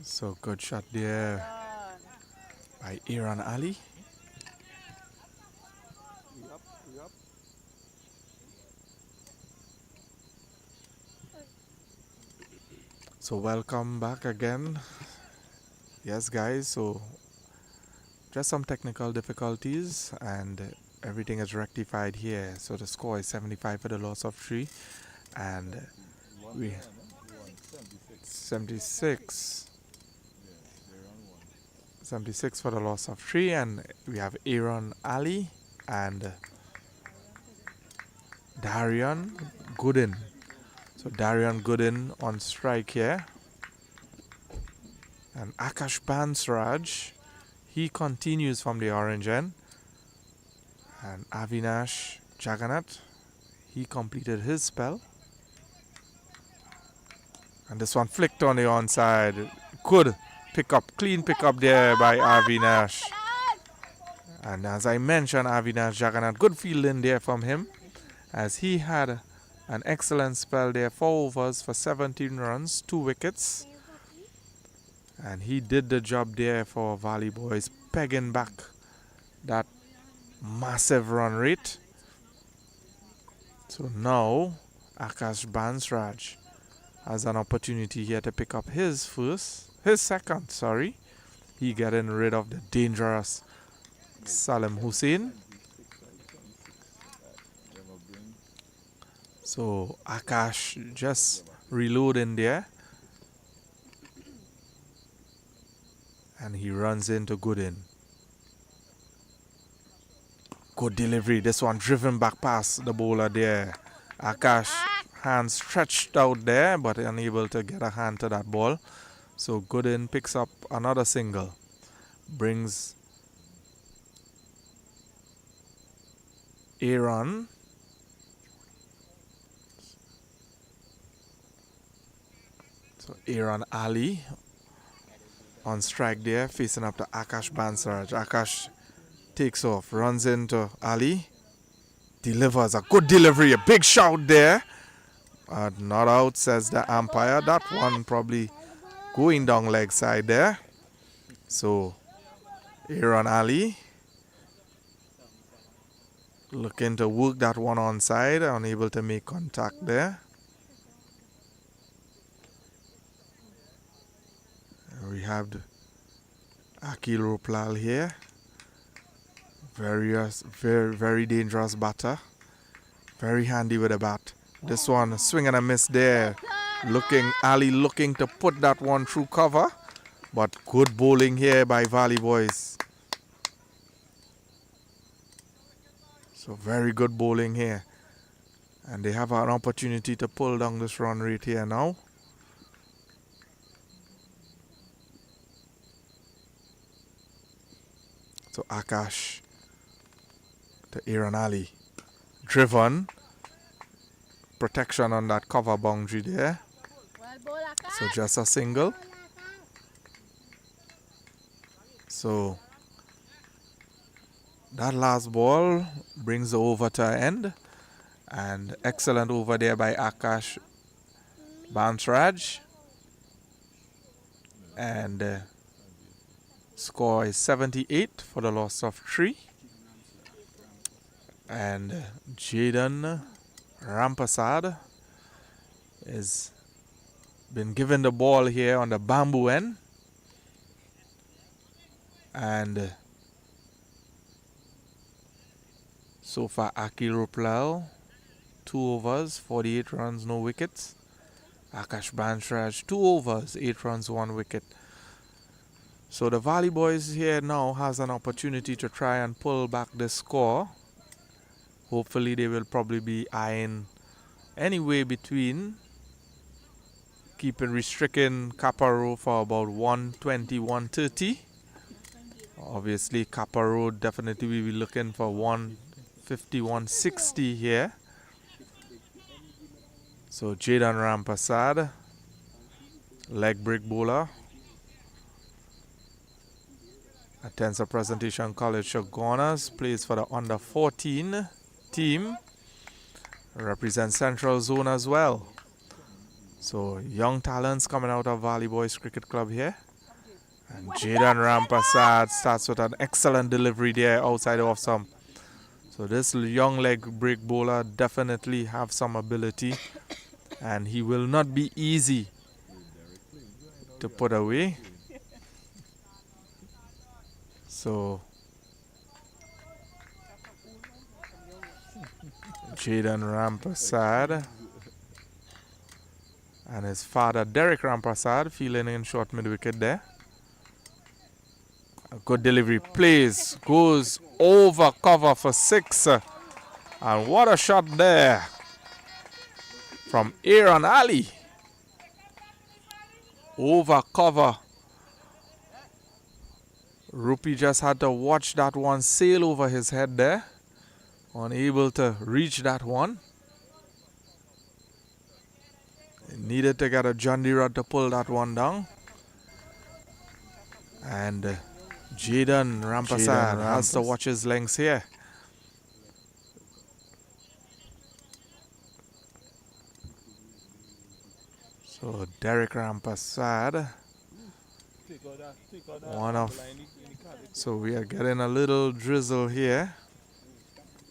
So good shot there by Aaron Ali. So welcome back again. Yes guys, so just some technical difficulties and everything is rectified here. So the score is 75 for the loss of 3 and we 76 for the loss of 3 and we have Aaron Ali and Darian Gooden. So Darian Gooden on strike here. And Akash Bansraj, he continues from the orange end. And Avinash Jagannath, he completed his spell. And this one flicked on the onside. Good pickup, clean pickup there by Avinash. And as I mentioned, Avinash Jagannath, good fielding there from him, as he had an excellent spell there, 4 overs for 17 runs, 2 wickets. And he did the job there for Valley Boys, pegging back that massive run rate. So now Akash Bansraj has an opportunity here to pick up his second. He getting rid of the dangerous Salim Hussain. So Akash just reloading there. And he runs into Gooden. Good delivery. This one driven back past the bowler there. Akash, hand stretched out there, but unable to get a hand to that ball. So Gooden picks up another single. Brings Aaron. So Aaron Ali on strike there, facing up to Akash Bansraj. Akash takes off, runs into Ali, delivers a good delivery, a big shout there. Not out, says the umpire. That one probably going down leg side there. So Aaron Ali looking to work that one onside, unable to make contact there. We have the Akil Ruplal here. Very dangerous batter. Very handy with a bat. This one swing and a miss there. Ali looking to put that one through cover. But good bowling here by Valley Boys. So very good bowling here. And they have an opportunity to pull down this run rate here now. So Akash to Aaron Ali. Driven. Protection on that cover boundary there. So just a single. So that last ball brings the over to an end. And excellent over there by Akash Bansraj. And score is 78 for the loss of 3. And Jaden Rampasad has been given the ball here on the bamboo end. And so far Akil Ruplal, 2 overs, 48 runs, no wickets. Akash Bansraj, 2 overs, 8 runs, 1 wicket. So the Valley Boys here now has an opportunity to try and pull back the score. Hopefully they will probably be eyeing anyway between restricting Caparo for about 120, 130. Obviously Caparo definitely will be looking for 150, 160 here. So Jaden Rampasad, leg break bowler. Attends a presentation College Shogunas, plays for the under 14 team, represents Central Zone as well. So young talents coming out of Valley Boys Cricket Club here. And Jaden Rampasad starts with an excellent delivery there outside off some. So this young leg break bowler definitely have some ability, and he will not be easy to put away. So Jaden Rampasad and his father Derek Rampasad fielding in short mid wicket there. A good delivery, plays, goes over cover for 6. And what a shot there from Aaron Ali. Over cover. Rupi just had to watch that one sail over his head there. Unable to reach that one. He needed to get a John D. Rod to pull that one down. And Jaden Rampasad has to watch his lengths here. So Derek Rampasad, so we are getting a little drizzle here,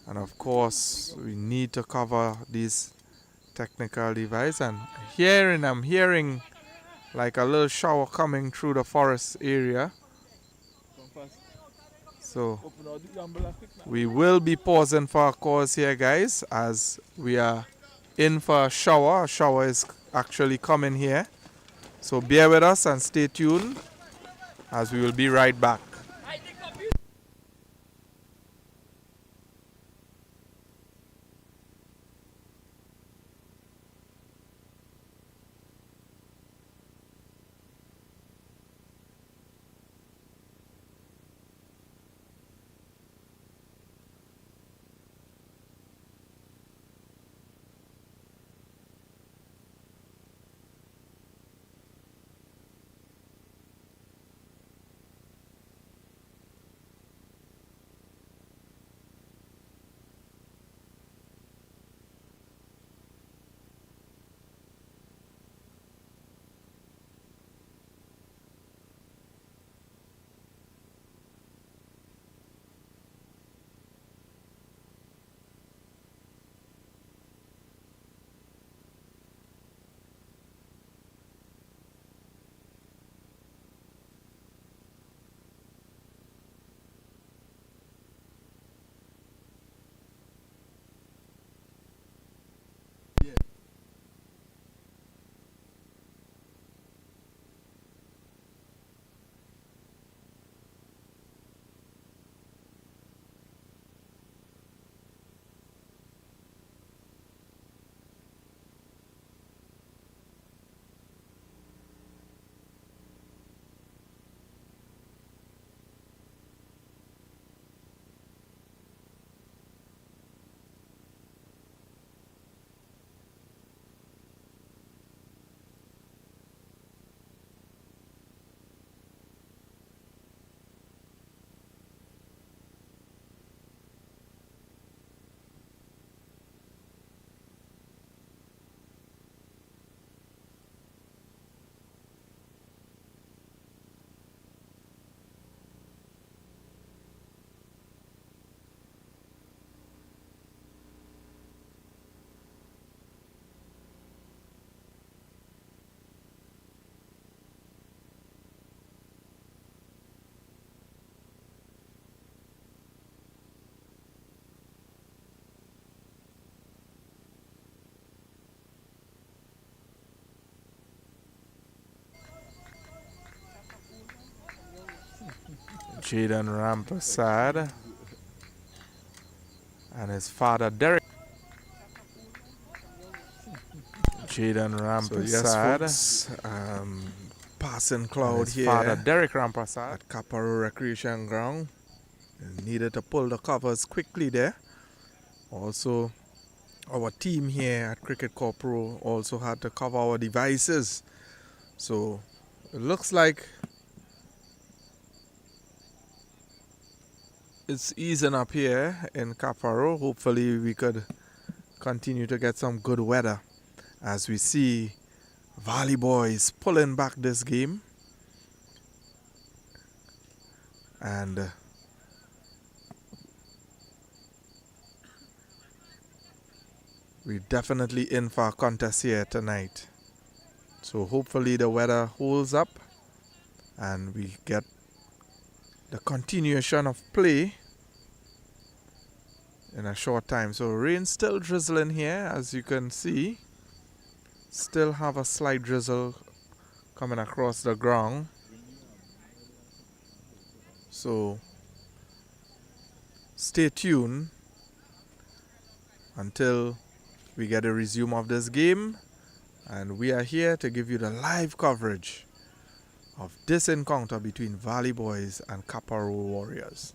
and of course we need to cover these technical device. And I'm hearing like a little shower coming through the forest area. So we will be pausing for a cause here, guys, as we are in for a shower. A shower is actually coming here. So bear with us and stay tuned, as we will be right back. Jaden Rampasad and his father Derek. Jaden Rampasad, So yes, passing cloud his here father Derek Rampasad. at Caparo Recreation Ground. Needed to pull the covers quickly there. Also, our team here at Cricket Corp Pro also had to cover our devices. So it looks like it's easing up here in Caparo. Hopefully we could continue to get some good weather as we see Valley Boys pulling back this game. And we're definitely in for a contest here tonight. So hopefully the weather holds up and we get the continuation of play in a short time. So rain still drizzling here, as you can see. Still have a slight drizzle coming across the ground. So stay tuned until we get a resume of this game. And we are here to give you the live coverage of this encounter between Valley Boys and Caparo Warriors.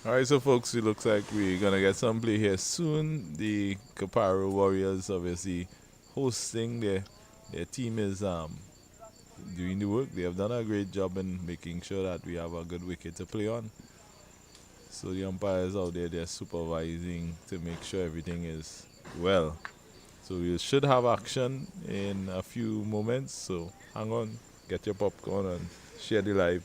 Alright, so folks, it looks like we're gonna get some play here soon. The Caparo Warriors obviously hosting their team is doing the work. They have done a great job in making sure that we have a good wicket to play on. So the umpires out there, they're supervising to make sure everything is well. So we should have action in a few moments. So hang on, get your popcorn and share the live.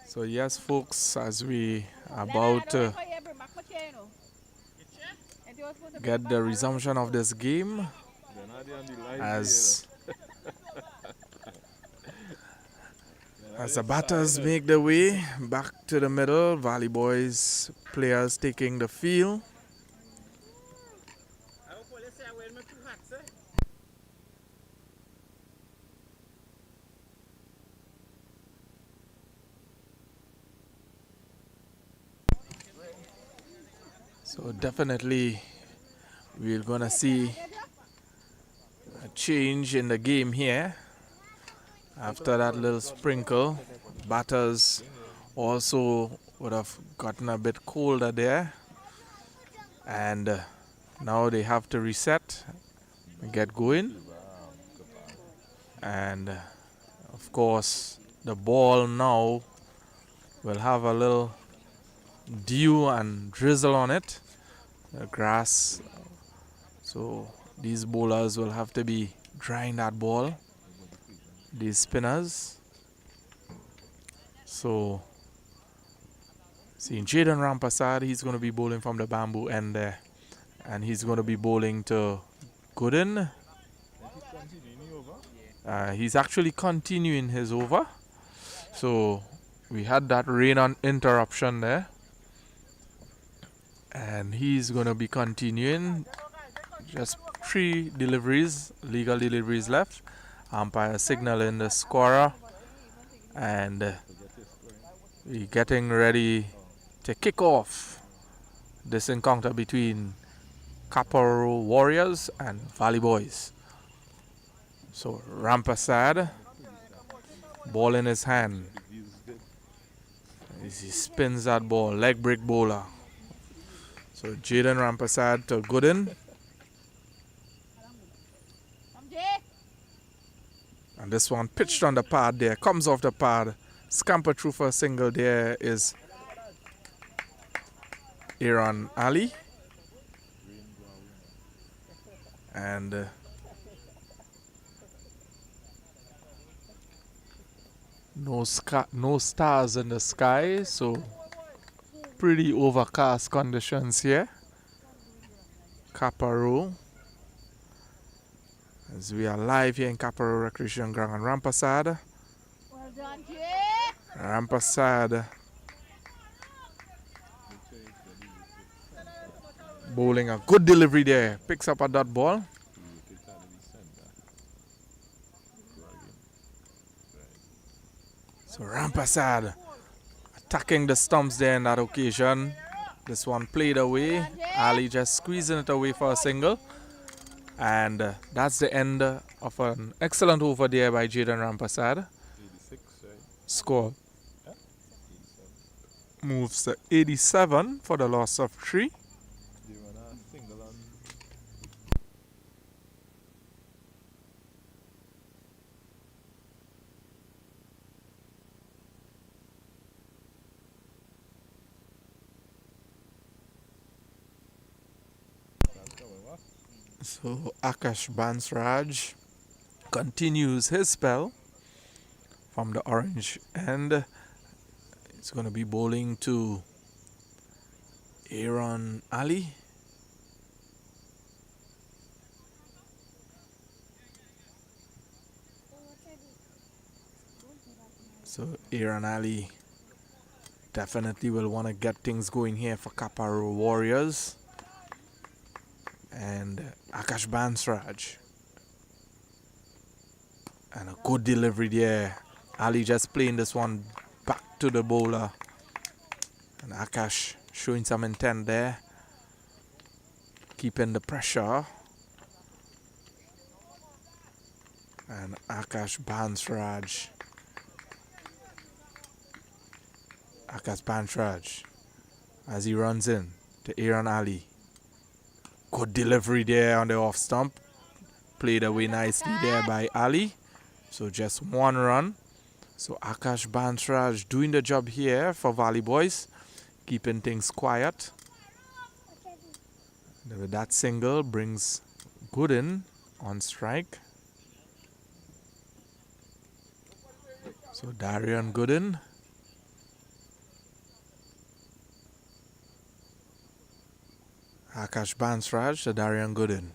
So yes, folks, as we about to get the resumption of this game, as the batters make their way back to the middle, Valley Boys players taking the field. So definitely we're gonna see a change in the game here after that little sprinkle. Batters also would have gotten a bit colder there, and now they have to reset and get going. And of course the ball now will have a little dew and drizzle on it, the grass. So these bowlers will have to be drying that ball, these spinners. So seeing Jaden Rampasad, he's going to be bowling from the bamboo end there, and he's going to be bowling to Gooden. He's actually continuing his over. So we had that rain on interruption there, and he's going to be continuing. Just 3 deliveries, legal deliveries left. Umpire signaling the scorer, and we're getting ready to kick off this encounter between Caparo Warriors and Valley Boys. So Rampasad, ball in his hand. As he spins that ball, leg break bowler. So Jaden Rampasad to Gooden. And this one pitched on the pad there, comes off the pad. Scamper through for a single. There is Aaron Ali. And no stars in the sky, so pretty overcast conditions here. Caparo. As we are live here in Caparo Recreation Ground and Rampasad. Well done, Jay. Rampasad bowling a good delivery there. Picks up a dot ball. So Rampasad attacking the stumps there in that occasion. This one played away. Ali just squeezing it away for a single. And that's the end of an excellent over there by Jaden Rampasad. 86, right? Score moves to 87 for the loss of 3. Do you want a single on? So Akash Bansraj continues his spell from the orange end. It's going to be bowling to Aaron Ali. So Aaron Ali definitely will want to get things going here for Caparo Warriors. And Akash Bansraj. And a good delivery there. Ali just playing this one back to the bowler. And Akash showing some intent there. Keeping the pressure. And Akash Bansraj. Akash Bansraj as he runs in to Aaron Ali. Good delivery there on the off stump. Played away nicely there by Ali. So just one run. So Akash Bansraj doing the job here for Valley Boys. Keeping things quiet. With that single brings Gooden on strike. So Darian Gooden. Akash Bansraj to Darian Gooden.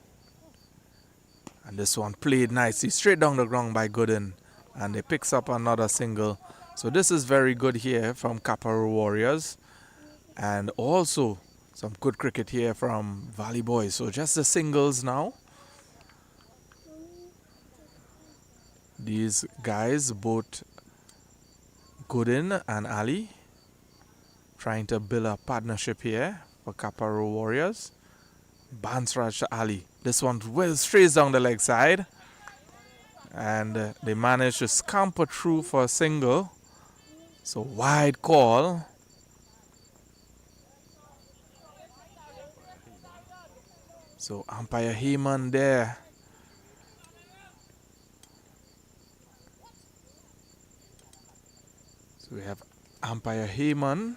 And this one played nicely straight down the ground by Gooden. And he picks up another single. So this is very good here from Caparo Warriors. And also some good cricket here from Valley Boys. So just the singles now. These guys, both Gooden and Ali, trying to build a partnership here for Caparo Warriors. Bansraj to Ali. This one well strays down the leg side. And they managed to scamper through for a single. So wide call. So umpire Heyman there. So we have umpire Heyman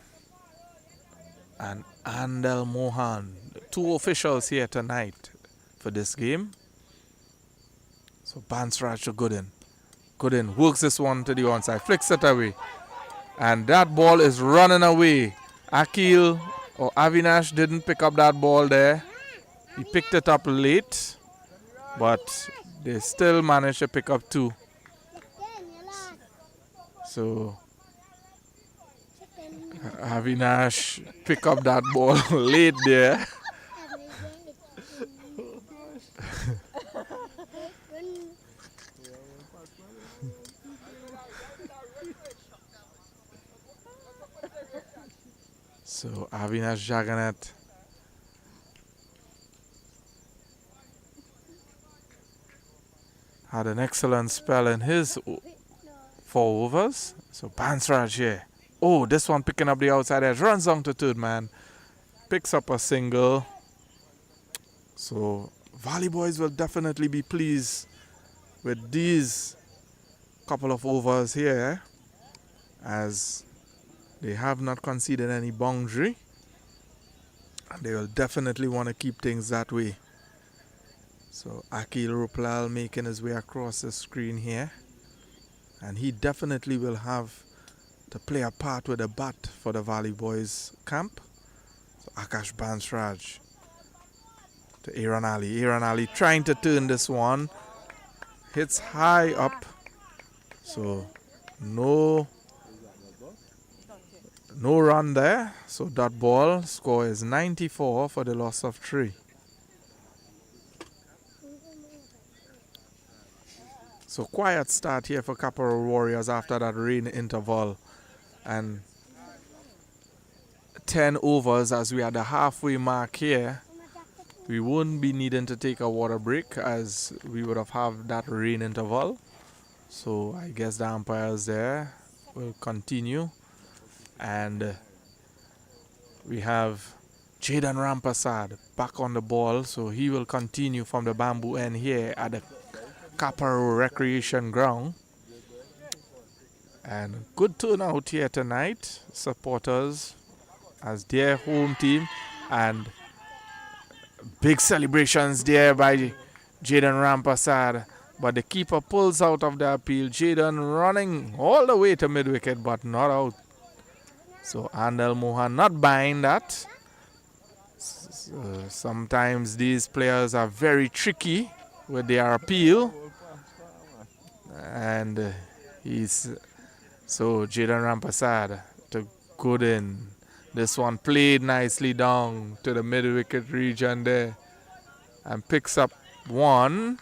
and Andel Mohan, the two officials here tonight for this game. So Bansraj to Gooden. Gooden works this one to the onside, flicks it away. And that ball is running away. Akil or Avinash didn't pick up that ball there. He picked it up late, but they still managed to pick up 2. So Avinash pick up that ball late there. So Avinash Jagannath had an excellent spell in his 4 overs. So Bansraj here. Oh, this one picking up the outside edge. Runs down to third man. Picks up a single. So Valley Boys will definitely be pleased with these couple of overs here, as they have not conceded any boundary. And they will definitely want to keep things that way. So Akil Ruplal making his way across the screen here. And he definitely will have to play a part with a bat for the Valley Boys camp. So Akash Bansraj to Aaron Ali. Aaron Ali trying to turn this one. Hits high up. So no run there. So dot ball. Score is 94 for the loss of 3. So quiet start here for Caparo Warriors after that rain interval. And 10 overs as we are the halfway mark here. We won't be needing to take a water break as we would have that rain interval. So I guess the umpires there will continue. And we have Jaden Rampasad back on the ball. So he will continue from the bamboo end here at the Caparo Recreation Ground. And good turnout here tonight. Supporters as their home team. And big celebrations there by Jaden Rampasad. But the keeper pulls out of the appeal. Jaden running all the way to mid-wicket but not out. So Andal Mohan not buying that. Sometimes these players are very tricky with their appeal. And so Jaden Rampasad to Gooden. This one played nicely down to the mid-wicket region there and picks up 1.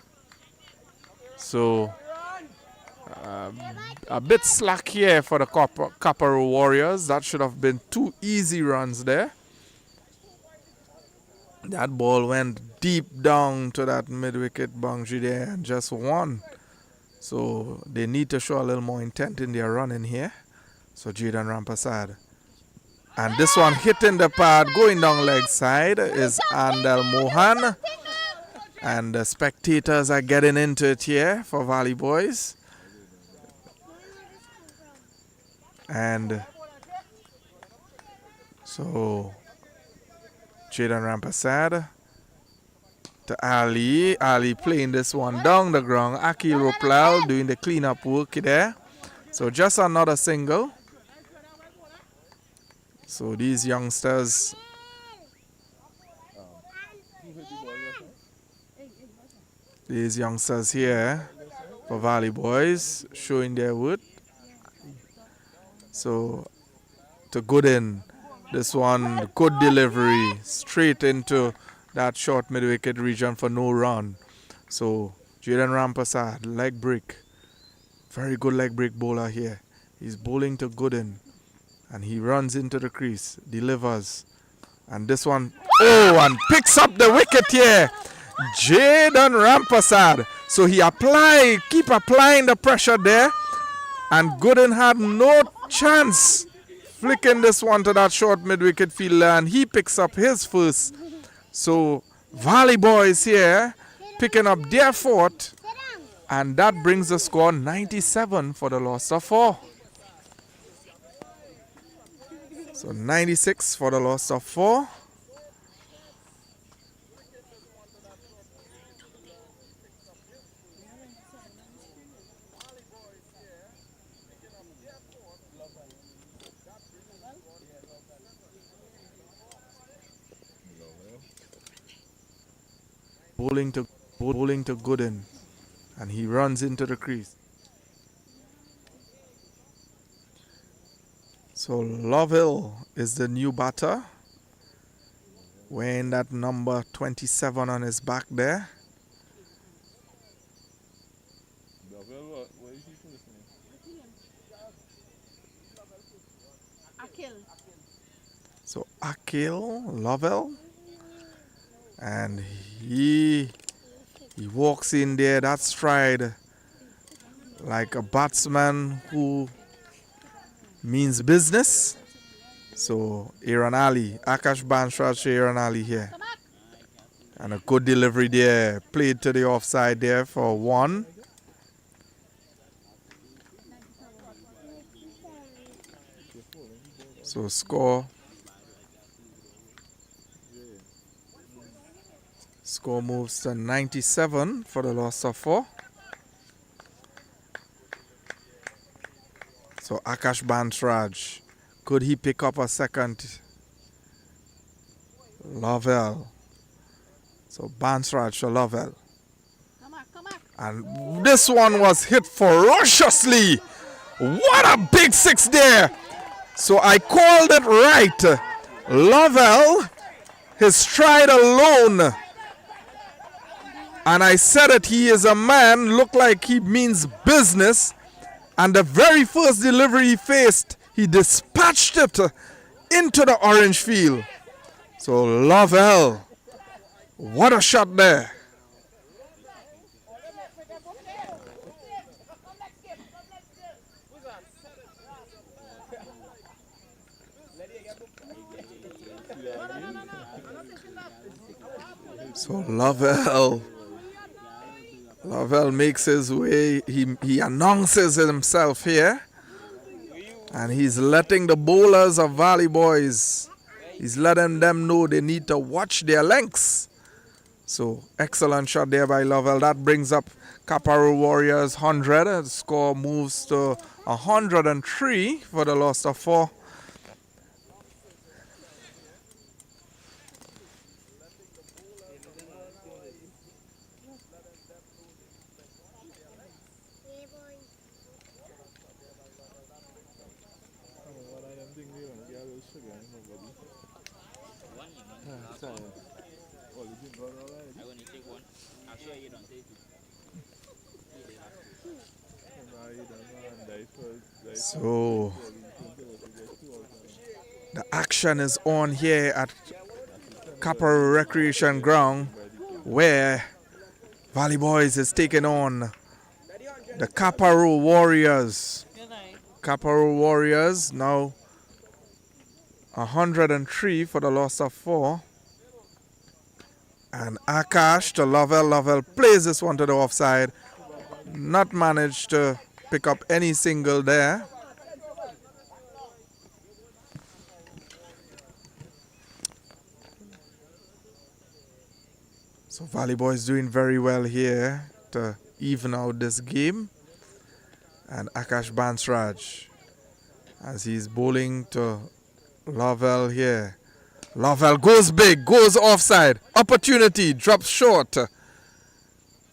So a bit slack here for the Caparo Warriors. That should have been 2 easy runs there. That ball went deep down to that mid-wicket boundary there and just 1. So they need to show a little more intent in their running here. So Jaden Rampasad. And this one hitting the pad, going down leg side is Andal Mohan. And the spectators are getting into it here for Valley Boys. And so Jaden Rampasad to Ali. Ali playing this one down the ground. Akil Ruplal doing the cleanup work there. So just another single. So these youngsters here for Valley Boys showing their worth. So to Gooden, this one good delivery straight into that short mid-wicket region for no run. So Jaden Rampasad, leg break. Very good leg break bowler here. He's bowling to Gooden. And he runs into the crease, delivers. And this one, and picks up the wicket here. Jaden Rampasad. So he keep applying the pressure there. And Gooden had no chance flicking this one to that short mid-wicket fielder. And he picks up his first. So Valley Boys here picking up their 4th. And that brings the score 97 for the loss of 4. So 96 for the loss of 4. Bowling to Gooden. And he runs into the crease. So Lovell is the new batter, wearing that number 27 on his back there. What is his first name? So Akil Lovell, and he walks in there, that stride, like a batsman who means business. So Aaron Ali, Akash Bansraj, Aaron Ali here. And a good delivery there, played to the offside there for 1. So score moves to 97 for the loss of 4. So Akash Bansraj, could he pick up a second? Lovell. So Bansraj to Lovell. And this one was hit ferociously. What a big 6 there. So I called it right. Lovell, his stride alone. And I said it, he is a man, look like he means business. And the very first delivery he faced, he dispatched it into the orange field. So Lovell, what a shot there. So Lovell makes his way, he announces himself here, and he's letting the bowlers of Valley Boys, he's letting them know they need to watch their lengths. So excellent shot there by Lovell. That brings up Caparo Warriors 100. The score moves to 103 for the loss of 4. So the action is on here at Caparo Recreation Ground, where Valley Boys is taking on the Caparo Warriors. Caparo Warriors now 103 for the loss of 4. And Akash to Lovell. Lovell plays this one to the offside. Not managed to pick up any single there. So Valley Boys doing very well here to even out this game. And Akash Bansraj, as he's bowling to Lovell here. Lovell goes big, goes offside. Opportunity, drops short.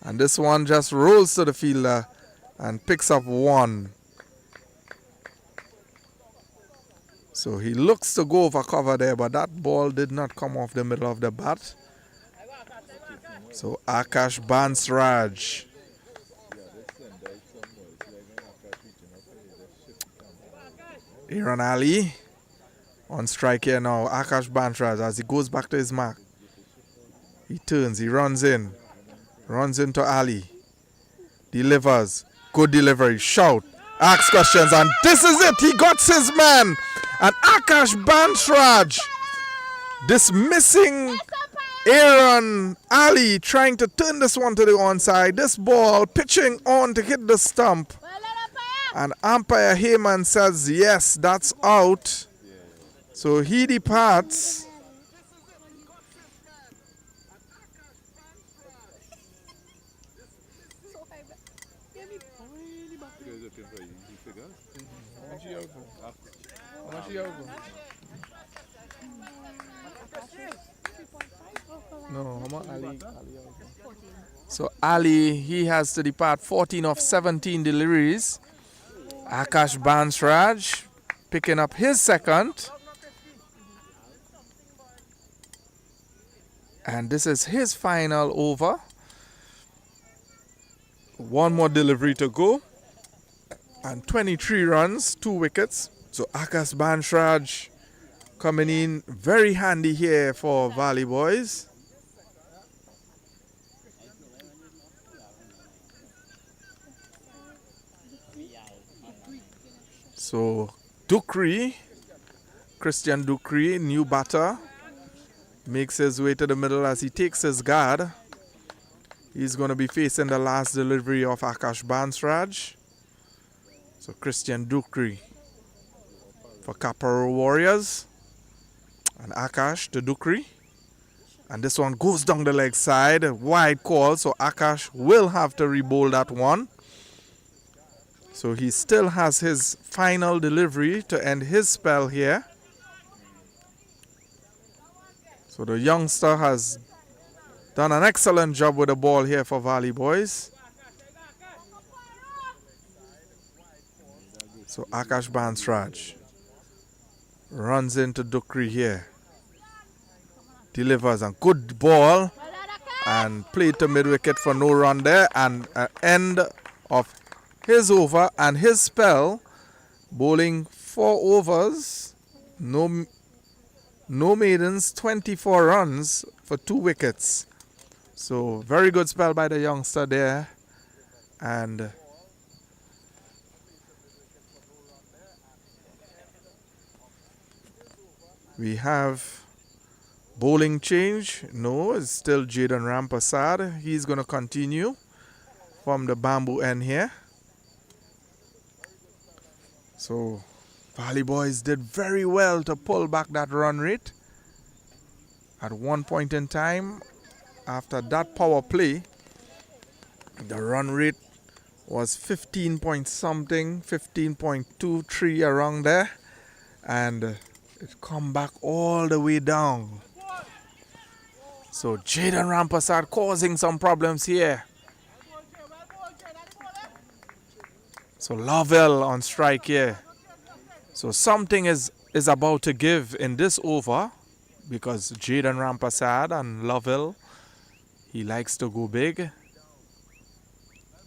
And this one just rolls to the fielder and picks up 1. So he looks to go for cover there, but that ball did not come off the middle of the bat. So Akash Bansraj. Aaron Ali on strike here now. Akash Bansraj, as he goes back to his mark. He turns, he runs in. Runs into Ali. Delivers. Good delivery. Shout. Asks questions. And this is it. He got his man. And Akash Bansraj dismissing Aaron Ali, trying to turn this one to the onside. This ball pitching on to hit the stump. And umpire Heyman says, yes, that's out. So he departs. No, Ali. So Ali, he has to depart 14 of 17 deliveries. Akash Bansraj picking up his second. And this is his final over. 1 more delivery to go. And 23 runs, 2 wickets. So Akash Bansraj coming in very handy here for Valley Boys. So Ducree, Christian Ducree, new batter, makes his way to the middle as he takes his guard. He's going to be facing the last delivery of Akash Bansraj. So Christian Ducree for Caparo Warriors. And Akash to Ducree. And this one goes down the leg side. Wide call. So Akash will have to re-bowl that one. So he still has his final delivery to end his spell here. So the youngster has done an excellent job with the ball here for Valley Boys. So Akash Bansraj runs into Ducree here. Delivers a good ball and played to mid-wicket for no run there. And end of his over and his spell, bowling 4 overs, no maidens, 24 runs for 2 wickets. So very good spell by the youngster there. And we have bowling change. No, it's still Jaden Rampasad. He's going to continue from the bamboo end here. So Valley Boys did very well to pull back that run rate. At one point in time, after that power play, the run rate was 15 point something, 15.23 around there. And it come back all the way down. So Jaden Rampasad causing some problems here. So Lovell on strike here. So something is about to give in this over because Jaden Rampasad and Lovell, he likes to go big.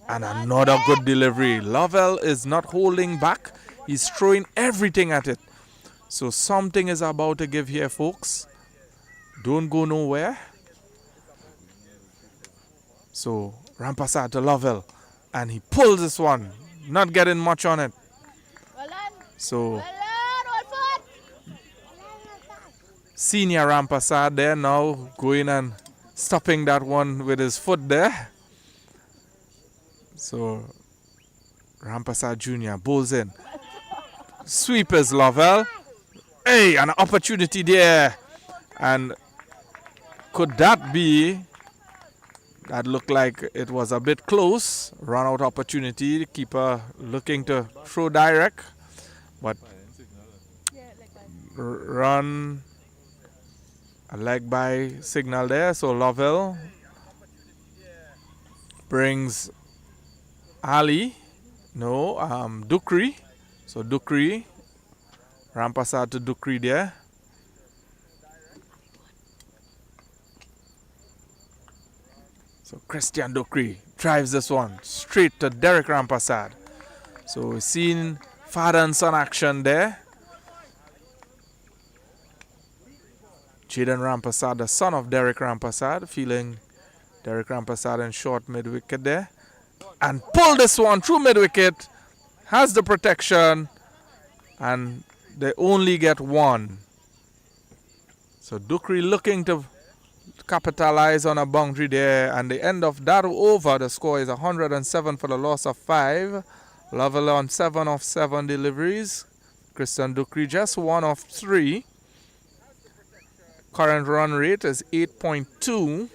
And another good delivery. Lovell is not holding back. He's throwing everything at it. So something is about to give here, folks. Don't go nowhere. So Rampasad to Lovell. And he pulls this one. Not getting much on it. So senior Rampasad there now going and stopping that one with his foot there. So Rampasad Jr. bowls in. Sweep is Lovell. Hey, an opportunity there. And could that be? That looked like it was a bit close. Run out opportunity. The keeper looking to throw direct. But run a leg by signal there. So Lovell brings Ali. No, Ducree. So Ducree. Rampasad to Ducree there. So Christian Ducree drives this one straight to Derek Rampasad. So we've seen father and son action there. Jaden Rampasad, the son of Derek Rampasad, feeling Derek Rampasad in short mid-wicket there. And pull this one through mid-wicket. Has the protection. And they only get 1. So Ducree looking to capitalize on a boundary there. And the end of that over, the score is 107 for the loss of 5. Lovell on 7 of 7 deliveries. Christian Ducree just 1 of 3. Current run rate is 8.2.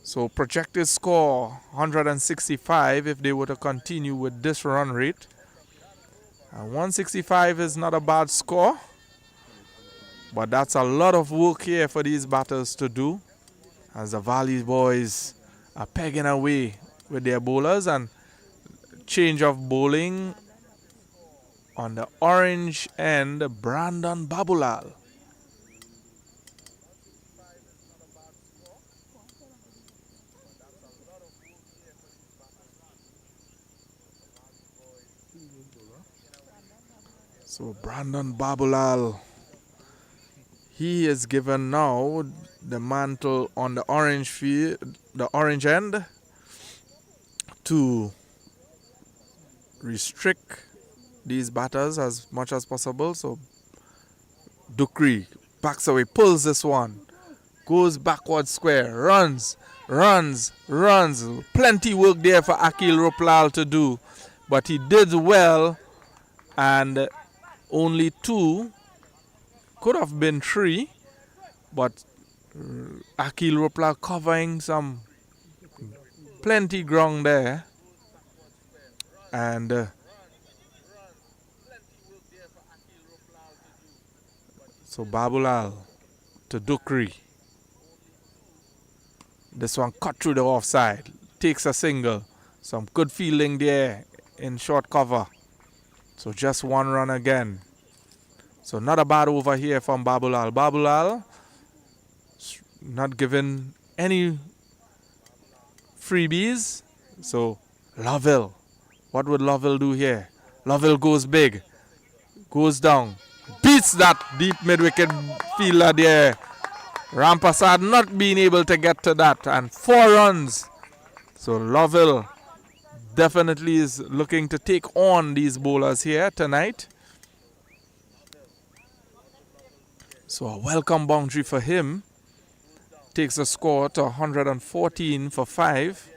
So projected score 165 if they were to continue with this run rate. And 165 is not a bad score. But that's a lot of work here for these batters to do. As the Valley Boys are pegging away with their bowlers. And change of bowling on the orange end, Brandon Babulal. So Brandon Babulal He is given now the mantle on the orange field, the orange end, to restrict these batters as much as possible. So Ducree backs away, pulls this one, goes backward square, runs. Plenty work there for Akil Ruplal to do, but he did well, and only 2, could have been 3, but Akil Ruplal covering some plenty ground there, and so Babulal to Ducree. This one cut through the offside, takes a single. Some good fielding there in short cover. So just 1 run again. So not a bad over here from Babulal. Babulal not given any freebies. So Lovell, what would Lovell do here? Lovell goes big, goes down, beats that deep mid-wicket fielder there. Rampasad not being able to get to that, and 4 runs. So Lovell definitely is looking to take on these bowlers here tonight. So a welcome boundary for him. Takes the score to 114 for 5.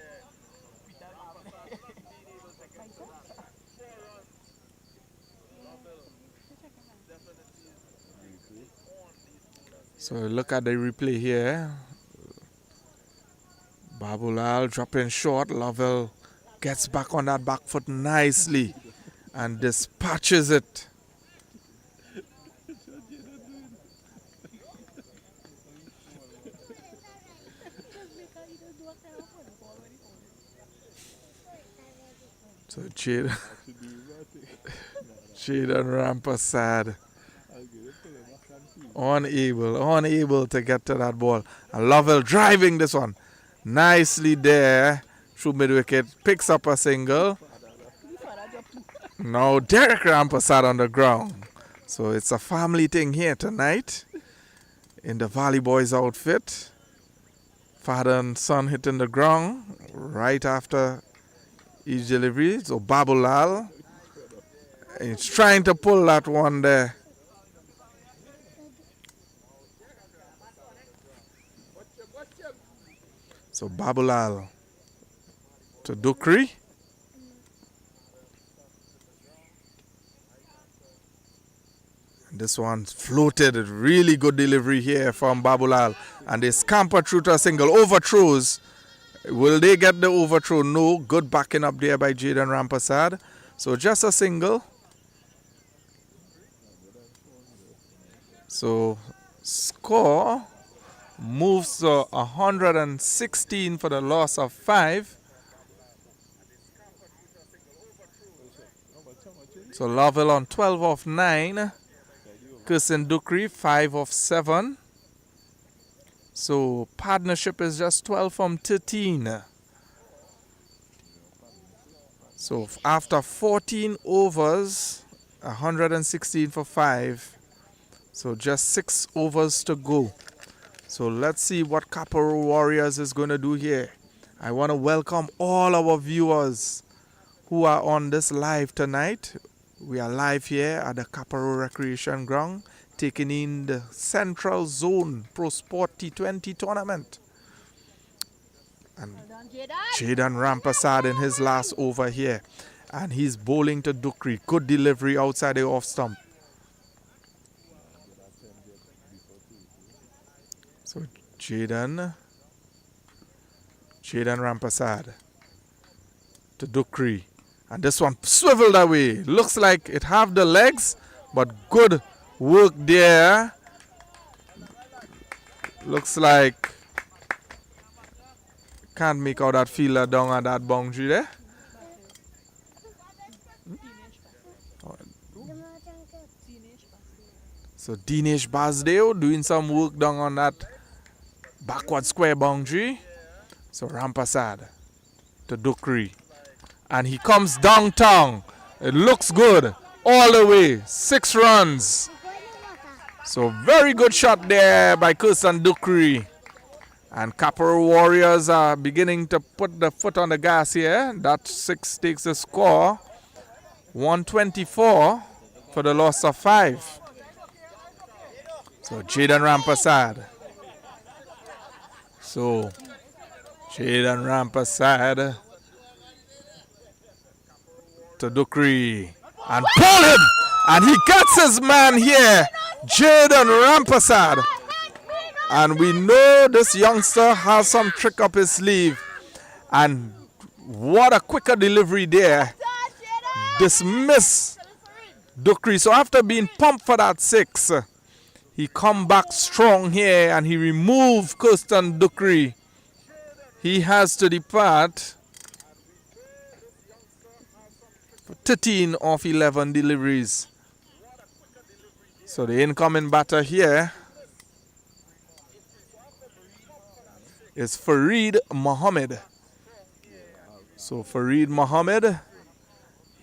So look at the replay here. Babulal dropping short. Lovell gets back on that back foot nicely and dispatches it. So Jaden Rampasad unable to get to that ball. And Lovell driving this one nicely there through mid-wicket, picks up a single. Now Derek Rampasad on the ground. So it's a family thing here tonight in the Valley Boys outfit. Father and son hitting the ground right after each delivery. So Babulal is trying to pull that one there. So Babulal to Ducree. This one floated. Really good delivery here from Babulal. And they scamper through to a single. Overthrows. Will they get the overthrow? No. Good backing up there by Jaden Rampasad. So just a single. So score moves to 116 for the loss of 5. So Lovell on 12 of 9. Kirsten Ducree 5 of 7. So partnership is just 12 from 13. So after 14 overs, 116 for 5. So just 6 overs to go. So let's see what Caparo Warriors is going to do here. I want to welcome all our viewers who are on this live tonight. We are live here at the Caparo Recreation Ground, taking in the Central Zone Pro Sport T20 tournament. And Jaden Rampasad in his last over here. And he's bowling to Ducree. Good delivery outside the off stump. So Jaden Rampasad to Ducree. And this one swiveled away. Looks like it have the legs, but good work there. Looks like can't make out that fielder down at that boundary there. So Dinesh Basdeo doing some work down on that backward square boundary. So Rampasad to Ducree. And he comes downtown. It looks good. All the way. 6 runs. So very good shot there by Kirsten Ducree. And Caparo Warriors are beginning to put the foot on the gas here. That 6 takes the score. 124 for the loss of 5. So Jaden Rampasad. So Jaden Rampasad to Ducree. And pull him! And he gets his man here. Jaden Rampasad. And we know this youngster has some trick up his sleeve. And what a quicker delivery there. Dismiss Ducree. So after being pumped for that 6, he come back strong here and he removed Kirsten Ducree. He has to depart for 13 of 11 deliveries. So the incoming batter here is Fareed Mohammed. So Fareed Mohammed,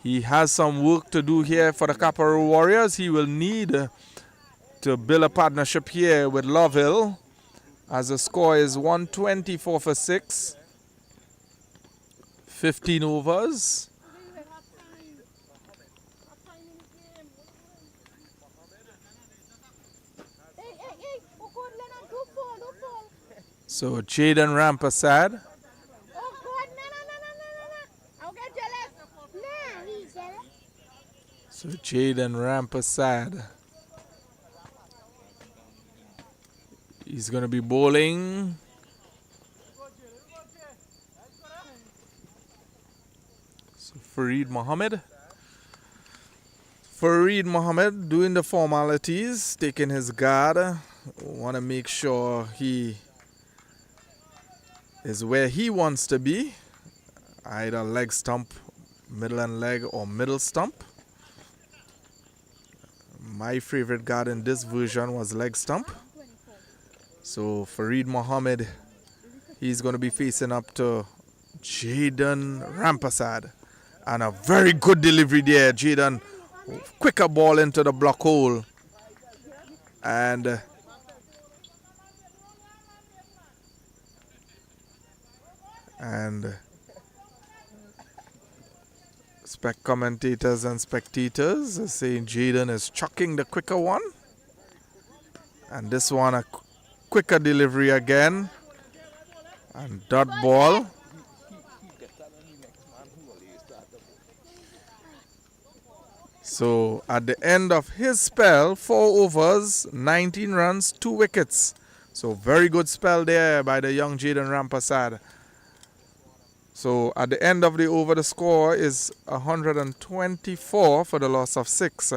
he has some work to do here for the Caparo Warriors. He will need to build a partnership here with Lovell, as the score is 124 for 6. 15 overs. So Jaden Rampasad. So Jaden Rampasad. He's going to be bowling. So Fareed Mohammed. Fareed Mohammed doing the formalities, taking his guard. Want to make sure he is where he wants to be. Either leg stump, middle and leg, or middle stump. My favorite guard in this version was leg stump. So Fareed Mohammed, he's going to be facing up to Jaden Rampasad. And a very good delivery there. Jaden, quicker ball into the block hole. And spec commentators and spectators are saying Jaden is chucking the quicker one. And this one a quicker delivery again. And dot ball. So at the end of his spell, 4 overs, 19 runs, 2 wickets. So very good spell there by the young Jaden Rampasad. So at the end of the over, the score is 124 for the loss of 6.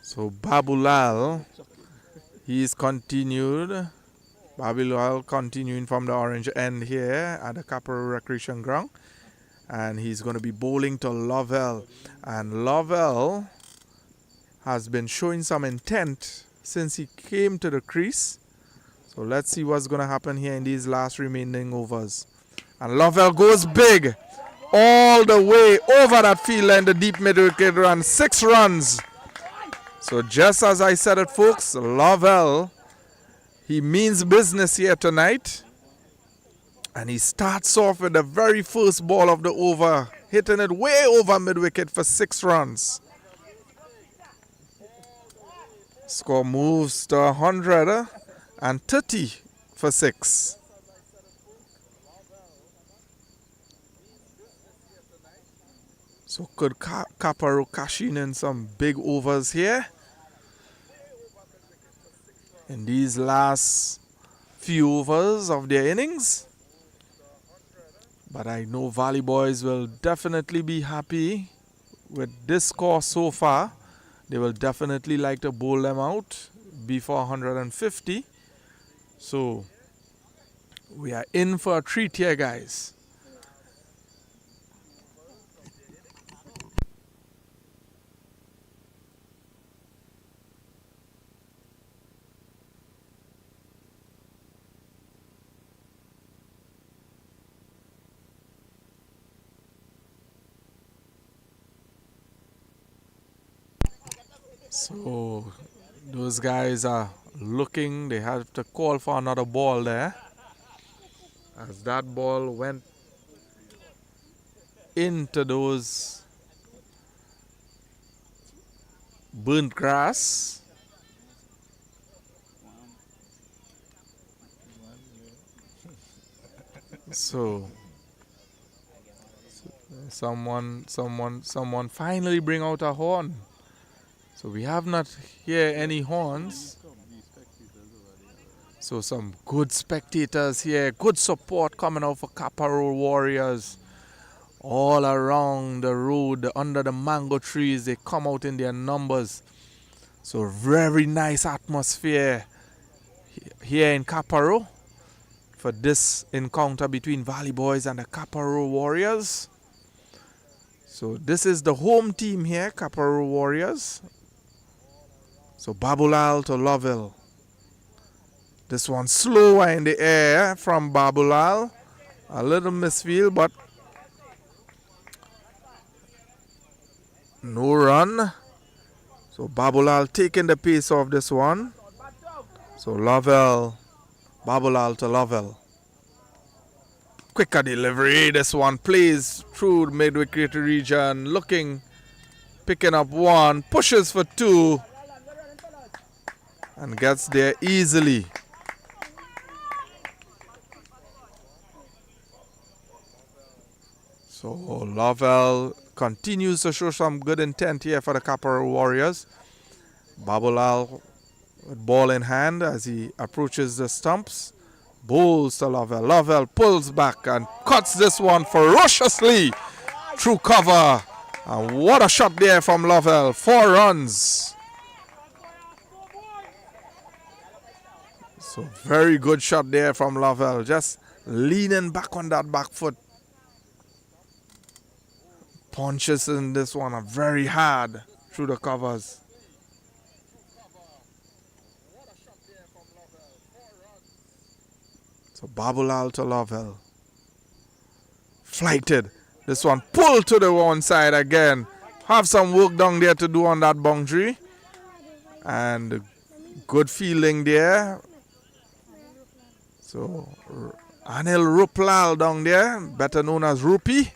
So Babulal, he's continued. Babulal continuing from the orange end here at the Caparo Recreation Ground. And he's going to be bowling to Lovell. And Lovell has been showing some intent since he came to the crease. So let's see what's going to happen here in these last remaining overs. And Lovell goes big all the way over that field in the deep mid-wicket run. 6 runs. So just as I said it, folks, Lovell, he means business here tonight. And he starts off with the very first ball of the over, hitting it way over mid-wicket for 6 runs. Score moves to 130 for 6. So could Caparo cash in some big overs here in these last few overs of their innings? But I know Valley Boys will definitely be happy with this score so far. They will definitely like to bowl them out before 150. So we are in for a treat here, guys. So those guys are looking. They have to call for another ball there. As that ball went into those burnt grass. So someone finally bring out a horn. So we have not hear any horns. So some good spectators here, good support coming out for Caparo Warriors. All around the road, under the mango trees, they come out in their numbers. So very nice atmosphere here in Caparo for this encounter between Valley Boys and the Caparo Warriors. So this is the home team here, Caparo Warriors. So Babulal to Lovell. This one slower in the air from Babulal. A little misfield, but no run. So Babulal taking the pace of this one. So Lovell, Babulal to Lovell. Quicker delivery. This one plays through the mid-wicket region. Looking, picking up one, pushes for two, and gets there easily. So Lovell continues to show some good intent here for the Caparo Warriors. Babulal with ball in hand as he approaches the stumps. Bowls to Lovell. Lovell pulls back and cuts this one ferociously through cover. And what a shot there from Lovell. 4 runs. So very good shot there from Lovell. Just leaning back on that back foot. Punches in this one are very hard through the covers. So Babulal to Lovell. Flighted. This one pulled to the one side again. Have some work down there to do on that boundary. And good fielding there. So Anil Ruplal down there, better known as Rupi.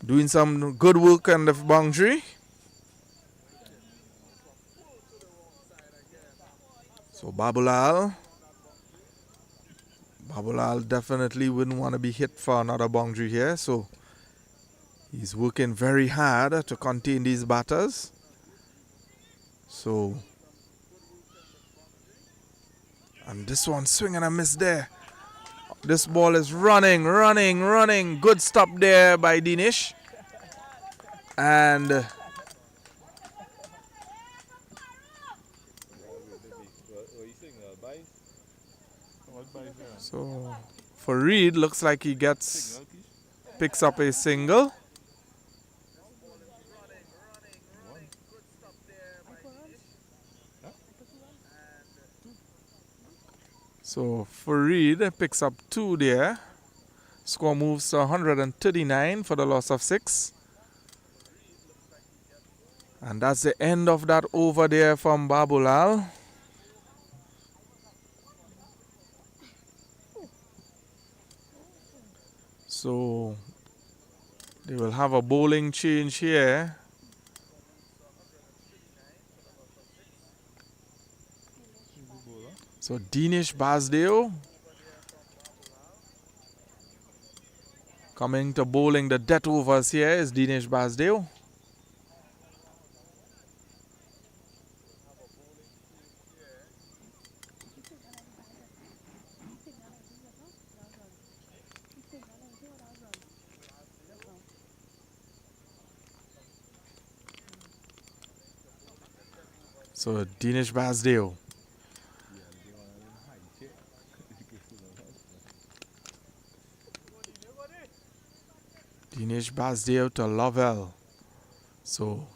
Doing some good work on the boundary. So Babulal definitely wouldn't want to be hit for another boundary here. So he's working very hard to contain these batters. So, and this one swing and a miss there. This ball is running. Good stop there by Dinesh. And so for Reed, looks like he picks up a single. So for Reed, picks up 2 there. Score moves to 139 for the loss of 6. And that's the end of that over there from Babulal. So they will have a bowling change here. So Dinesh Basdeo coming to bowling the death overs here is Dinesh Basdeo. So Dinesh Basdeo. Dinesh Basdeo to Lovell. So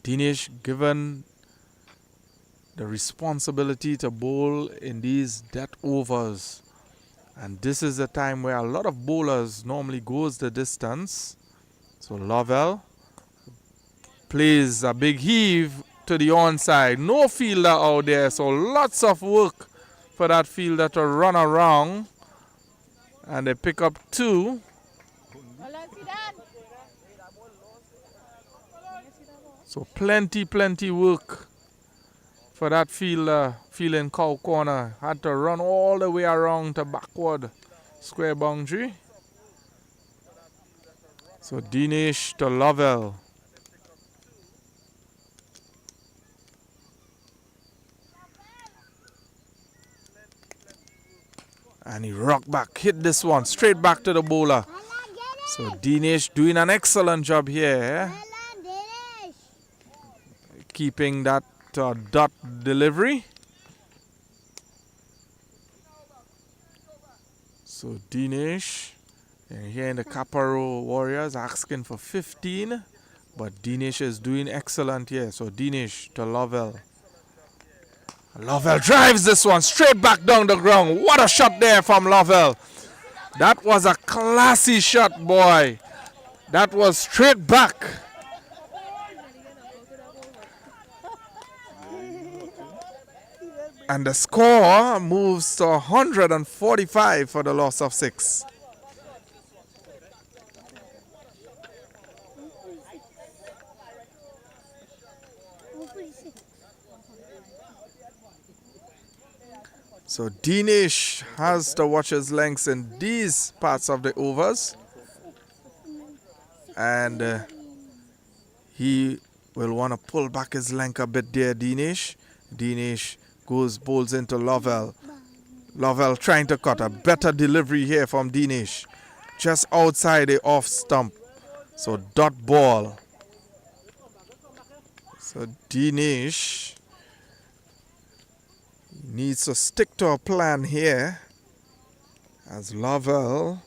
Dinesh given the responsibility to bowl in these death overs. And this is a time where a lot of bowlers normally goes the distance. So Lovell plays a big heave to the onside. No fielder out there, so lots of work for that fielder to run around. And they pick up 2. So plenty work for that fielder fielding cow corner. Had to run all the way around to backward square boundary. So Dinesh to Lovell. And he rocked back, hit this one straight back to the bowler. So Dinesh doing an excellent job here. Keeping that dot delivery. So Dinesh, and here in the Caparo Warriors asking for 15. But Dinesh is doing excellent here. So Dinesh to Lovell. Lovell drives this one straight back down the ground. What a shot there from Lovell. That was a classy shot, boy. That was straight back. And the score moves to 145 for the loss of 6. So Dinesh has to watch his lengths in these parts of the overs. And he will want to pull back his length a bit there, Dinesh. Dinesh bowls into Lovell. Lovell trying to cut a better delivery here from Dinesh. Just outside the off stump. So dot ball. So Dinesh needs to stick to a plan here, as Lovell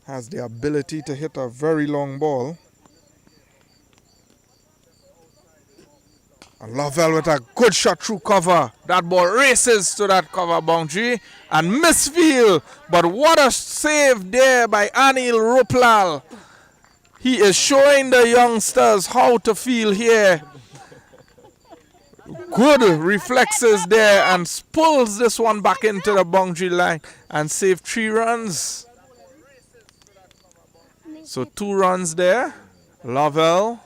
has the ability to hit a very long ball. And Lovell with a good shot through cover. That ball races to that cover boundary and misfield. But what a save there by Anil Ruplal. He is showing the youngsters how to field here. Good reflexes there and pulls this one back into the boundary line and save 3 runs. So 2 runs there. Lovell.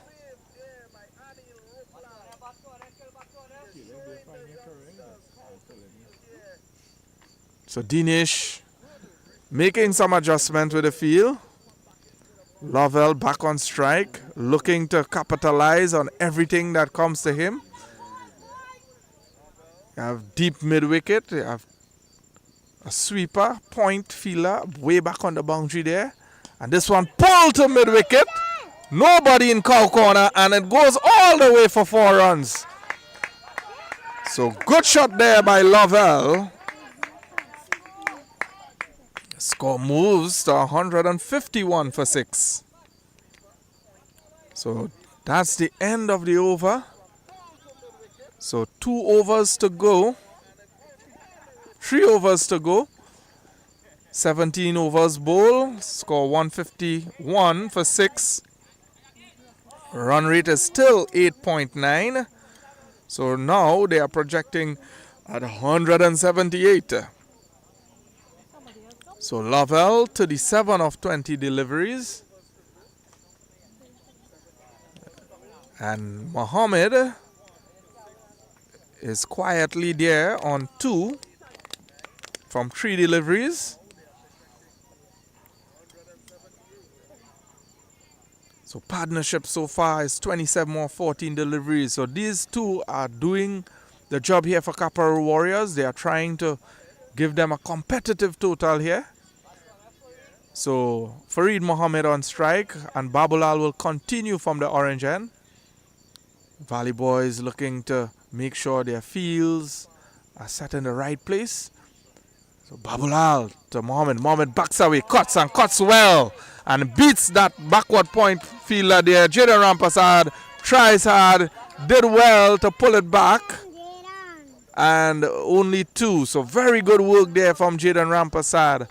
So Dinesh making some adjustment with the field. Lovell back on strike, looking to capitalize on everything that comes to him. You have deep mid-wicket, you have a sweeper, point fielder, way back on the boundary there. And this one pulled to mid-wicket. Nobody in cow corner, and it goes all the way for 4 runs. So good shot there by Lovell. Score moves to 151 for 6. So that's the end of the over. So 2 overs to go. 3 overs to go. 17 overs bowl. Score 151 for 6. Run rate is still 8.9. So now they are projecting at 178. So Lovell, 37 of 20 deliveries. And Mohammed is quietly there on 2 from 3 deliveries. So partnership so far is 27 or 14 deliveries. So these 2 are doing the job here for Caparo Warriors. They are trying to give them a competitive total here. So Farid Mohammed on strike, and Babulal will continue from the orange end. Valley Boys looking to make sure their fields are set in the right place. So Babulal to Mohammed. Mohammed backs away, cuts and cuts well, and beats that backward point fielder there. Jaden Rampasad tries hard, did well to pull it back. And only 2. So very good work there from Jaden Rampasad.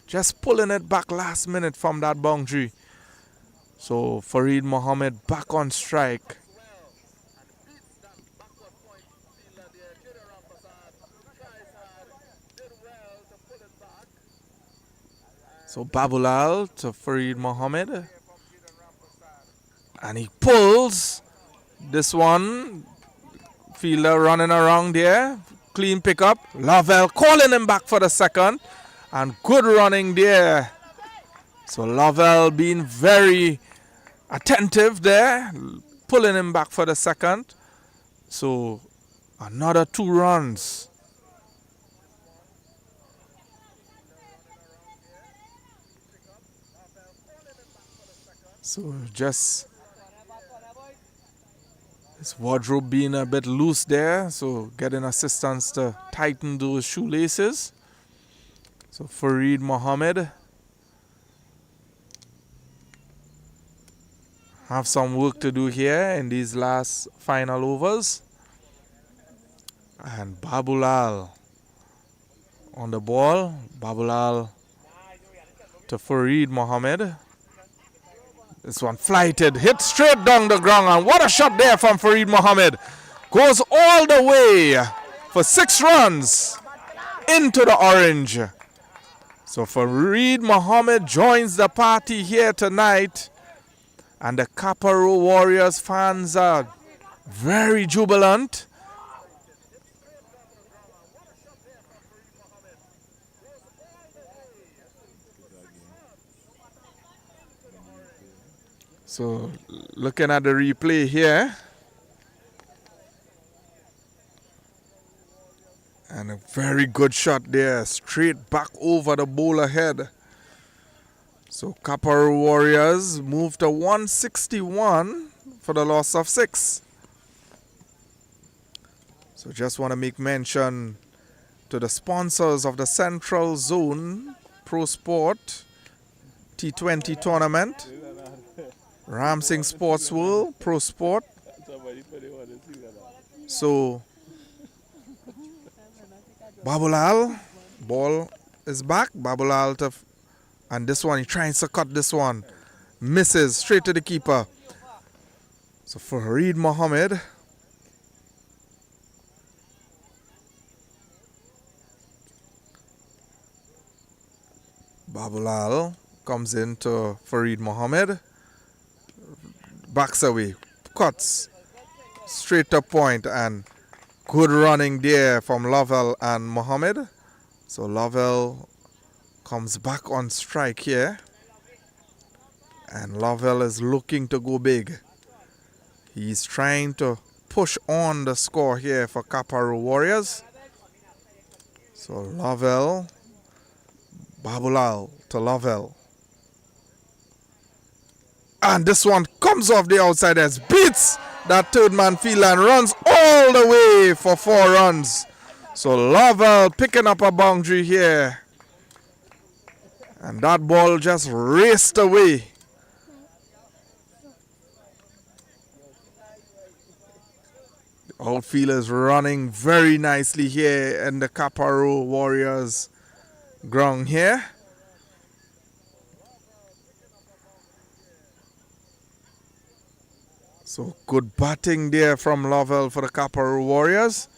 Just pulling it back last minute from that boundary. So Farid Mohammed back on strike. So Babulal to Farid Mohammed. And he pulls this one. Fielder running around there. Clean pickup. Lavelle calling him back for the second. And good running there. So Lavelle being very attentive there. Pulling him back for the second. So another 2 runs. So just his wardrobe being a bit loose there. So getting assistance to tighten those shoelaces. So Farid Mohammed have some work to do here in these last final overs. And Babulal on the ball. Babulal to Farid Mohammed. This one flighted, hit straight down the ground, and what a shot there from Farid Mohammed. Goes all the way for 6 runs into the orange. So Farid Mohammed joins the party here tonight, and the Caparo Warriors fans are very jubilant. So looking at the replay here, and a very good shot there, straight back over the bowler head. So Caparo Warriors move to 161 for the loss of 6. So just want to make mention to the sponsors of the Central Zone Pro Sport T20 tournament. Ramsing Sports World Pro Sport. So Babulal, ball is back. Babulal to, and this one he tries to cut this one, misses straight to the keeper. So Farid Mohammed, Babulal comes into Farid Mohammed. Backs away, cuts straight to point, and good running there from Lavelle and Mohammed. So Lavelle comes back on strike here, and Lavelle is looking to go big. He's trying to push on the score here for Caparo Warriors. So Lavelle, Babulal to Lavelle. And this one comes off the outside edge, beats that third man fielder and runs all the way for 4 runs. So Lavelle picking up a boundary here. And that ball just raced away. The outfield is running very nicely here in the Caparo Warriors ground here. So good batting there from Lavelle for the Caparo Warriors.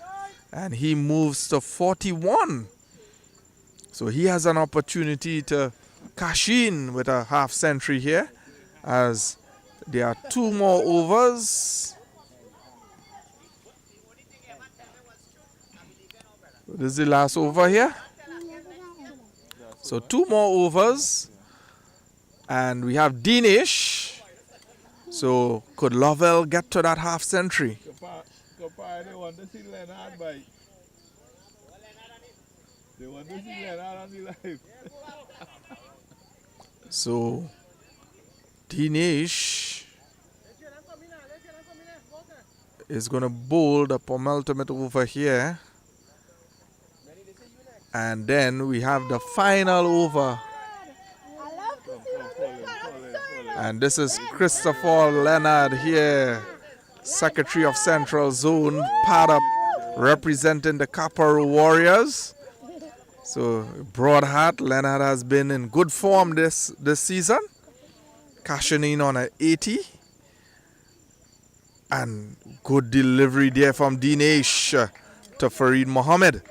And he moves to 41. So he has an opportunity to cash in with a half century here, as there are 2 more overs. This is the last over here. So 2 more overs. And we have Dinesh. So could Lavelle get to that half century? Caparo, they want to see Leonard bite. They want to see Leonard on the live. So Dinesh is going to bowl the penultimate over here. And then we have the final over. And this is Christopher Leonard here, Secretary of Central Zone, part of representing the Caparo Warriors. So broad hat, Leonard has been in good form this season, cashing in on an 80. And good delivery there from Dinesh to Farid Mohammed.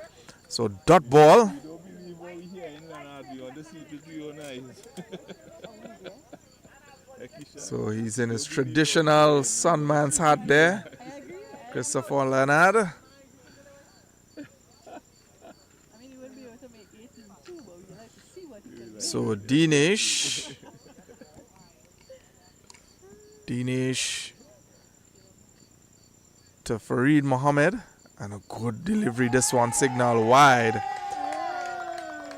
So dot ball. We don't believe what we hear in Leonard. We want to see So he's in his traditional sunman's hat there. Christopher Leonard. So Dinesh to Fareed Mohammed, and a good delivery. This one signal wide.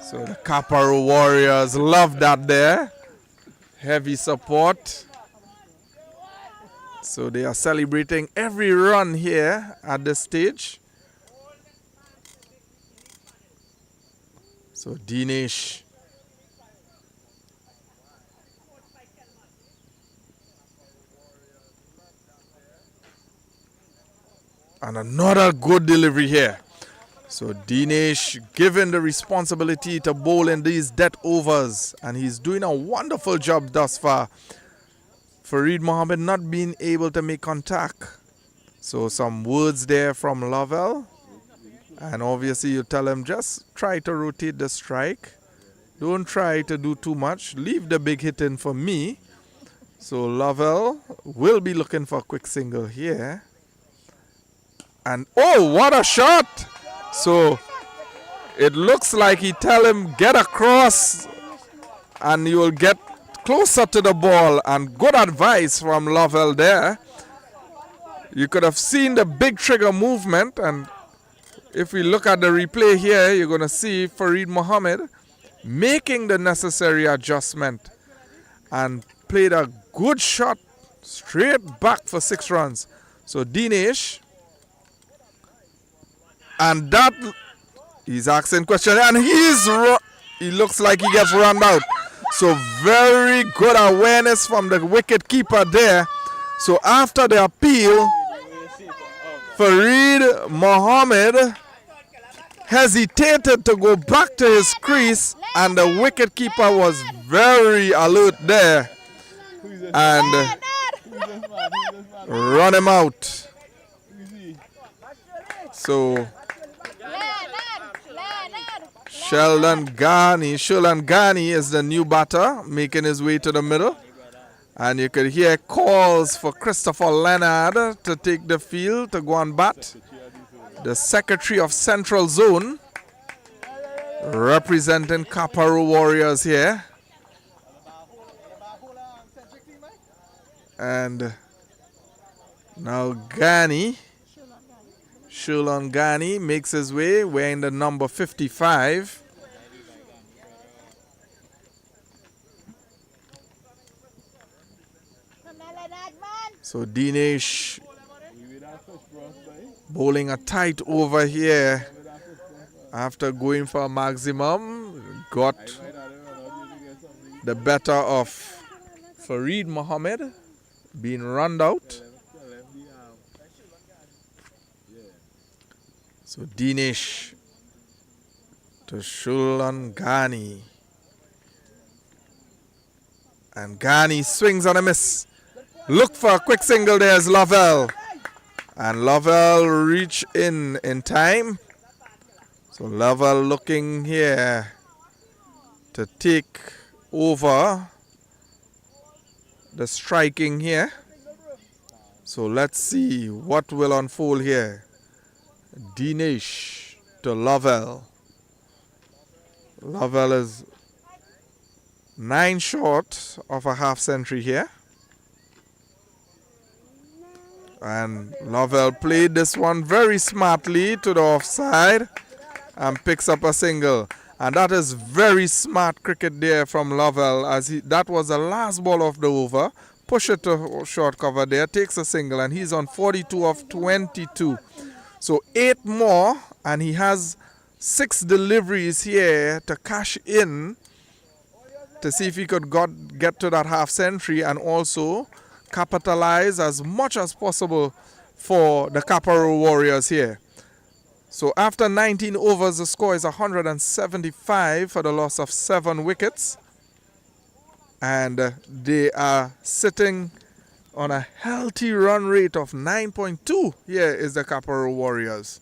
So the Caparo Warriors love that there. Heavy support. So they are celebrating every run here at this stage. So Dinesh. And another good delivery here. So Dinesh given the responsibility to bowl in these death overs, and he's doing a wonderful job thus far. Fareed Mohammed not being able to make contact. So some words there from Lovell. And obviously you tell him just try to rotate the strike. Don't try to do too much. Leave the big hit in for me. So Lovell will be looking for a quick single here. And oh, what a shot! So it looks like he tell him get across and you will get closer to the ball, and good advice from Lovell there. You could have seen the big trigger movement, and if we look at the replay here, you're going to see Fareed Mohammed making the necessary adjustment and played a good shot straight back for 6 runs. So Dinesh, and that he's asking question, and he looks like he gets run out. So very good awareness from the wicket keeper there. So after the appeal, Fareed Mohammed hesitated to go back to his crease, and the wicket keeper was very alert there and run him out. So Sheldon Ghani is the new batter, making his way to the middle. And you could hear calls for Christopher Leonard to take the field to go and bat. The Secretary of Central Zone, representing Caparo Warriors here. And now Shulon Ghani makes his way, wearing the number 55. So Dinesh bowling a tight over here after going for a maximum. Got the better of Fareed Mohammed, being run out. So Dinesh to Shulon Ghani. And Ghani swings on a miss. Look for a quick single there is Lovell. And Lovell reach in time. So Lovell looking here to take over the striking here. So let's see what will unfold here. Dinesh to Lovell. Lovell is 9 short of a half century here. And Lovell played this one very smartly to the offside and picks up a single. And that is very smart cricket there from Lovell, as that was the last ball of the over. Push it to short cover there, takes a single, and he's on 42 of 22. So 8 more, and he has 6 deliveries here to cash in to see if he could get to that half century and also capitalize as much as possible for the Caparo Warriors here. So after 19 overs, the score is 175 for the loss of 7 wickets. And they are sitting on a healthy run rate of 9.2. Here is the Caparo Warriors.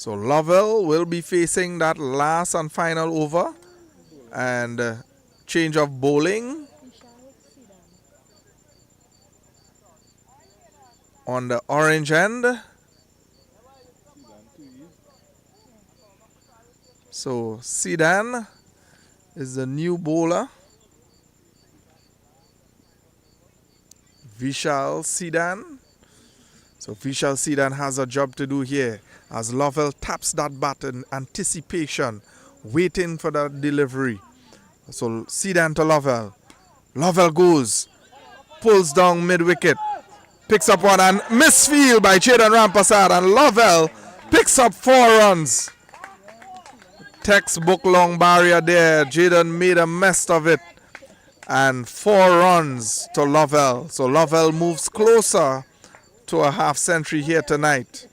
So Lovell will be facing that last and final over. And change of bowling on the orange end. So Sidan is the new bowler. Vishal Sidan. So Vishal Sidan has a job to do here as Lovell taps that bat in anticipation, waiting for that delivery. So Sidan to Lovell. Lovell goes, pulls down mid-wicket, picks up one and misfield by Jaden Rampasad, and Lovell picks up 4 runs. Textbook long barrier there. Jaden made a mess of it. And 4 runs to Lovell. So Lovell moves closer to a half century here tonight.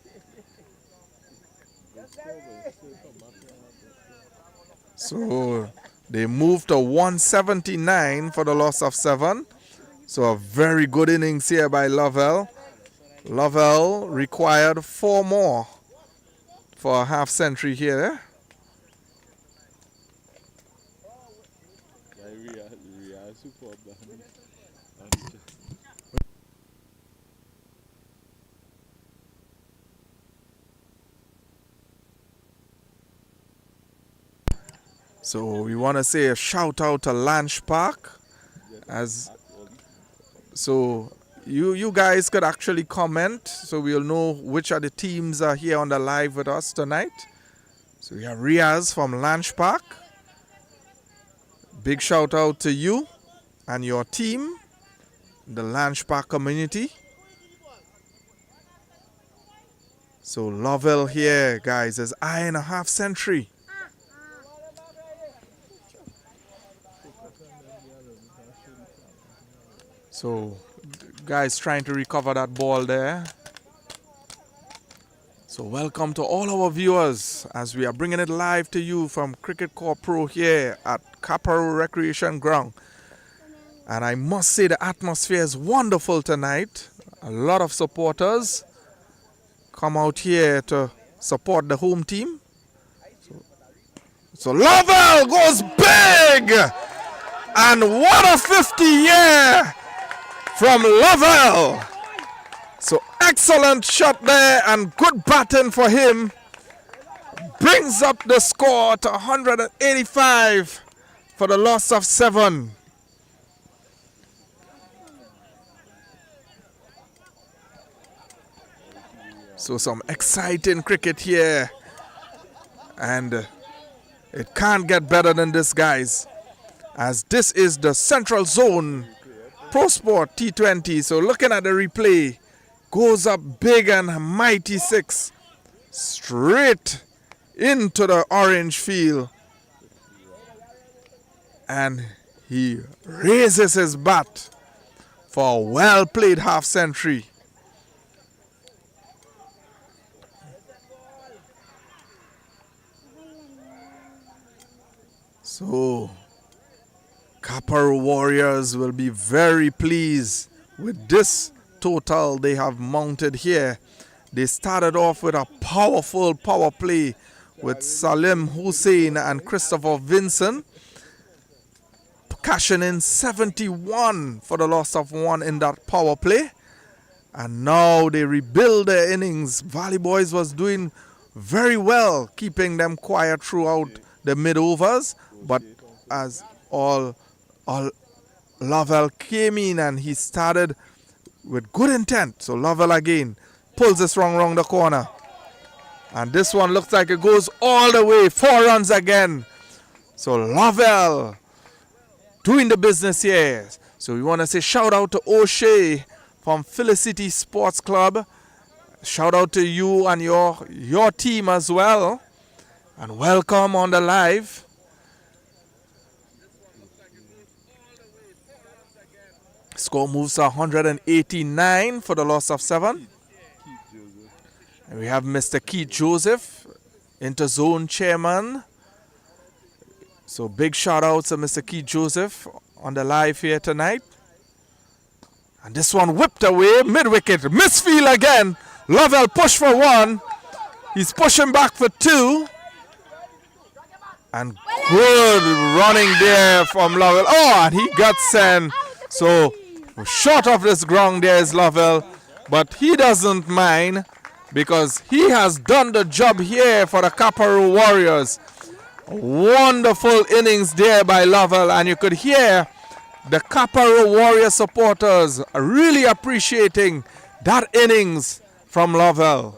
So they moved to 179 for the loss of 7. So a very good innings here by Lovell. Lovell required 4 more for a half century here. So we want to say a shout out to Lanch Park. So you guys could actually comment so we'll know which of the teams are here on the live with us tonight. So we have Riaz from Lanch Park. Big shout out to you and your team, the Lanch Park community. So Lovell here, guys, is eyeing a half century. So guys trying to recover that ball there. So welcome to all our viewers as we are bringing it live to you from Cricket Corps Pro here at Caparo Recreation Ground. And I must say the atmosphere is wonderful tonight. A lot of supporters come out here to support the home team. So Lovell goes big! And what a 50 year from Lovell. So excellent shot there and good batting for him. Brings up the score to 185 for the loss of 7. So some exciting cricket here. And it can't get better than this, guys. As this is the Central Zone Pro Sport T20. So looking at the replay, goes up big and mighty 6 straight into the orange field, and he raises his bat for a well played half century. So Caparo Warriors will be very pleased with this total they have mounted here. They started off with a powerful power play with Salim Hussein and Christopher Vincent, cashing in 71 for the loss of 1 in that power play. And now they rebuild their innings. Valley Boys was doing very well, keeping them quiet throughout the mid overs, but as all Lovell came in and he started with good intent. So Lovell again pulls this wrong round the corner. And this one looks like it goes all the way. 4 runs again. So Lovell doing the business here. So we want to say shout out to O'Shea from Felicity Sports Club. Shout out to you and your team as well. And welcome on the live. Score moves to 189 for the loss of 7. And we have Mr. Keith Joseph, Interzone Chairman. So big shout out to Mr. Keith Joseph on the live here tonight. And this one whipped away, mid-wicket, misfield again. Lovell push for 1. He's pushing back for 2. And good running there from Lovell. Oh, and he got sent. So short of this ground there is Lovell. But he doesn't mind because he has done the job here for the Caparo Warriors. Wonderful innings there by Lovell. And you could hear the Caparo Warrior supporters really appreciating that innings from Lovell.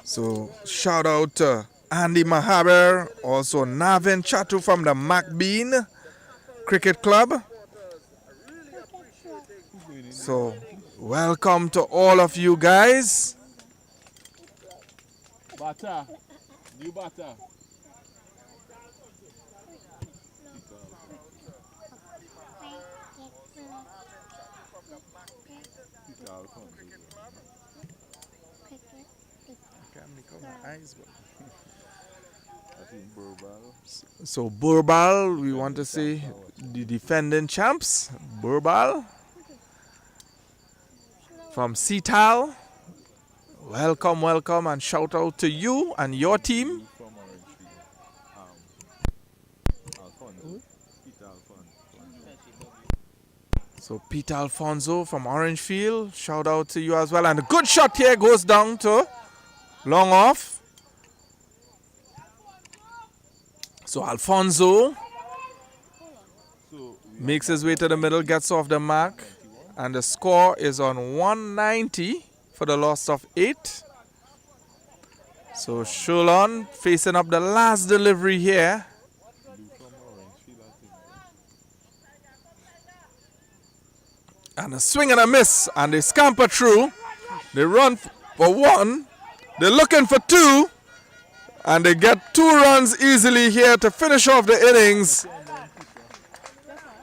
So shout out to Andy Mahaber, also Navin Chatu from the MacBean Cricket Club. So welcome to all of you guys. Butter. New butter. So Burbal, we want to say the defending champs, Burbal from Seatal. Welcome, welcome, and shout out to you and your team. So Peter Alfonso from Orangefield, shout out to you as well. And a good shot here goes down to long off. So Alfonso makes his way to the middle, gets off the mark, and the score is on 190 for the loss of 8. So Sholon facing up the last delivery here. And a swing and a miss, and they scamper through. They run for 1. They're looking for 2. And they get 2 runs easily here to finish off the innings.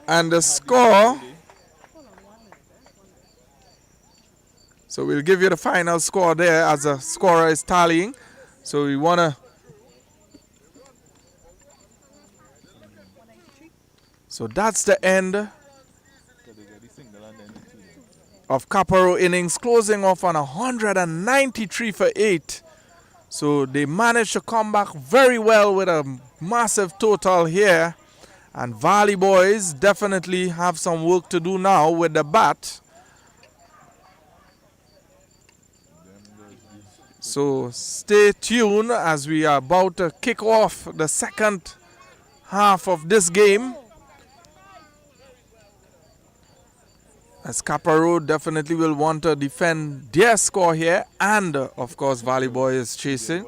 And the score. So we'll give you the final score there as the scorer is tallying. So we want to. So that's the end of Caparo innings, closing off on 193 for 8. So they managed to come back very well with a massive total here. And Valley boys definitely have some work to do now with the bat. So stay tuned as we are about to kick off the second half of this game. As Caparo definitely will want to defend their score here. And, of course, Valley Boy is chasing.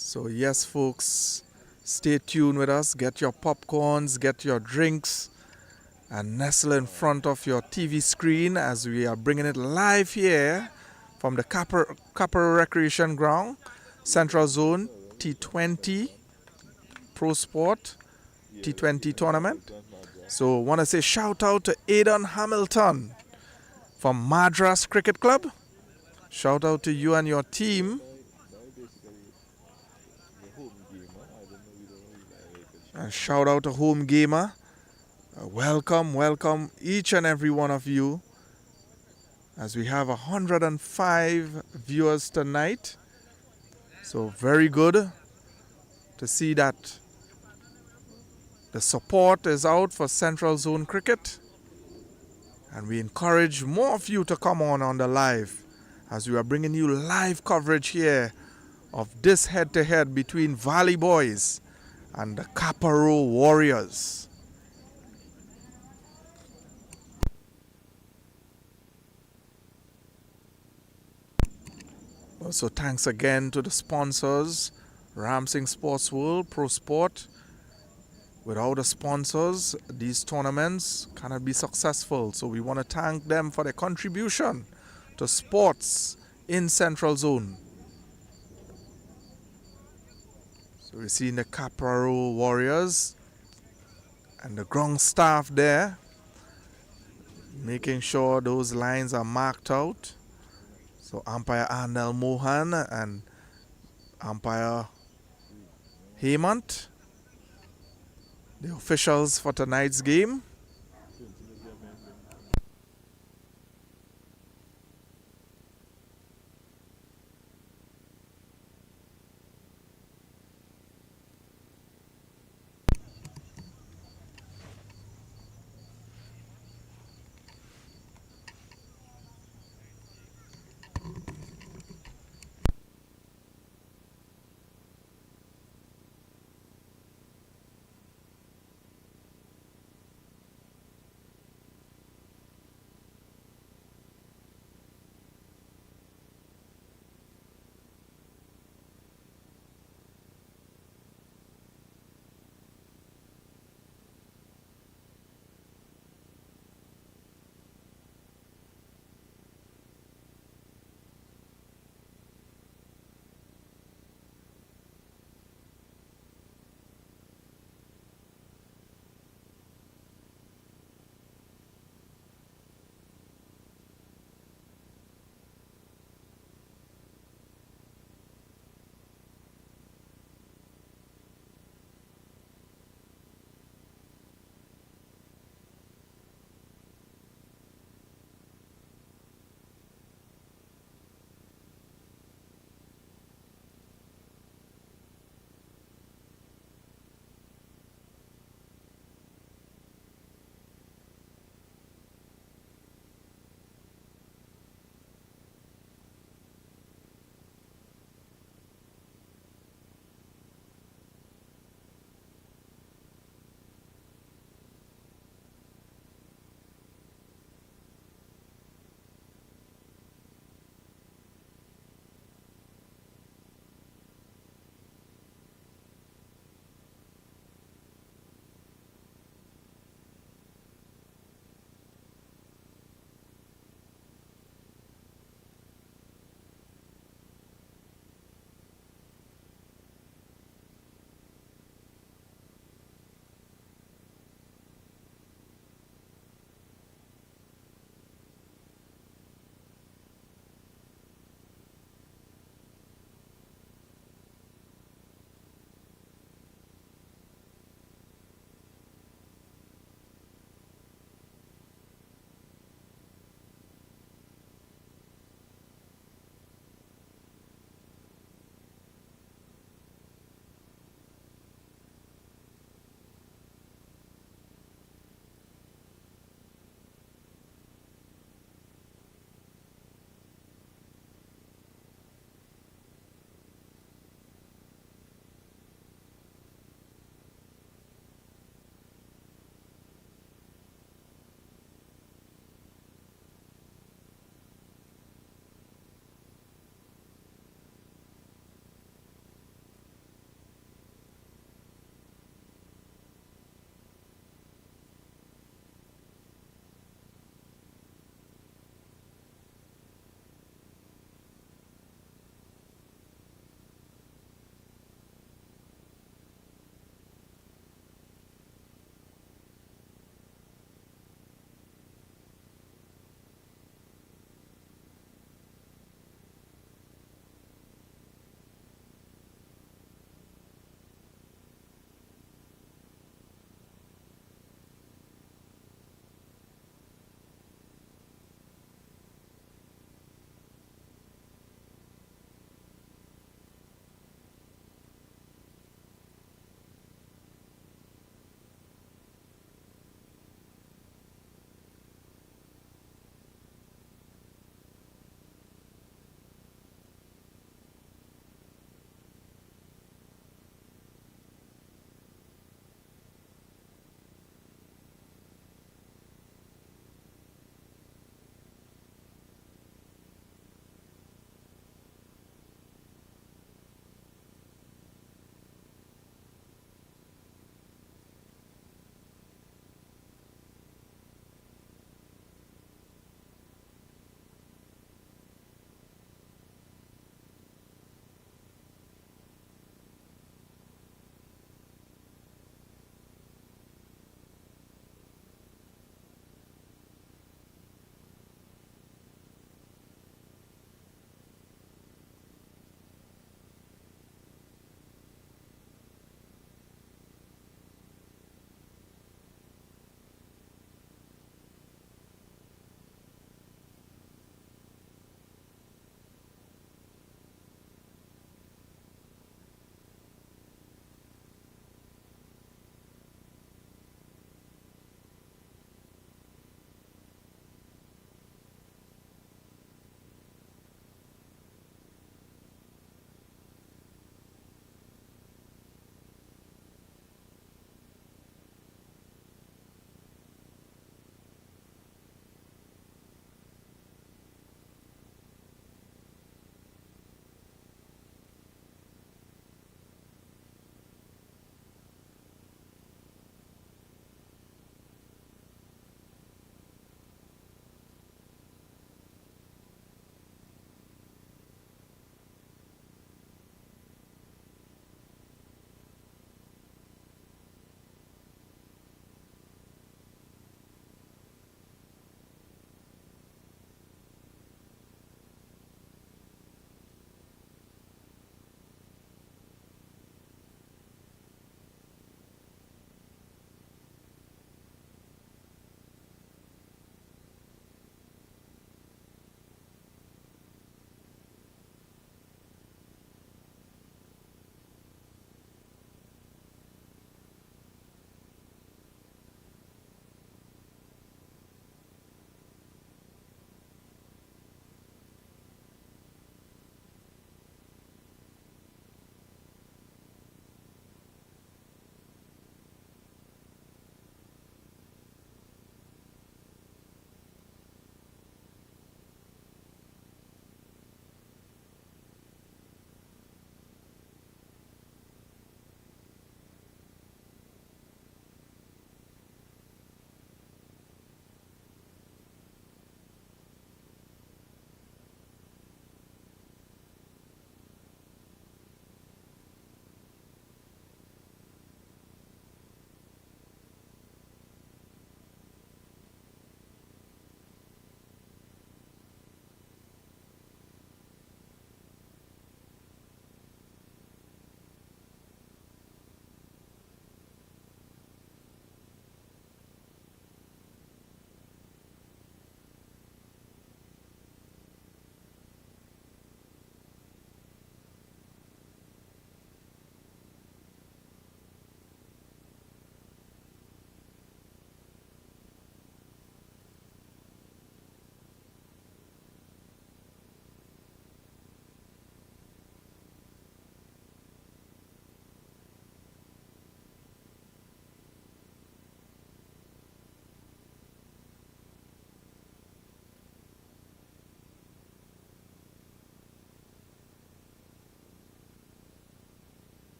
So yes, folks, stay tuned with us. Get your popcorns, get your drinks, and nestle in front of your TV screen as we are bringing it live here from the Caparo Recreation Ground, Central Zone T20 Pro Sport T20 tournament. So want to say shout out to Aidan Hamilton from Madras Cricket Club. Shout out to you and your team. And shout out to Home Gamer. Welcome, welcome each and every one of you as we have 105 viewers tonight. So very good to see that the support is out for Central Zone Cricket. And we encourage more of you to come on the live as we are bringing you live coverage here of this head-to-head between Valley Boys and the Caparo Warriors. Also, thanks again to the sponsors, Ramsing Sports World, Pro Sport. Without the sponsors, these tournaments cannot be successful. So we want to thank them for their contribution to sports in Central Zone. So we're seeing the Caparo Warriors and the ground staff there, making sure those lines are marked out. So umpire Arnel Mohan and umpire Hemant, the officials for tonight's game.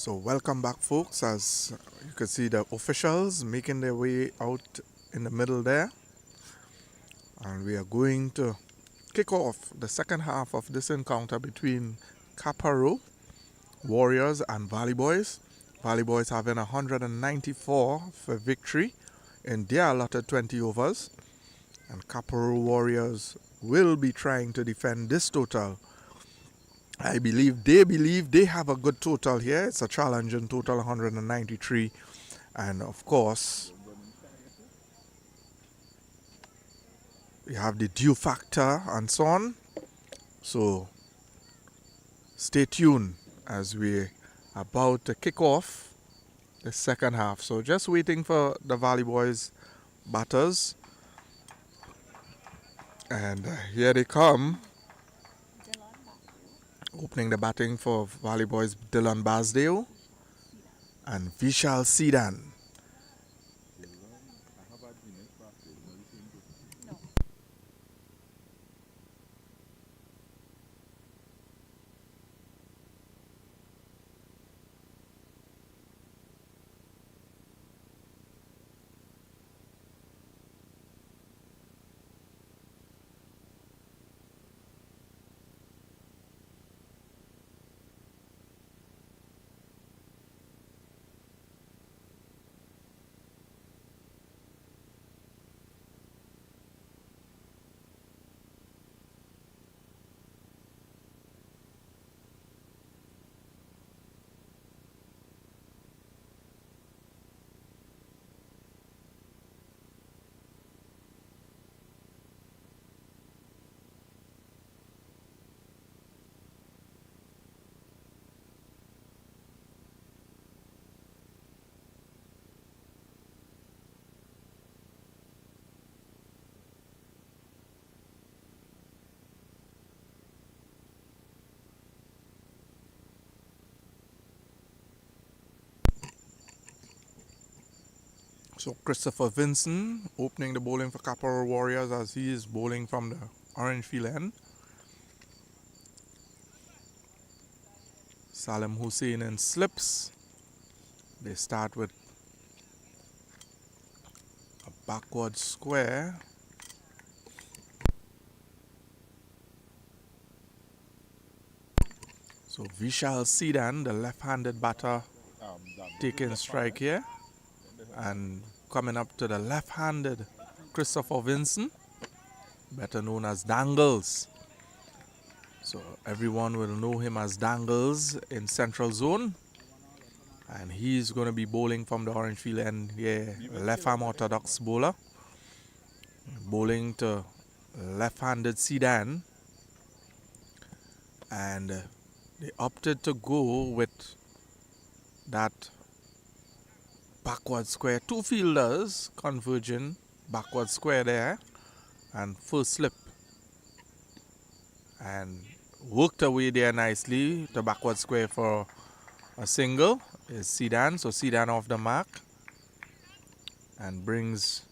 So welcome back, folks, as you can see the officials making their way out in the middle there. And we are going to kick off the second half of this encounter between Caparo Warriors and Valley Boys. Valley Boys having 194 for victory in their allotted 20 overs. And Caparo Warriors will be trying to defend this total. I believe they have a good total here. It's a challenging total, 193. And of course, we have the due factor and so on. So stay tuned as we're about to kick off the second half. So just waiting for the Valley Boys batters. And here they come. Opening the batting for Valley Boys, Dylan Basdale and Vishal Sidan. So Christopher Vincent opening the bowling for Caparo Warriors as he is bowling from the orange field end. Salim Hussein in slips. They start with a backward square. So Vishal Sidan, the left-handed batter, taking strike here. And coming up to the left-handed Christopher Vincent, better known as Dangles. So everyone will know him as Dangles in Central Zone. And he's going to be bowling from the orange field end here, left-arm orthodox bowler. Bowling to left-handed Sidan. And they opted to go with that backward square. Two fielders converging, backward square there, and first slip. And worked away there nicely. The backward square for a single is Sidan. So Sidan off the mark. And brings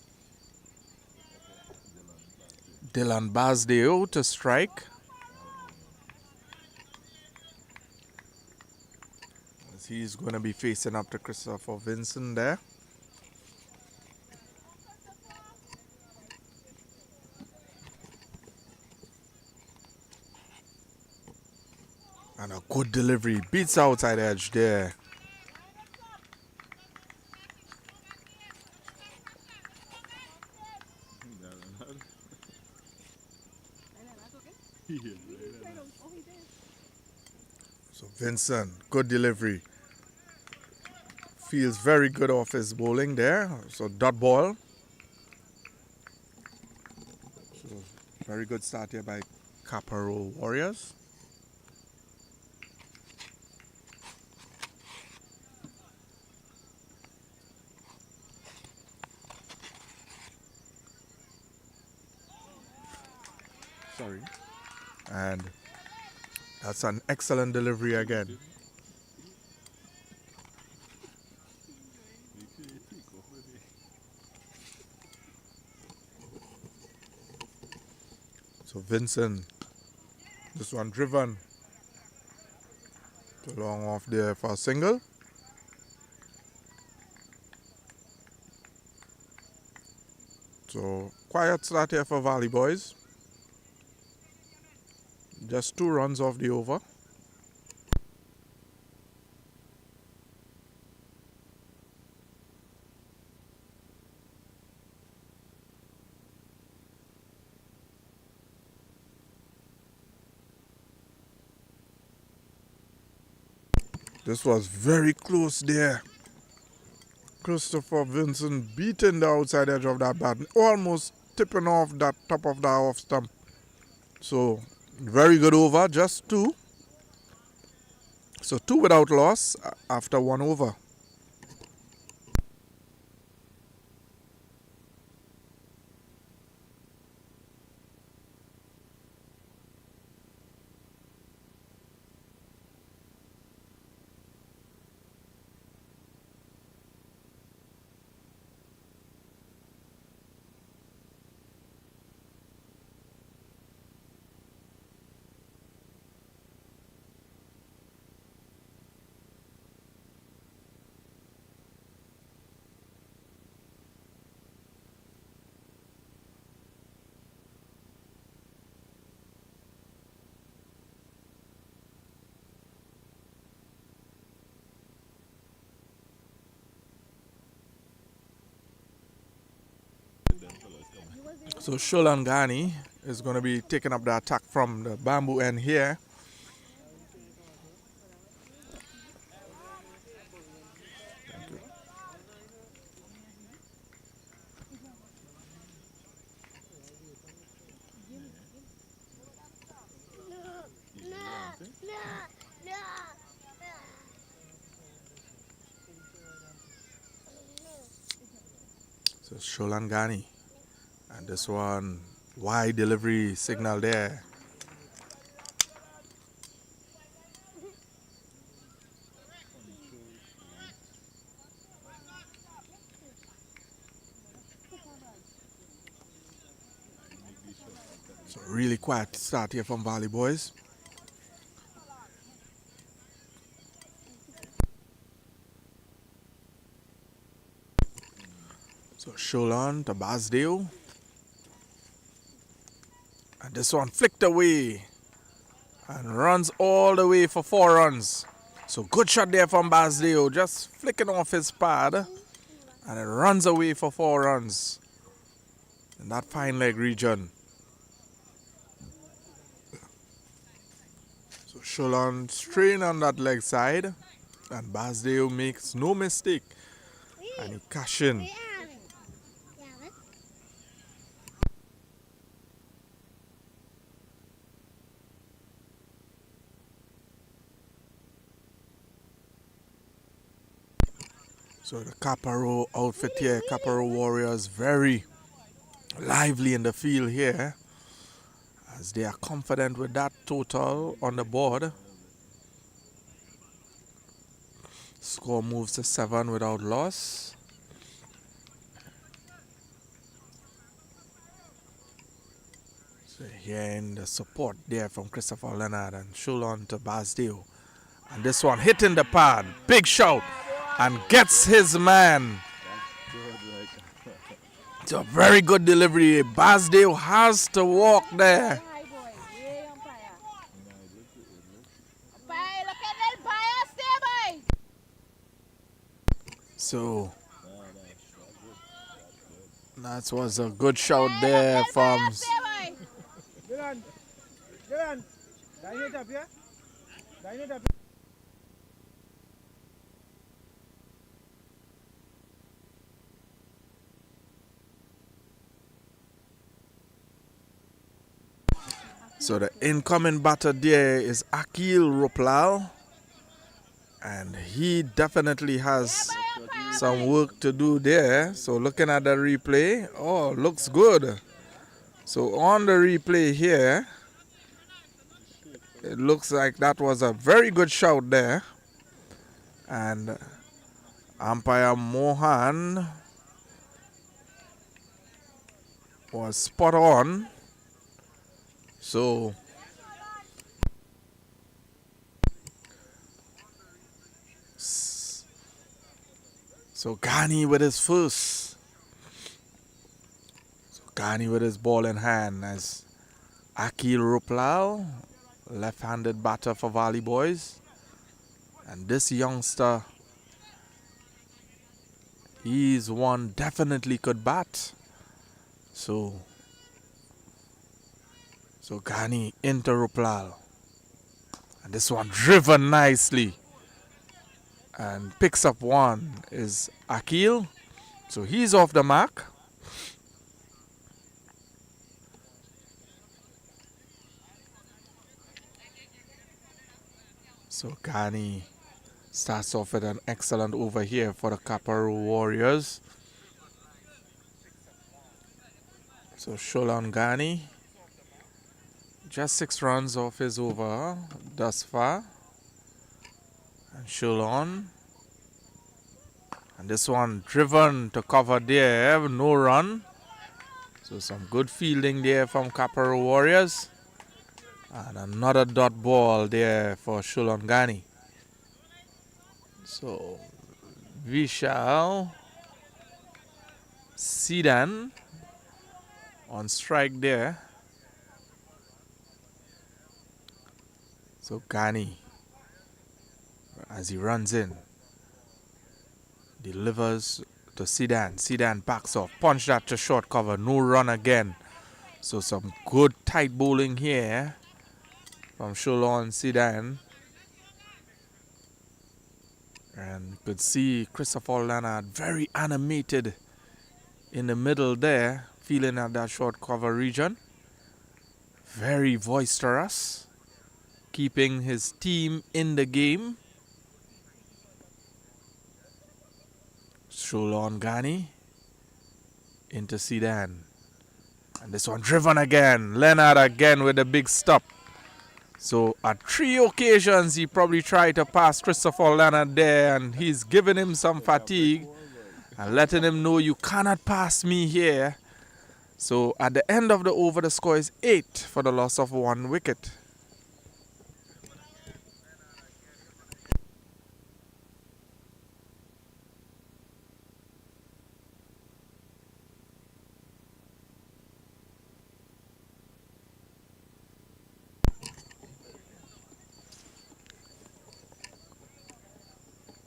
Dylan Basdeo to strike. As he's going to be facing up to Christopher Vincent there. And a good delivery. Beats outside edge there. So Vincent, good delivery. Feels very good off his bowling there. So dot ball. So very good start here by Caparo Warriors. Sorry. And that's an excellent delivery again. So Vincent, this one driven to long off there for a single. So quiet start here for Valley Boys. Just 2 runs off the over. This was very close there. Christopher Vincent beating the outside edge of that bat, almost tipping off that top of the off stump. So very good over, just 2. So 2 without loss after 1 over. So Sholangani is going to be taking up the attack from the bamboo end here. So Sholangani. And this one, wide delivery signal there. So really quiet start here from Valley Boys. So Sholan to Basdale. And this one flicked away and runs all the way for 4 runs. So good shot there from Basdale, just flicking off his pad, and it runs away for 4 runs in that fine leg region. So Sholan strain on that leg side, and Basdale makes no mistake, and he cash in. So the Caparo outfit here, Caparo Warriors, very lively in the field here, as they are confident with that total on the board. Score moves to 7 without loss. So hearing the support there from Christopher Leonard and Shulon to Basdale. And this one hitting the pad, big shout, and gets his man. It's a very good delivery. Basdale has to walk there. So that was a good shout there from So the incoming batter there is Akil Roplal, and he definitely has some work to do there. So looking at the replay, oh, looks good. So on the replay here, it looks like that was a very good shout there. And umpire Mohan was spot on. So Ghani with his first. Ghani with his ball in hand as Akil Ruplal, left-handed batter for Valley Boys. And this youngster, he's one definitely could bat. So Ghani into Ruplal. And this one driven nicely. And picks up one is Akil. So he's off the mark. So Ghani starts off with an excellent over here for the Caparo Warriors. So Sholan Ghani, just 6 runs off his over thus far. And Sholan. And this one driven to cover there, no run. So some good fielding there from Caparo Warriors. And another dot ball there for Sholan Ghani. So Vishal Sidan on strike there. So Ghani, as he runs in, delivers to Sidan. Sidan backs off, punch that to short cover, no run again. So some good tight bowling here from Sholan Sidan. And you could see Christopher Leonard very animated in the middle there, feeling at that short cover region. Very boisterous, keeping his team in the game. Sholan Ghani into Sidan. And this one driven again. Leonard again with a big stop. So at 3 occasions he probably tried to pass Christopher Leonard there, and he's giving him some fatigue and letting him know you cannot pass me here. So at the end of the over, the score is 8 for the loss of 1 wicket.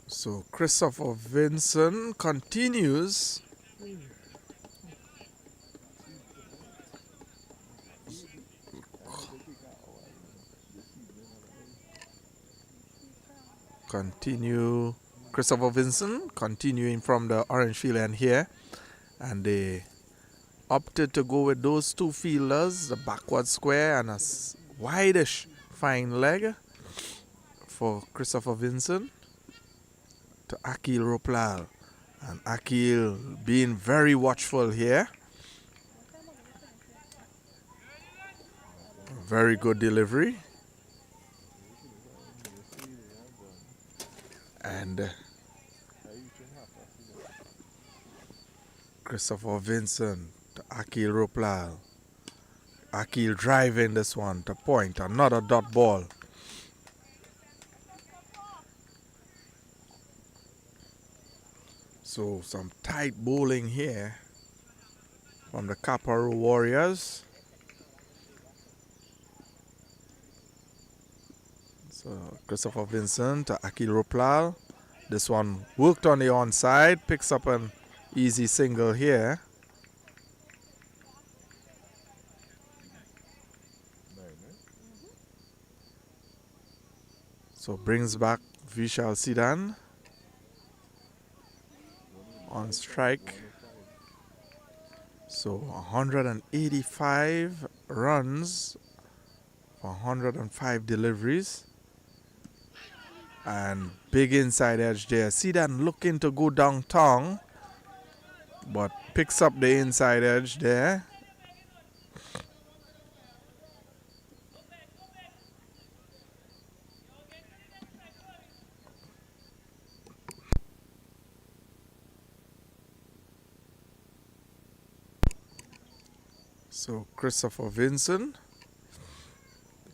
So Christopher Vincent continues. Christopher Vincent continuing from the orange field end here. And they opted to go with those 2 fielders, the backward square and a wideish fine leg for Christopher Vincent to Akil Ruplal. And Akil being very watchful here. Very good delivery. And Christopher Vincent to Akil Ruplal. Akil driving this one to point. Another dot ball. So some tight bowling here from the Caparo Warriors. So Christopher Vincent to Akil Ruplal. This one worked on the onside, picks up an easy single here. So brings back Vishal Sidan on strike. So 185 runs for 105 deliveries. And big inside edge there. Sidan looking to go downtown, but picks up the inside edge there. So Christopher Vincent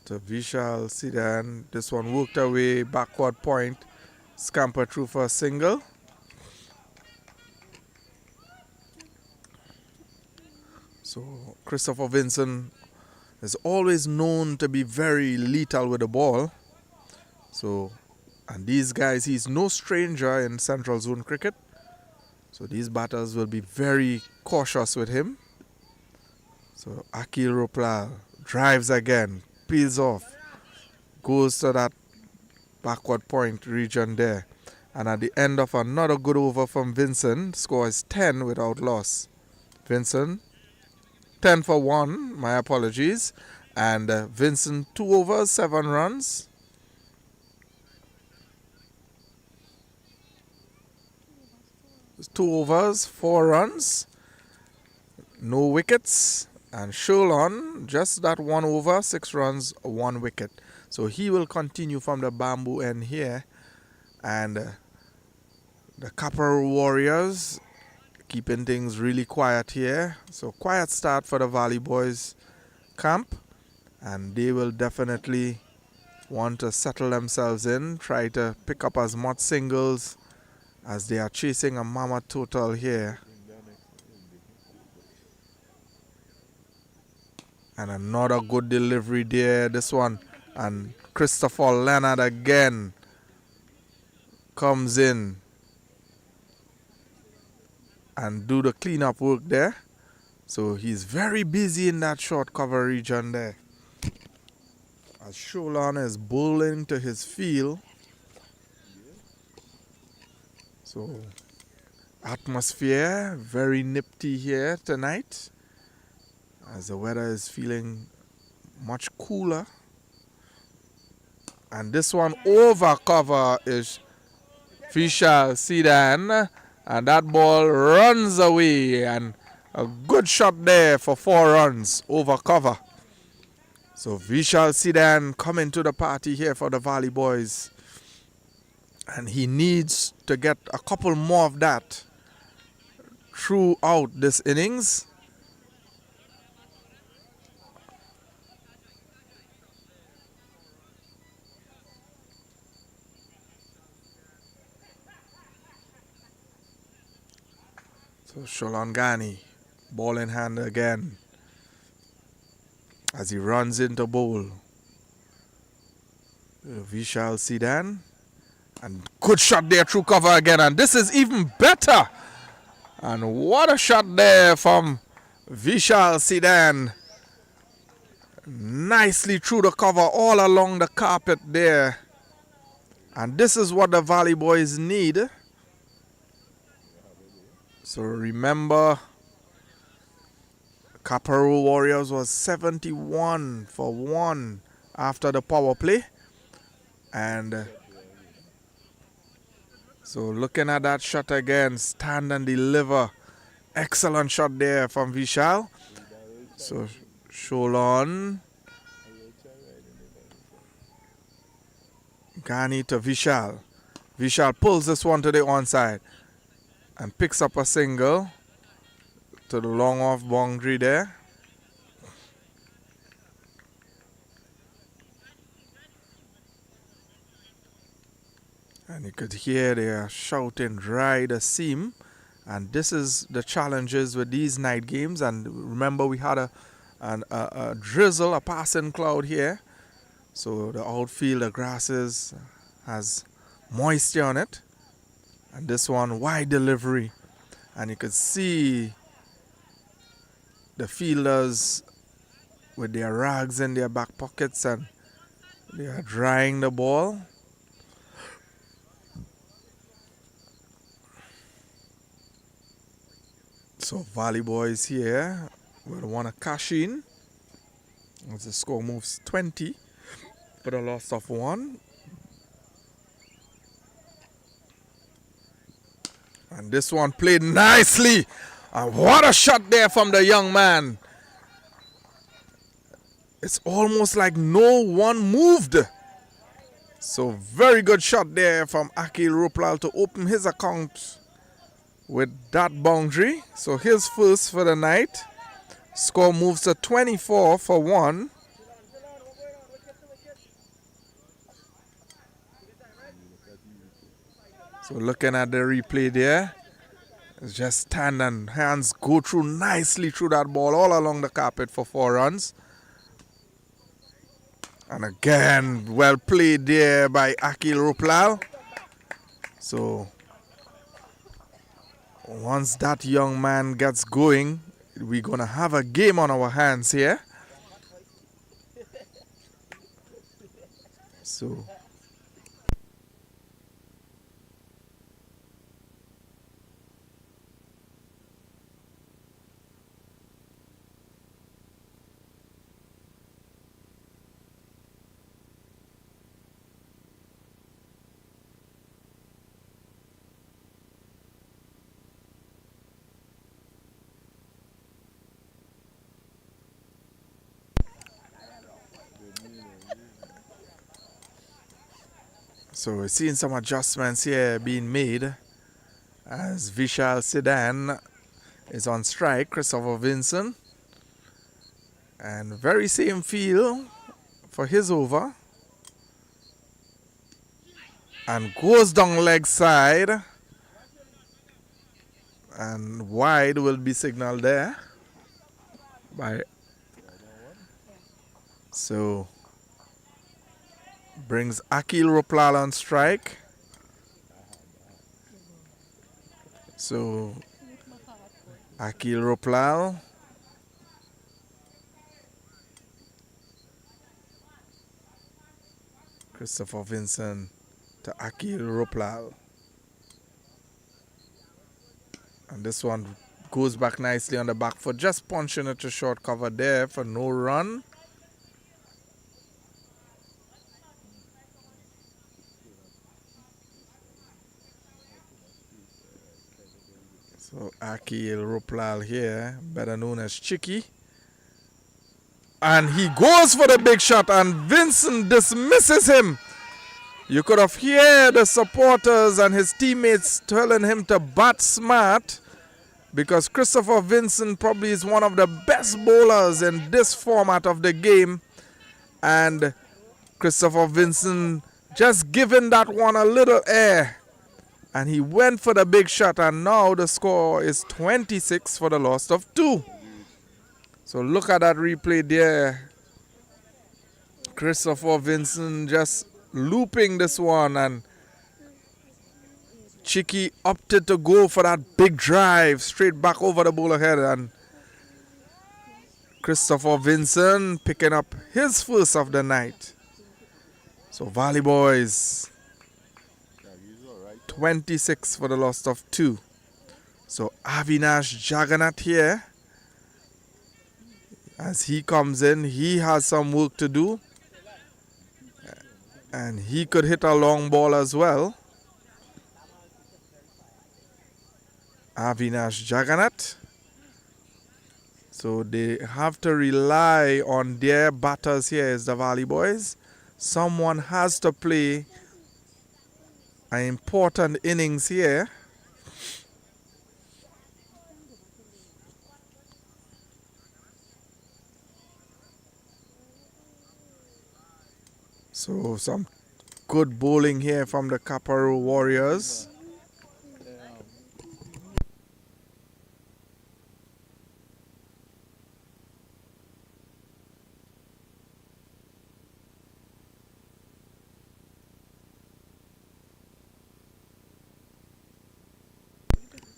to Vishal Sidan. This one worked away, backward point, scamper through for a single. So Christopher Vincent is always known to be very lethal with the ball. So, and these guys, he's no stranger in Central Zone cricket. So these batters will be very cautious with him. So Akil Ruplal drives again, peels off, goes to that backward point region there. And at the end of another good over from Vincent, score is 10 without loss. Vincent, 10 for 1, my apologies. And Vincent, 2 overs, 7 runs. Two overs, 4 runs. No wickets. And Sholon, just that 1 over, 6 runs, 1 wicket. So he will continue from the bamboo end here. And the Caparo Warriors keeping things really quiet here. So quiet start for the Valley Boys camp. And they will definitely want to settle themselves in, try to pick up as much singles as they are chasing a mammoth total here. And another good delivery there, this one. And Christopher Leonard again comes in and do the cleanup work there. So he's very busy in that short cover region there. As Sholon is bowling to his field. So atmosphere very nifty here tonight, as the weather is feeling much cooler. And this one over cover is Vishal Sidan, and that ball runs away, and a good shot there for 4 runs over cover. So Vishal Sidan coming to the party here for the Valley Boys, and he needs to get a couple more of that throughout this innings. So Sholangani, ball in hand again as he runs into bowl. Vishal Sidan, and good shot there through cover again, and this is even better. And what a shot there from Vishal Sidan. Nicely through the cover all along the carpet there. And this is what the Valley Boys need. So remember, Caparo Warriors was 71 for 1 after the power play. And so looking at that shot again, stand and deliver. Excellent shot there from Vishal. So Sholon. Ghani to Vishal. Vishal pulls this one to the onside and picks up a single to the long off boundary there. And you could hear they are shouting dry the seam. And this is the challenges with these night games. And remember, we had a drizzle, a passing cloud here. So the outfield, the grasses has moisture on it. And this one, wide delivery. And you could see the fielders with their rags in their back pockets, and they are drying the ball. So Valley Boys here will want to cash in as the score moves 20 for the loss of 1. And this one played nicely. And what a shot there from the young man. It's almost like no one moved. So very good shot there from Akil Ruplal to open his account with that boundary. So his first for the night. Score moves to 24 for 1. So looking at the replay there, Just stand and hands go through nicely through that ball all along the carpet for 4 runs. And again, well played there by Akil Ruplal. So once that young man gets going, we're going to have a game on our hands here. So we're seeing some adjustments here being made as Vishal Sedan is on strike, Christopher Vincent. And very same feel for his over. And goes down leg side. And wide will be signaled there. So brings Akil Ruplal on strike. So Akil Ruplal. Christopher Vincent to Akil Ruplal. And this one goes back nicely on the back foot, just punching it to short cover there for no run. So Akil Ruplal here, better known as Chicky. And he goes for the big shot and Vincent dismisses him. You could have heard the supporters and his teammates telling him to bat smart, because Christopher Vincent probably is one of the best bowlers in this format of the game. And Christopher Vincent just giving that one a little air. And he went for the big shot, and now the score is 26 for the loss of 2. So look at that replay there. Christopher Vincent just looping this one, and Chicky opted to go for that big drive straight back over the bowler head, and Christopher Vincent picking up his first of the night. So Valley Boys 26 for the loss of 2. So Avinash Jagannath here, as he comes in, he has some work to do, and he could hit a long ball as well. Avinash Jagannath. So they have to rely on their batters here as the Valley Boys. Someone has to play an important innings here. So some good bowling here from the Caparo Warriors.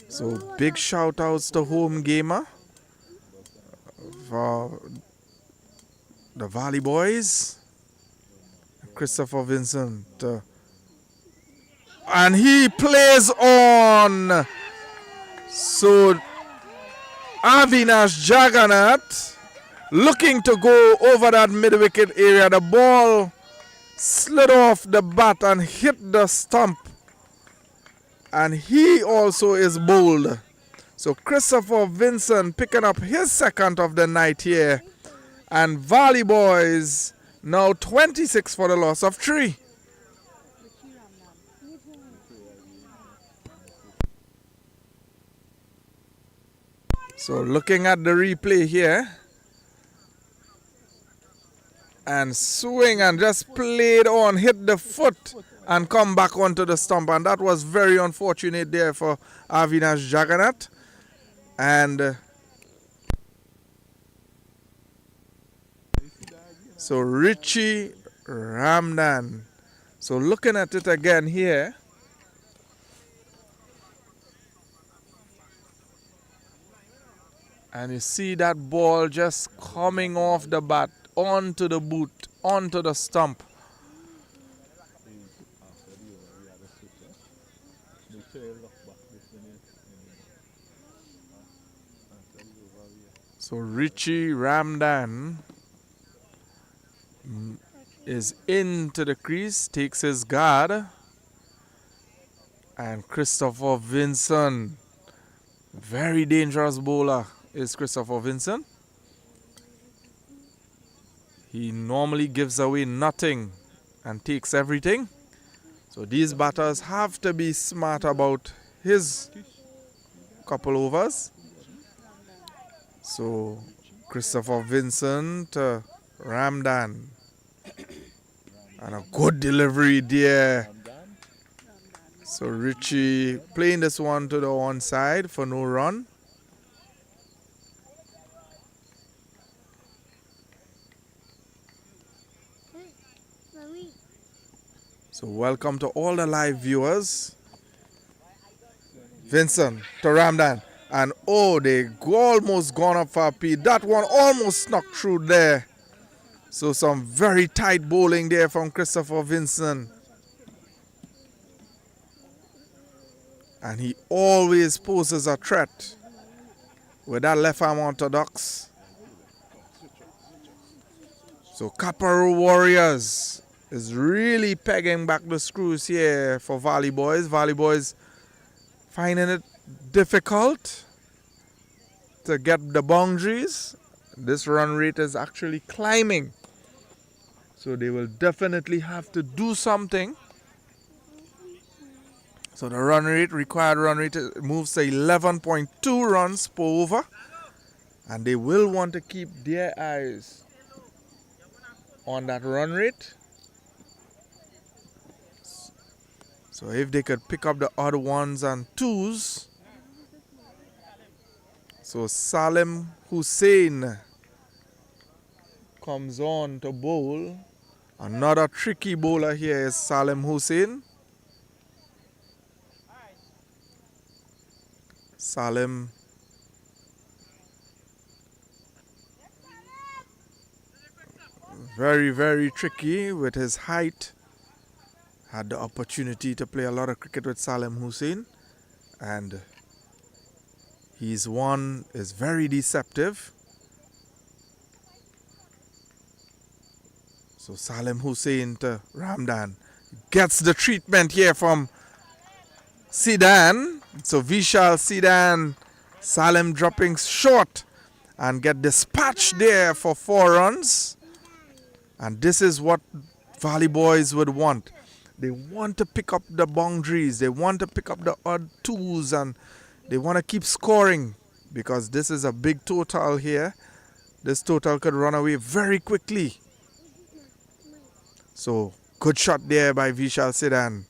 So big shout outs to Home Gamer for the Valley Boys. Christopher Vincent. And he plays on. So Avinash Jagannath looking to go over that mid-wicket area. The ball slid off the bat and hit the stump. And he also is bowled. So Christopher Vincent picking up his second of the night here. And Valley Boys now 26 for the loss of 3. So looking at the replay here. And swing and just played on, hit the foot and come back onto the stump. And that was very unfortunate there for Avinash Jagannath. And so Richie Ramdan. So looking at it again here. And you see that ball just coming off the bat, onto the boot, onto the stump. So Richie Ramdan is into the crease, takes his guard. And Christopher Vincent, very dangerous bowler is Christopher Vincent. He normally gives away nothing and takes everything. So these batters have to be smart about his couple overs. So Christopher Vincent, Ramdan. And a good delivery there. So Richie playing this one to the onside for no run. So welcome to all the live viewers. Vincent to Ramdan. And oh, they almost gone up for a P. That one almost snuck through there. So some very tight bowling there from Christopher Vincent. And he always poses a threat with that left arm orthodox. So Caparo Warriors is really pegging back the screws here for Valley Boys. Valley Boys finding it difficult to get the boundaries. This run rate is actually climbing. So they will definitely have to do something. So the required run rate moves to 11.2 runs per over. And they will want to keep their eyes on that run rate. So if they could pick up the odd ones and twos. So Salim Hussein comes on to bowl. Another tricky bowler here is Salim Hussein. Salim very, very tricky with his height. Had the opportunity to play a lot of cricket with Salim Hussein. And his one is very deceptive. So Salim Hussein to Ramdan. Gets the treatment here from Sidan. So Vishal, Sidan, Salim dropping short and get dispatched there for 4 runs. And this is what Valley Boys would want. They want to pick up the boundaries. They want to pick up the odd twos and they want to keep scoring because this is a big total here. This total could run away very quickly. So good shot there by Vishal Sidan.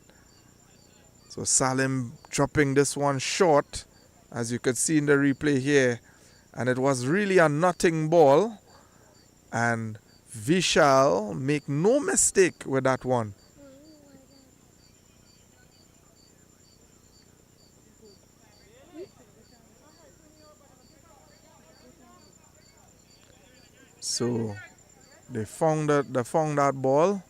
So Salim dropping this one short, as you could see in the replay here. And it was really a nothing ball. And Vishal make no mistake with that one. So they found that ball.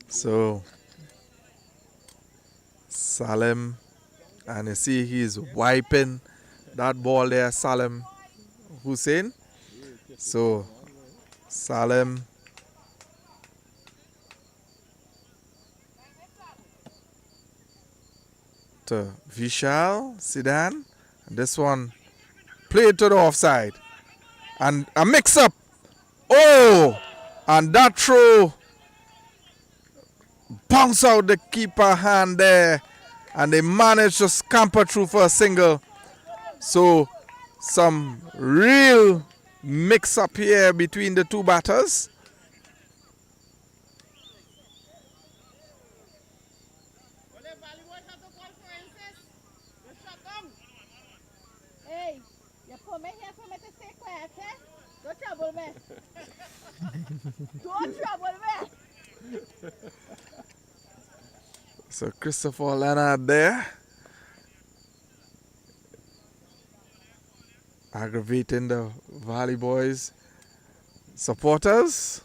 So Salim, and you see he's wiping that ball there, Salim Hussein. So Salim to Vishal Sidan. This one played to the offside. And a mix-up. Oh! And that throw bounce out the keeper hand there. And they managed to scamper through for a single. So some real mix up here between the two batters. Hey, you come in here for me to stay quiet, eh? Don't trouble me. Don't trouble me. So Christopher Leonard there, aggravating the Valley Boys supporters,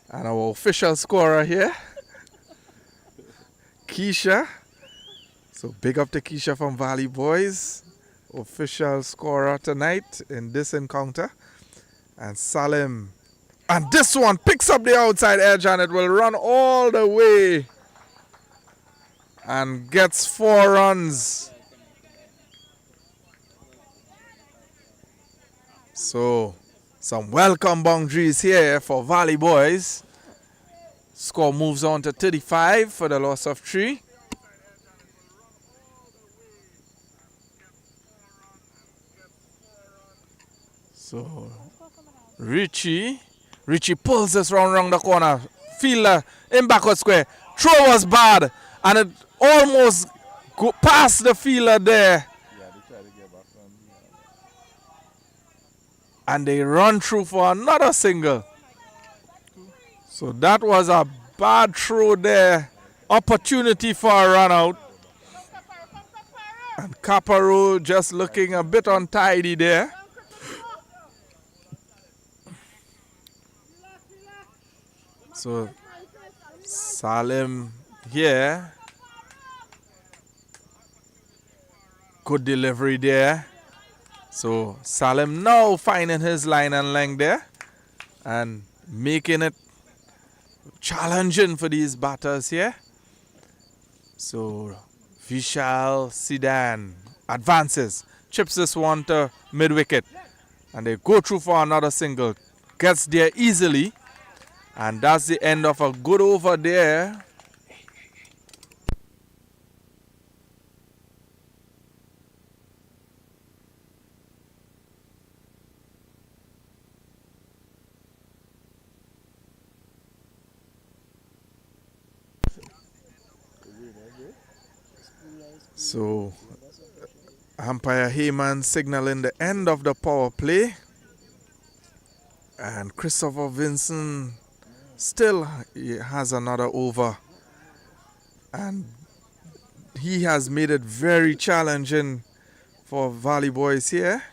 and our official scorer here, Keisha. So big up to Keisha from Valley Boys, official scorer tonight in this encounter. And Salim, and this one picks up the outside edge and it will run all the way and gets 4 runs. So some welcome boundaries here for Valley Boys. Score moves on to 35 for the loss of 3. So Richie pulls this round the corner. Fielder in backward square. Throw was bad and it almost go past the fielder there. And they run through for another single. So that was a bad throw there. Opportunity for a run out. And Caparo just looking a bit untidy there. So Salim here. Good delivery there. So Salim now finding his line and length there and making it challenging for these batters here. So Vishal Sidan advances, chips this one to mid wicket, and they go through for another single. Gets there easily, and that's the end of a good over there. So umpire Heyman signaling the end of the power play, and Christopher Vincent still has another over, and he has made it very challenging for Valley Boys here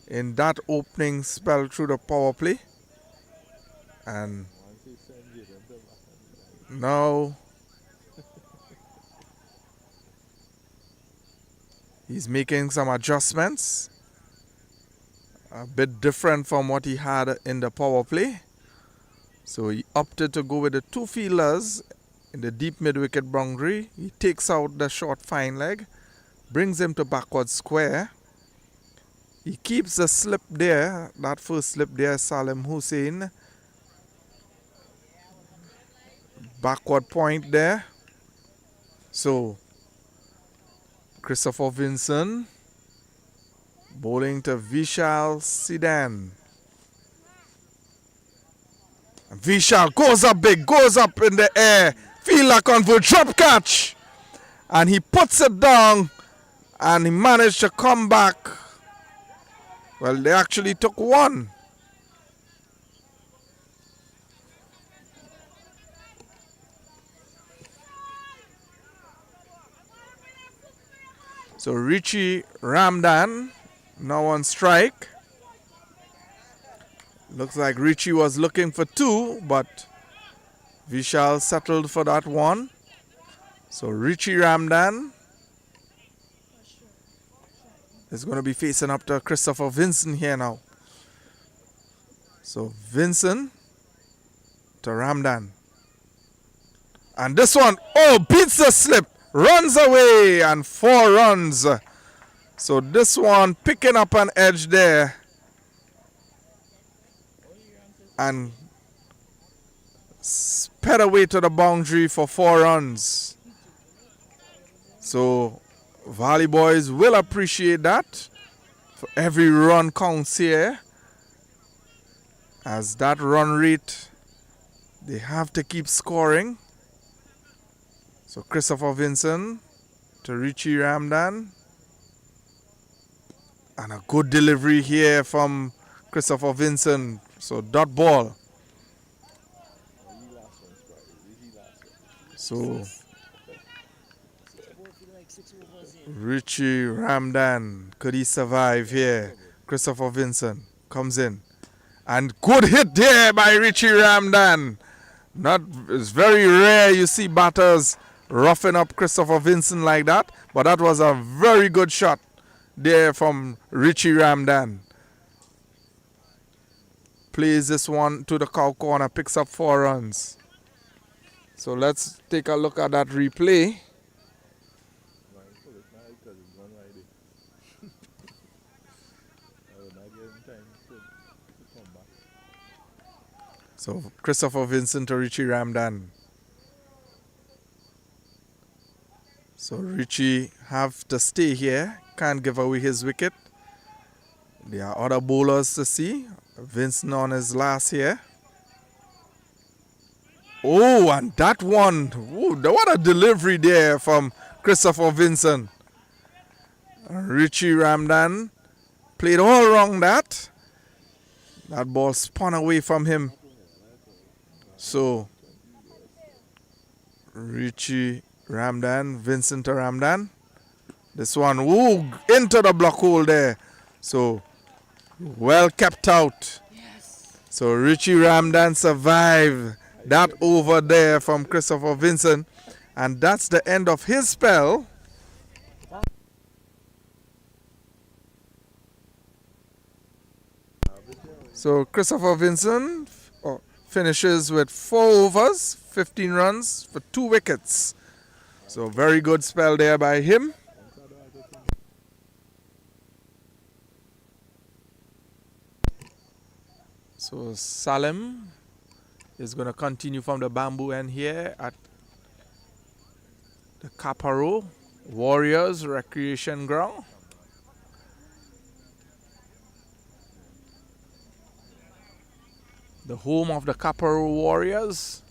in that opening spell through the power play. And now he's making some adjustments, a bit different from what he had in the power play. So he opted to go with the 2 fielders in the deep mid-wicket boundary. He takes out the short fine leg, brings him to backward square. He keeps the slip there, that first slip there, Salim Hussain. Backward point there. So Christopher Vincent bowling to Vishal Sidan. And Vishal goes up big, goes up in the air. Fielder convert, drop catch. And he puts it down and he managed to come back. Well, they actually took 1. So Richie Ramdan now on strike. Looks like Richie was looking for 2, but Vishal settled for that 1. So Richie Ramdan is going to be facing up to Christopher Vincent here now. So Vincent to Ramdan. And this one, beats the slip. Runs away and 4 runs. So this one picking up an edge there. And sped away to the boundary for 4 runs. So Valley Boys will appreciate that. For every run counts here. As that run rate, they have to keep scoring. So Christopher Vincent to Richie Ramdan. And a good delivery here from Christopher Vincent. So dot ball. So Richie Ramdan, could he survive here? Christopher Vincent comes in. And good hit there by Richie Ramdan. It's very rare you see batters roughing up Christopher Vincent like that. But that was a very good shot there from Richie Ramdan. Plays this one to the cow corner, picks up 4 runs. So let's take a look at that replay. So Christopher Vincent to Richie Ramdan. So Richie have to stay here. Can't give away his wicket. There are other bowlers to see. Vincent on his last here. Oh, and that one. Ooh, what a delivery there from Christopher Vincent. Richie Ramdan played all wrong that. That ball spun away from him. So Richie Ramdan, Vincent to Ramdan. This one, ooh, into the block hole there. So well kept out. Yes. So Richie Ramdan survived that over there from Christopher Vincent. And that's the end of his spell. So Christopher Vincent finishes with 4 overs, 15 runs for 2 wickets. So very good spell there by him. So Salim is going to continue from the bamboo end here at the Caparo Warriors Recreation Ground. The home of the Caparo Warriors.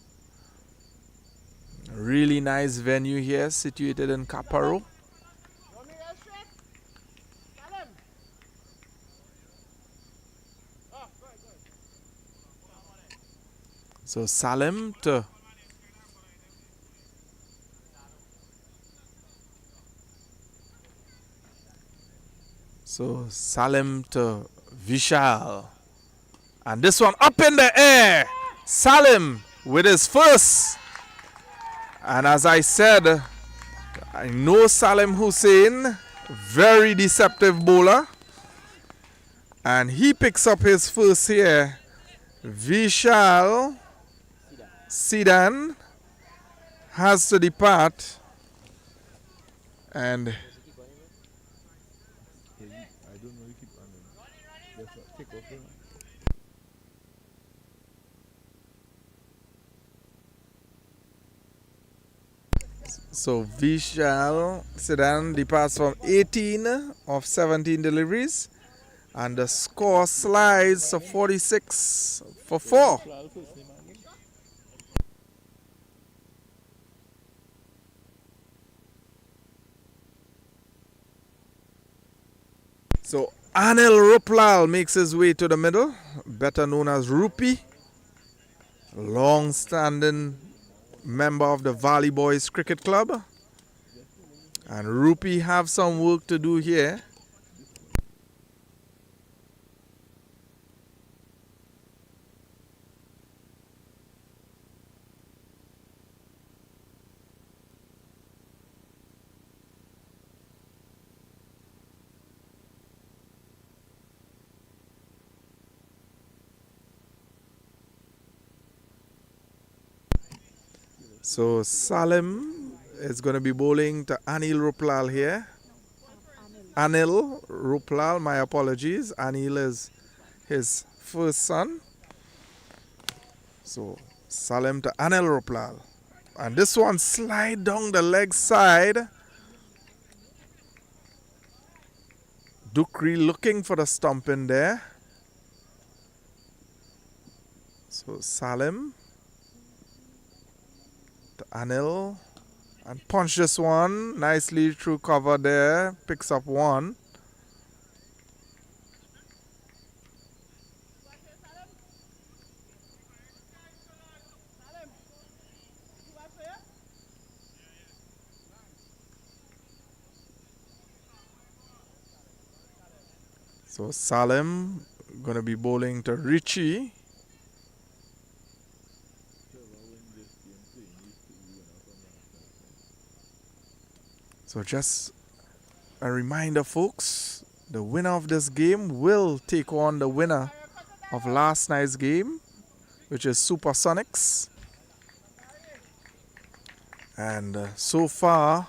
A really nice venue here, situated in Caparo. So Salim to Vishal. And this one up in the air. Salim with his first. And as I said, I know Salim Hussein, very deceptive bowler. And he picks up his first here. Vishal Sidan has to depart. And so Vishal Sidan departs from 18 of 17 deliveries. And the score slides to 46 for 4. So Anil Ruplal makes his way to the middle, better known as Rupi, long-standing member of the Valley Boys Cricket Club. And Rupi have some work to do here. So Salim is going to be bowling to Anil Ruplal here. Anil Ruplal, my apologies. Anil is his first son. So Salim to Anil Ruplal. And this one slide down the leg side. Dukri looking for the stump in there. So Salim to Anil and punch this one nicely through cover there. Picks up one. So Salim gonna be bowling to Richie. So just a reminder, folks, the winner of this game will take on the winner of last night's game, which is Supersonics. And so far,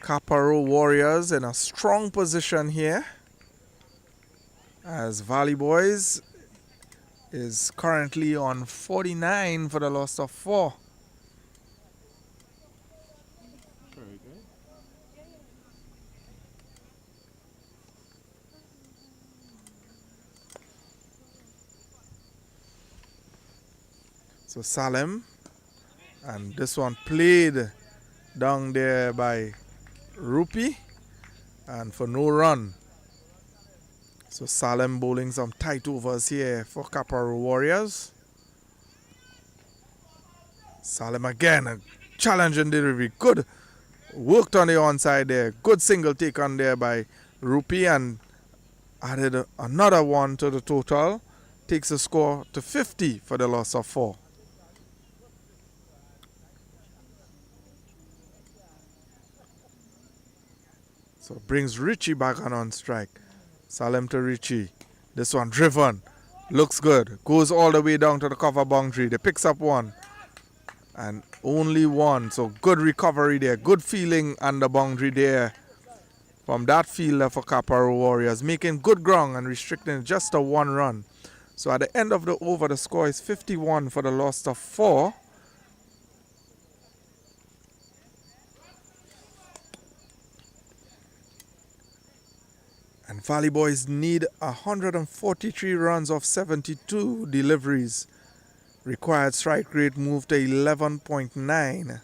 Caparo Warriors in a strong position here, as Valley Boys is currently on 49 for the loss of 4. So Salim, and this one played down there by Rupi, and for no run. So Salim bowling some tight overs here for Caparo Warriors. Salim again, a challenging delivery. Good worked on the onside there. Good single take on there by Rupi, and added another one to the total. Takes the score to 50 for the loss of 4. So brings Richie back on strike. Salim to Richie. This one driven. Looks good. Goes all the way down to the cover boundary. They picks up one. And only one. So good recovery there. Good feeling on the boundary there from that fielder for Caparo Warriors. Making good ground and restricting just a 1 run. So at the end of the over, the score is 51 for the loss of 4. And Valley Boys need 143 runs of 72 deliveries. Required strike rate moved to 11.9.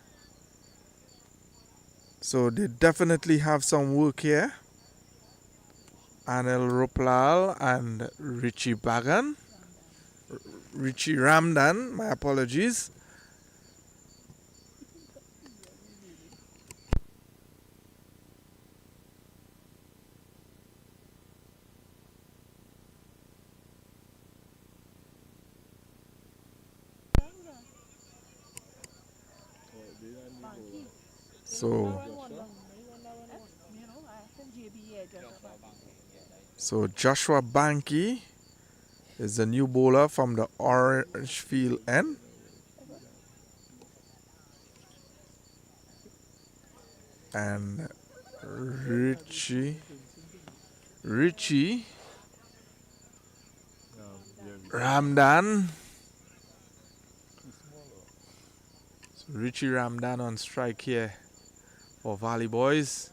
So they definitely have some work here. Anil Ruplal and Richie Ramdan, my apologies. So Joshua Banky is the new bowler from the Orangefield end. And Richie Ramdan. So Richie Ramdan on strike here for Valley Boys.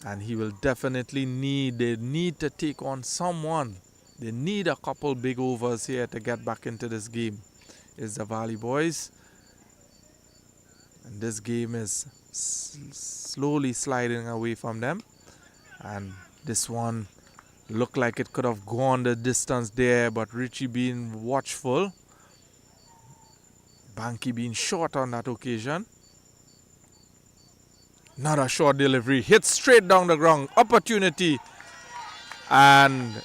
And he will definitely they need to take on someone. They need a couple big overs here to get back into this game. Is the Valley Boys. And this game is slowly sliding away from them. And this one looked like it could have gone the distance there, but Richie being watchful. Banky being short on that occasion. Not a short delivery. Hit straight down the ground. Opportunity. And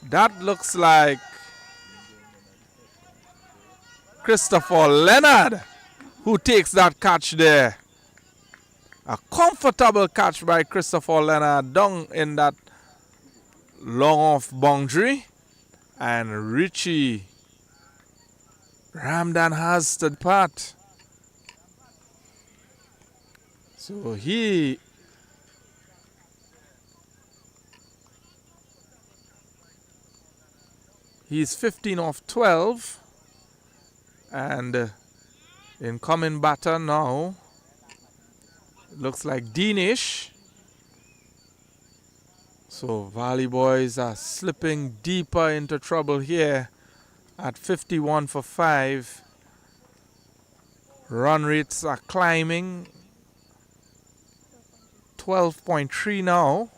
that looks like Christopher Leonard who takes that catch there. A comfortable catch by Christopher Leonard down in that long off boundary. And Richie Ramdan has the part. So he's 15 off 12, and incoming batter now looks like Dinesh. So Valley Boys are slipping deeper into trouble here at 51 for 5. Run rates are climbing. 12.3 now.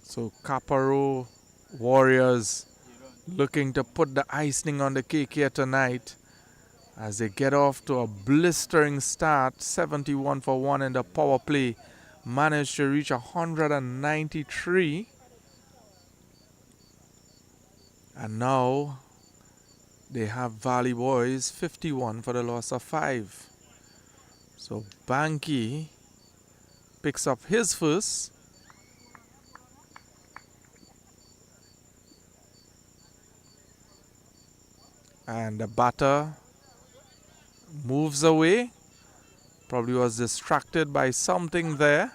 So Caparo Warriors looking to put the icing on the cake here tonight as they get off to a blistering start. 71 for 1 in the power play. Managed to reach 193. And now they have Valley Boys 51 for the loss of 5. So Banky picks up his first. And the batter moves away. Probably was distracted by something there.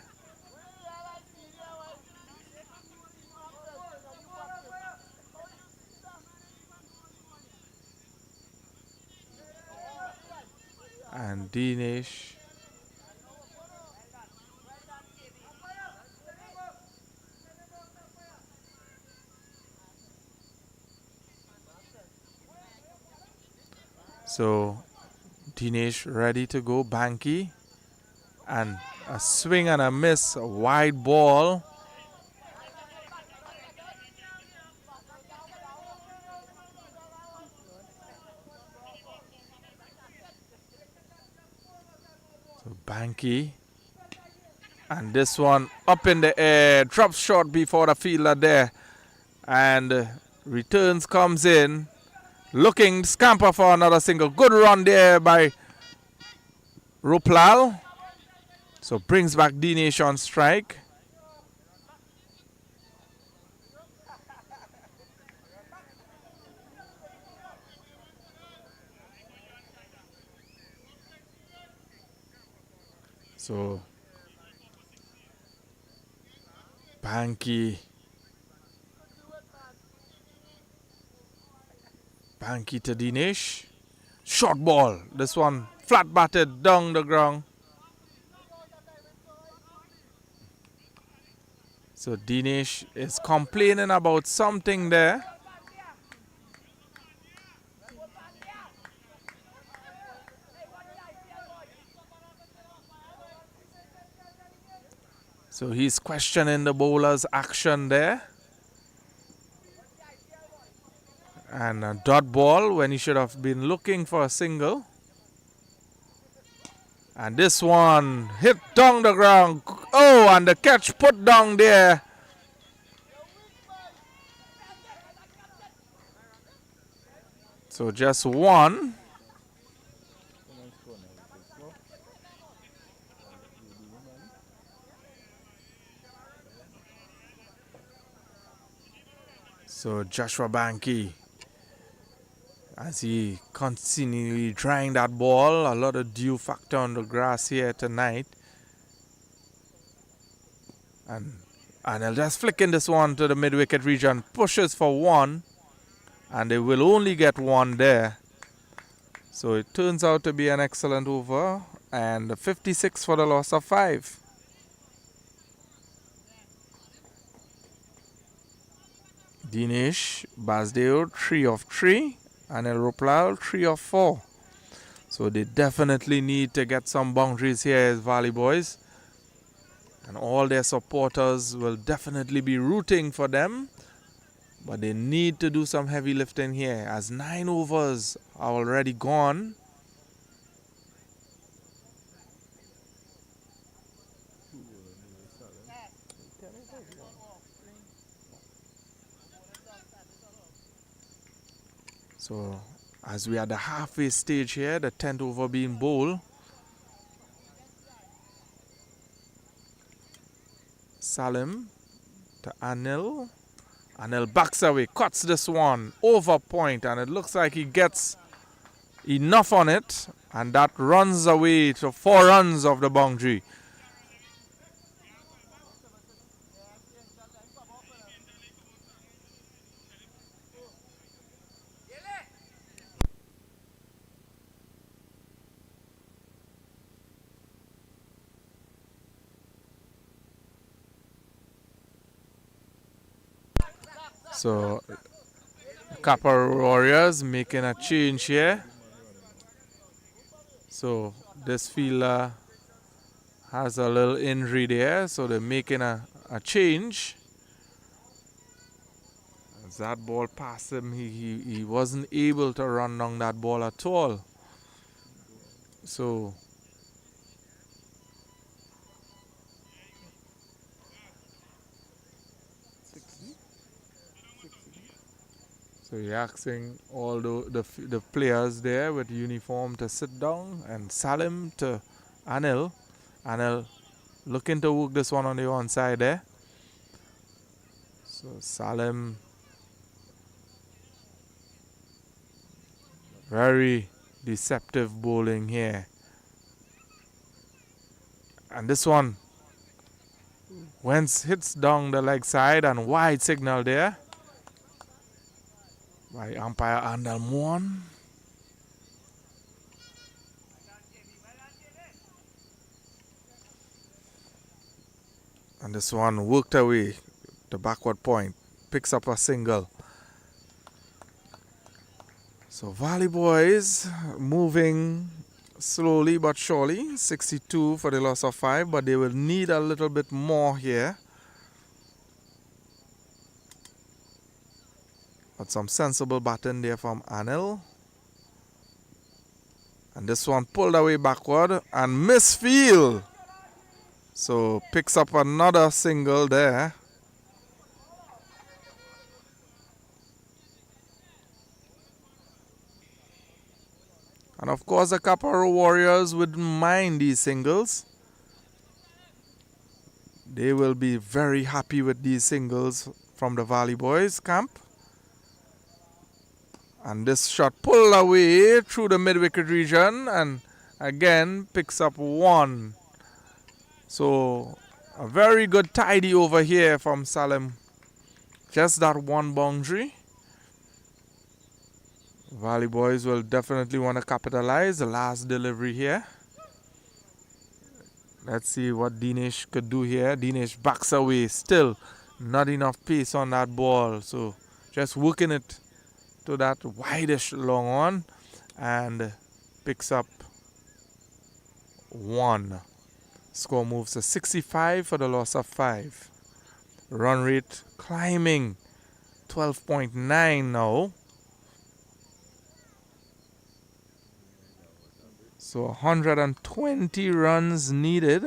And Dinesh so Dinesh ready to go. Banky and a swing and a miss, a wide ball. So Banky, and this one up in the air, drops short before the fielder there, and returns comes in, looking scamper for another single. Good run there by Ruplal. So brings back Dinesh on strike. So Banky to Dinesh. Short ball. This one flat batted down the ground. So Dinesh is complaining about something there. So he's questioning the bowler's action there. And a dot ball when he should have been looking for a single. And this one hit down the ground. Oh, and the catch put down there. So just one. So Joshua Banky, as he continually drying that ball, a lot of dew factor on the grass here tonight. And he'll just flicking this one to the mid-wicket region, pushes for one, and they will only get one there. So it turns out to be an excellent over, and 56 for the loss of 5. Dinesh Basdeo 3 of 3, and El Ruplal 3 of 4. So they definitely need to get some boundaries here as Valley Boys. And all their supporters will definitely be rooting for them. But they need to do some heavy lifting here as 9 overs are already gone. So as we are at the halfway stage here, the 10th over being bowled. Salim to Anil. Anil backs away, cuts this one over point, and it looks like he gets enough on it, and that runs away to 4 runs of the boundary. So Caparo Warriors making a change here. So this fielder has a little injury there, so they're making a change. As that ball passed him, he wasn't able to run down that ball at all. So you're asking all the players there with uniform to sit down, and Salim to Anil. Anil looking to work this one on the onside there. So Salim, very deceptive bowling here. And this one, hits down the leg side and wide signal there by umpire Andal Moon. And this one worked away the backward point, picks up a single. So Valley Boys moving slowly but surely. 62 for the loss of 5, but they will need a little bit more here. But some sensible batting there from Anil. And this one pulled away backward and misfield. So picks up another single there. And of course the Caparo Warriors wouldn't mind these singles. They will be very happy with these singles from the Valley Boys camp. And this shot pulled away through the mid-wicket region and again picks up 1. So a very good tidy over here from Salim. Just that one boundary. Valley Boys will definitely want to capitalize. The last delivery here. Let's see what Dinesh could do here. Dinesh backs away. Still not enough pace on that ball. So just working it to that wideish long on and picks up 1. Score moves to 65 for the loss of 5. Run rate climbing 12.9 now. So 120 runs needed.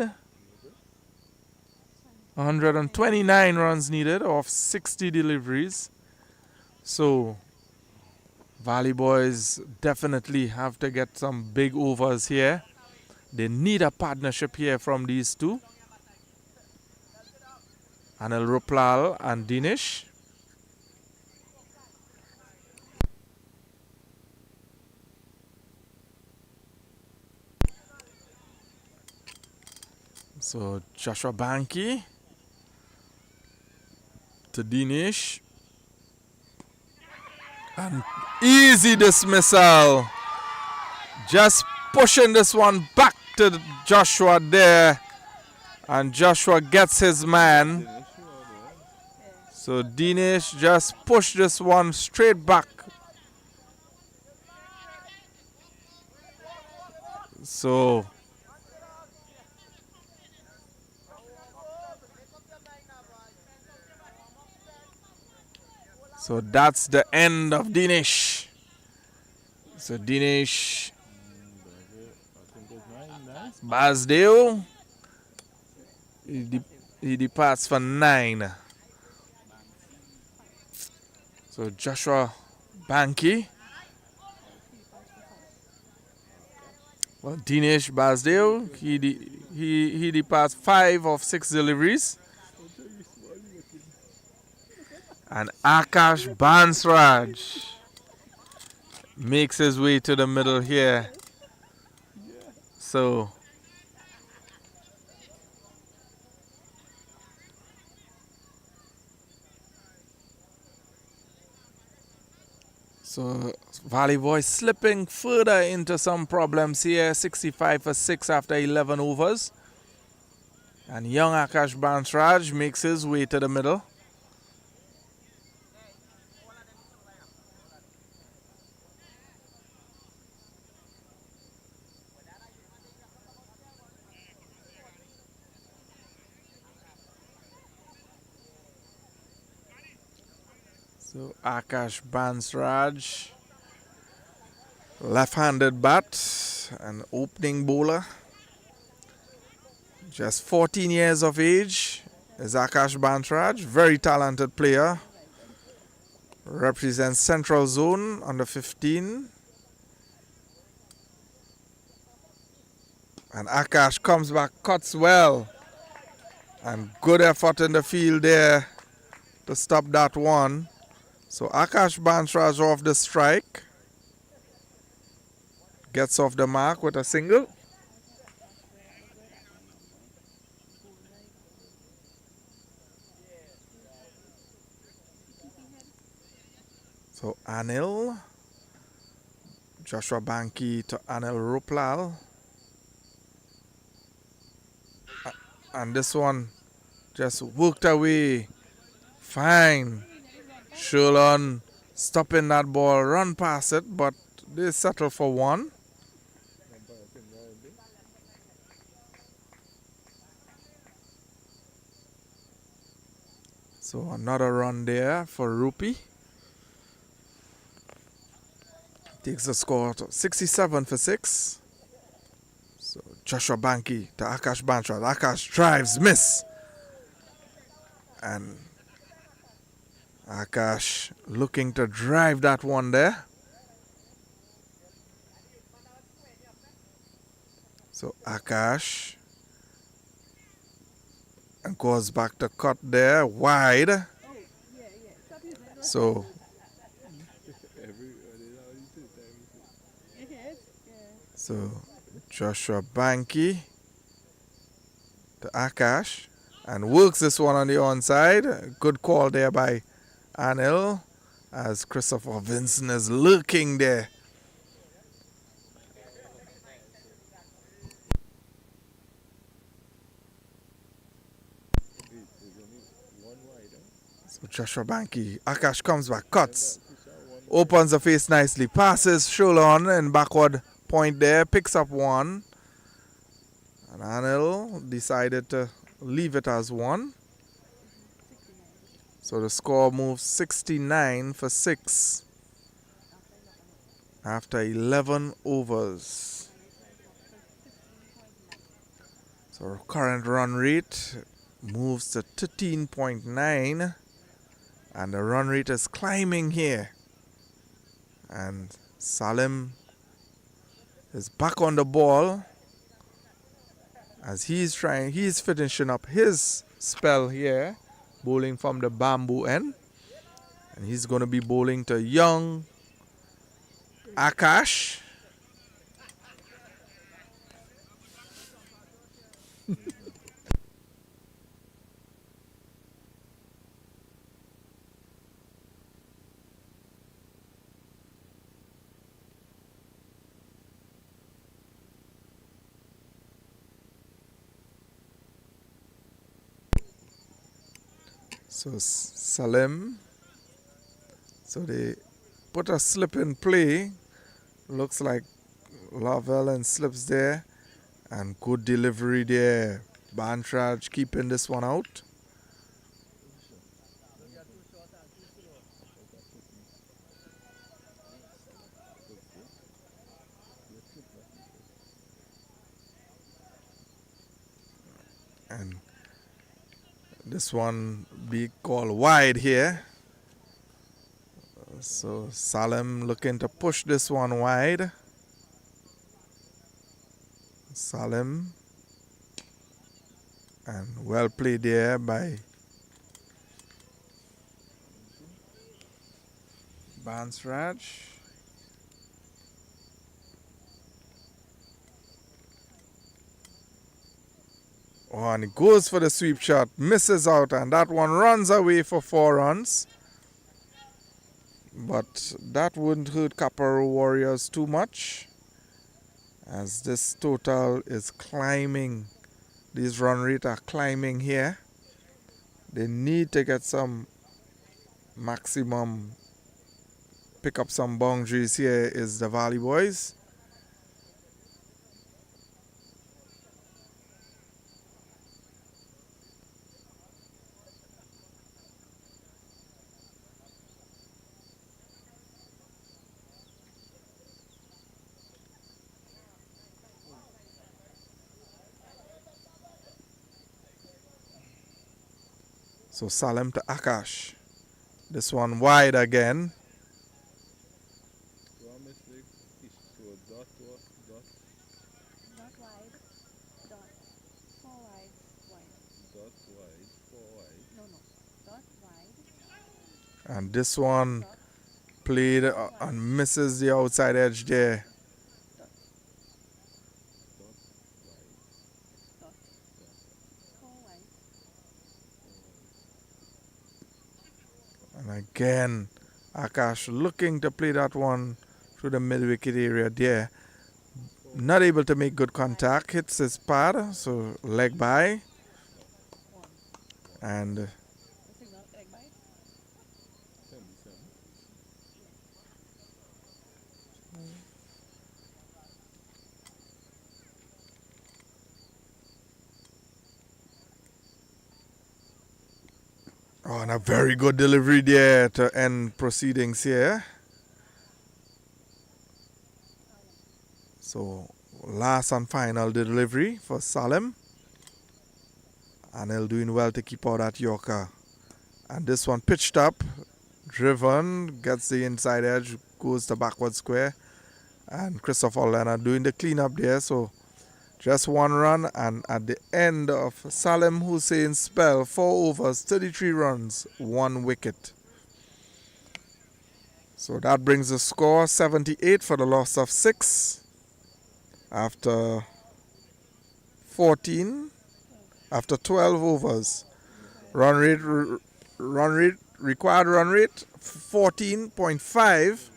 129 runs needed off 60 deliveries. So Valley Boys definitely have to get some big overs here. They need a partnership here from these two. Anil Ruplal and Dinesh. So Joshua Banky to Dinesh. And easy dismissal. Just pushing this one back to Joshua there. And Joshua gets his man. So Dinesh just pushed this one straight back. So that's the end of Dinesh. So Dinesh Basdeo, he departs for 9. So Joshua Banky. Well, Dinesh Basdeo, he departs 5 of 6 deliveries. And Akash Bansraj makes his way to the middle here. So Valley Boys slipping further into some problems here. 65 for 6 after 11 overs. And young Akash Bansraj makes his way to the middle. So Akash Bansraj, left-handed bat, an opening bowler. Just 14 years of age is Akash Bansraj, very talented player. Represents Central Zone under 15. And Akash comes back, cuts well. And good effort in the field there to stop that one. So Akash Bansraj off the strike. Gets off the mark with a single. So Anil. Joshua Banky to Anil Ruplal. And this one just worked away. Fine. Sherlon stopping that ball, run past it, but they settle for one. So another run there for Rupi. Takes the score to 67 for 6. So Joshua Banky to Akash Bansraj. Akash drives, miss. And Akash looking to drive that one there. So Akash and goes back to cut there, wide. So Joshua Banky to Akash and works this one on the onside. Good call there by Anil as Christopher Vincent is lurking there. So Joshua Banky, Akash comes back, cuts, opens the face nicely, passes Sholon in backward point there, picks up one. And Anil decided to leave it as one. So the score moves 69 for 6 after 11 overs. So current run rate moves to 13.9 and the run rate is climbing here. And Salim is back on the ball as he's finishing up his spell here, bowling from the bamboo end. And he's going to be bowling to young Akash. So Salim, so they put a slip in play. Looks like Lavelle and slips there. And good delivery there. Bansraj keeping this one out. And this one be called wide here. So Salim looking to push this one wide. Salim. And well played there by Bansraj. Oh, and he goes for the sweep shot, misses out, and that one runs away for 4 runs. But that wouldn't hurt Caparo Warriors too much, as this total is climbing. These run rate are climbing here. They need to get some maximum, pick up some boundaries here is the Valley Boys. So Salem to Akash. This one wide again. Not wide. Dot. 4 wide. Wide. No, no. Dot wide. And this one Dot. played Wide. and misses the outside edge there. Dot. Dot. 4 wide. And again, Akash looking to play that one through the mid wicket area there. Not able to make good contact. Hits his pad, so leg by. 1. And The signal egg bite. oh, and a very good delivery there to end proceedings here. So last and final delivery for Salem. And he'll doing well to keep out that Yorker. And this one pitched up, driven, gets the inside edge, goes to backward square. And Christopher Leonard doing the cleanup there. So just one run. And at the end of Salem Hussein's spell, 4 overs, 33 runs, 1 wicket. So that brings the score 78 for the loss of 6 after 14, after 12 overs. Required run rate 14.5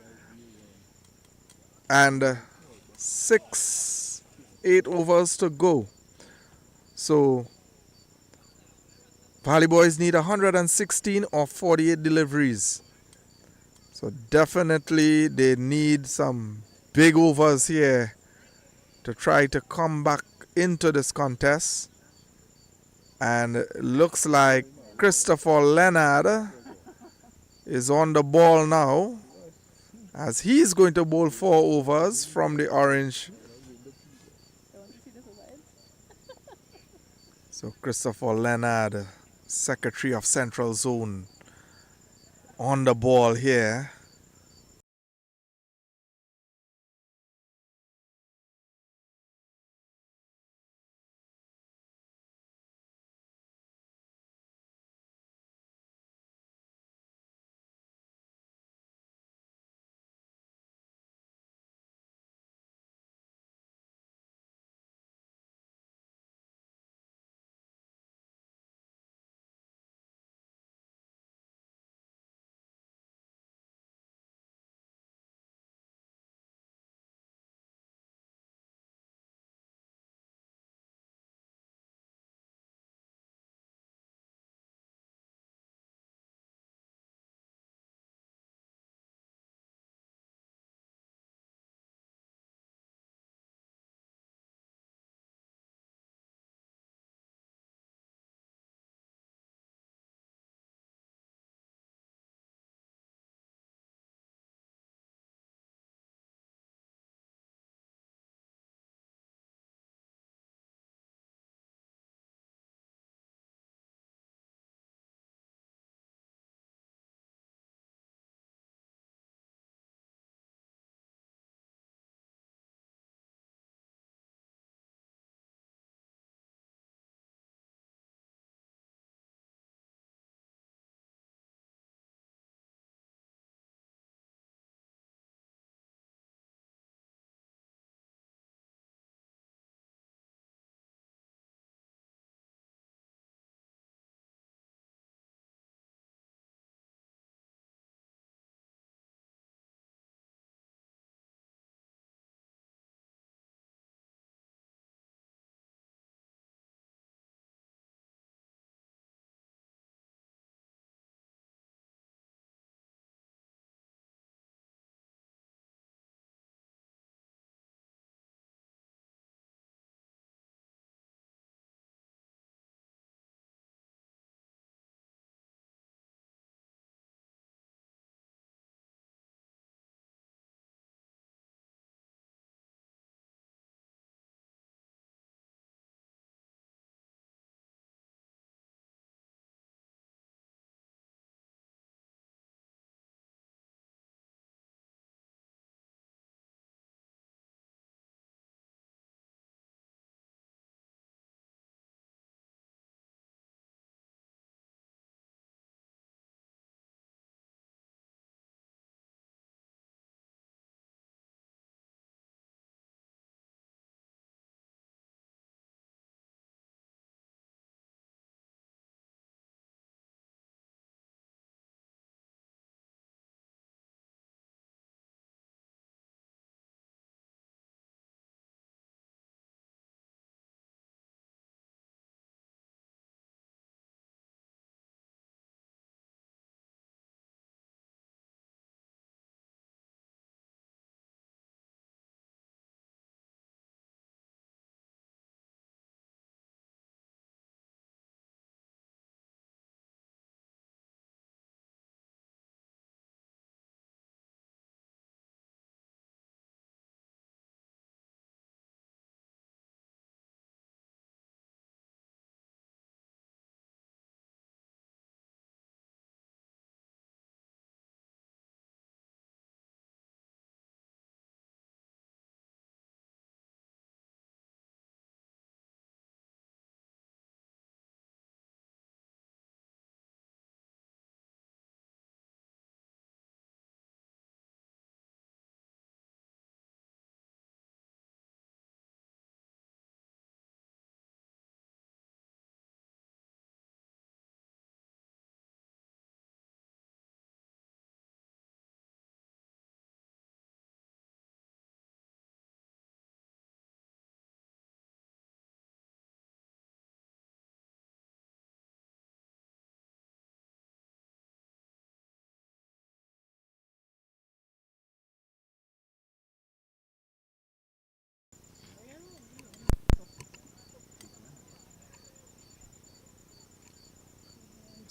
and 8 overs to go. So Valley Boys need 116 or 48 deliveries. So definitely they need some big overs here to try to come back into this contest. And it looks like Christopher Leonard is on the ball now, as he's going to bowl 4 overs from the orange. Don't you see this wide? So Christopher Leonard, Secretary of Central Zone, on the ball here.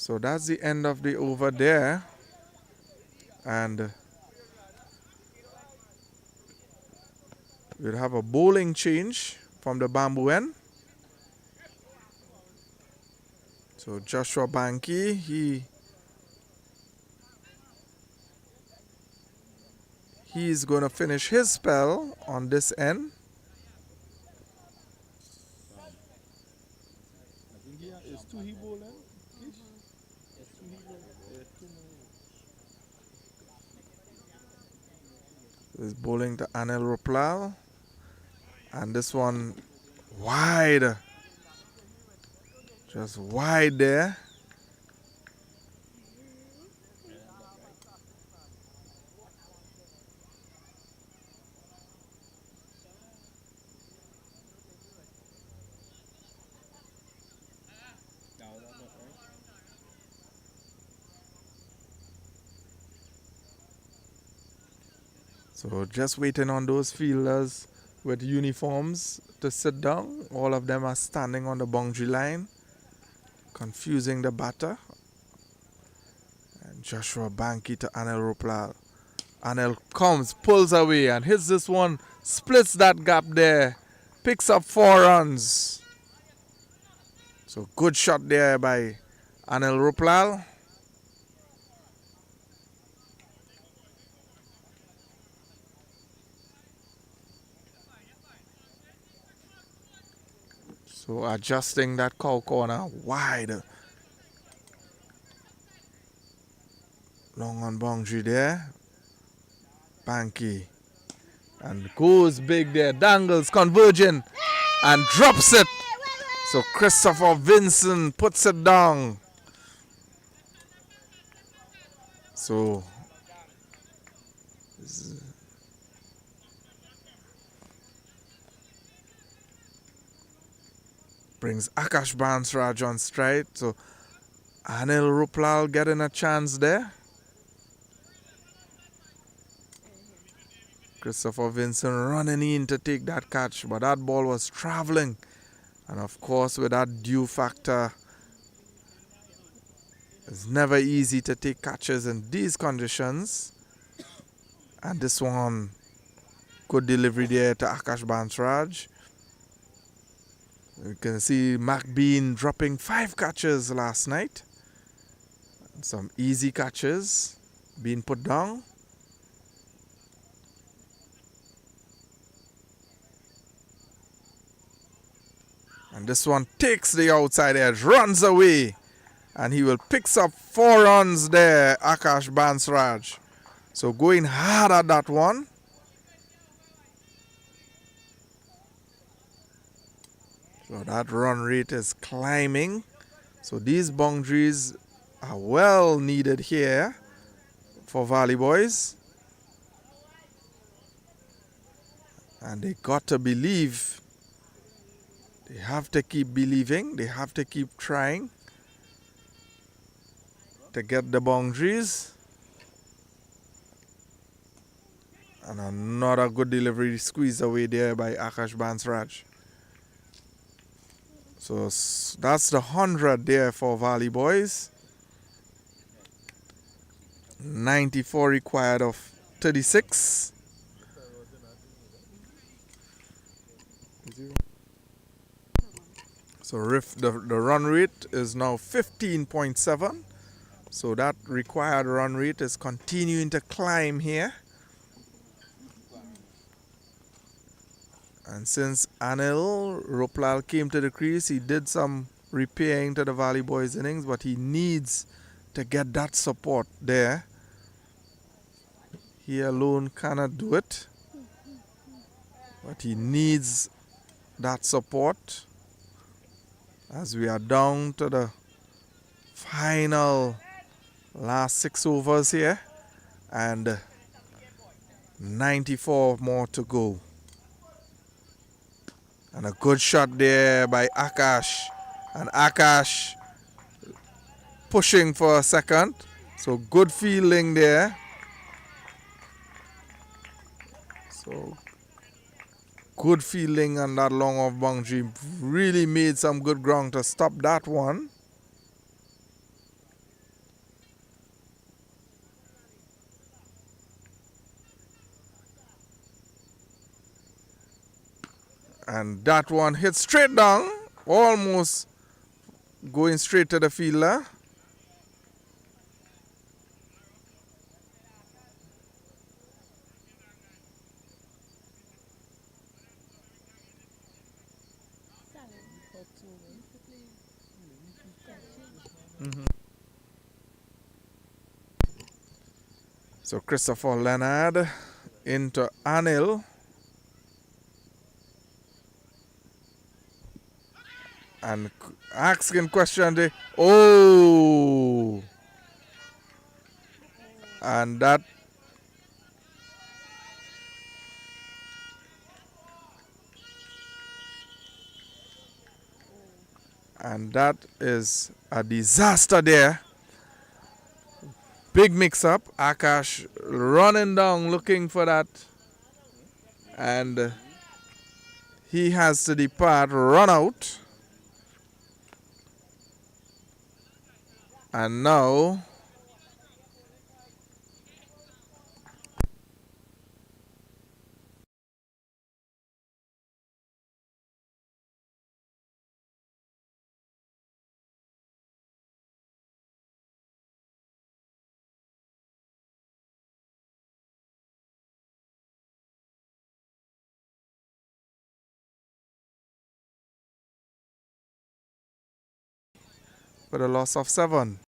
So that's the end of the over there. And we'll have a bowling change from the bamboo end. So Joshua Banky, he's going to finish his spell on this end. He's bowling to Anel Roplal. And this one wide. Just wide there. So just waiting on those fielders with uniforms to sit down. All of them are standing on the boundary line, confusing the batter. And Joshua Banky to Anel Roplal. Anel comes, pulls away and hits this one, splits that gap there, picks up 4 runs. So good shot there by Anel Roplal. So adjusting that cow corner wide. Long on boundary there. Banky. And goes big there. Dangles, converging. And drops it. So Christopher Vincent puts it down. So brings Akash Bansraj on stride. So Anil Ruplal getting a chance there. Christopher Vincent running in to take that catch, but that ball was traveling. And of course, with that dew factor, it's never easy to take catches in these conditions. And this one, good delivery there to Akash Bansraj. You can see Mac Bean dropping 5 catches last night. Some easy catches being put down. And this one takes the outside edge, runs away. And he will pick up 4 runs there, Akash Bansraj. So going hard at that one. So that run rate is climbing. So these boundaries are well needed here for Valley Boys. And they got to believe. They have to keep believing. They have to keep trying to get the boundaries. And another good delivery squeezed away there by Akash Bansraj. So that's the 100 there for Valley Boys. 94 required of 36. So the run rate is now 15.7. So that required run rate is continuing to climb here. And since Anil Roplal came to the crease, he did some repairing to the Valley Boys innings, but he needs to get that support there. He alone cannot do it, but he needs that support as we are down to the final last 6 overs here and 94 more to go. And a good shot there by Akash. And Akash pushing for a second. So good fielding there. So good fielding on that long off boundary. Really made some good ground to stop that one. And that one hit straight down, almost going straight to the fielder. So Christopher Leonard into Anil. And asking question the oh, and that is a disaster there. Big mix up. Akash running down looking for that, and he has to depart, run out, and now with a loss of 7.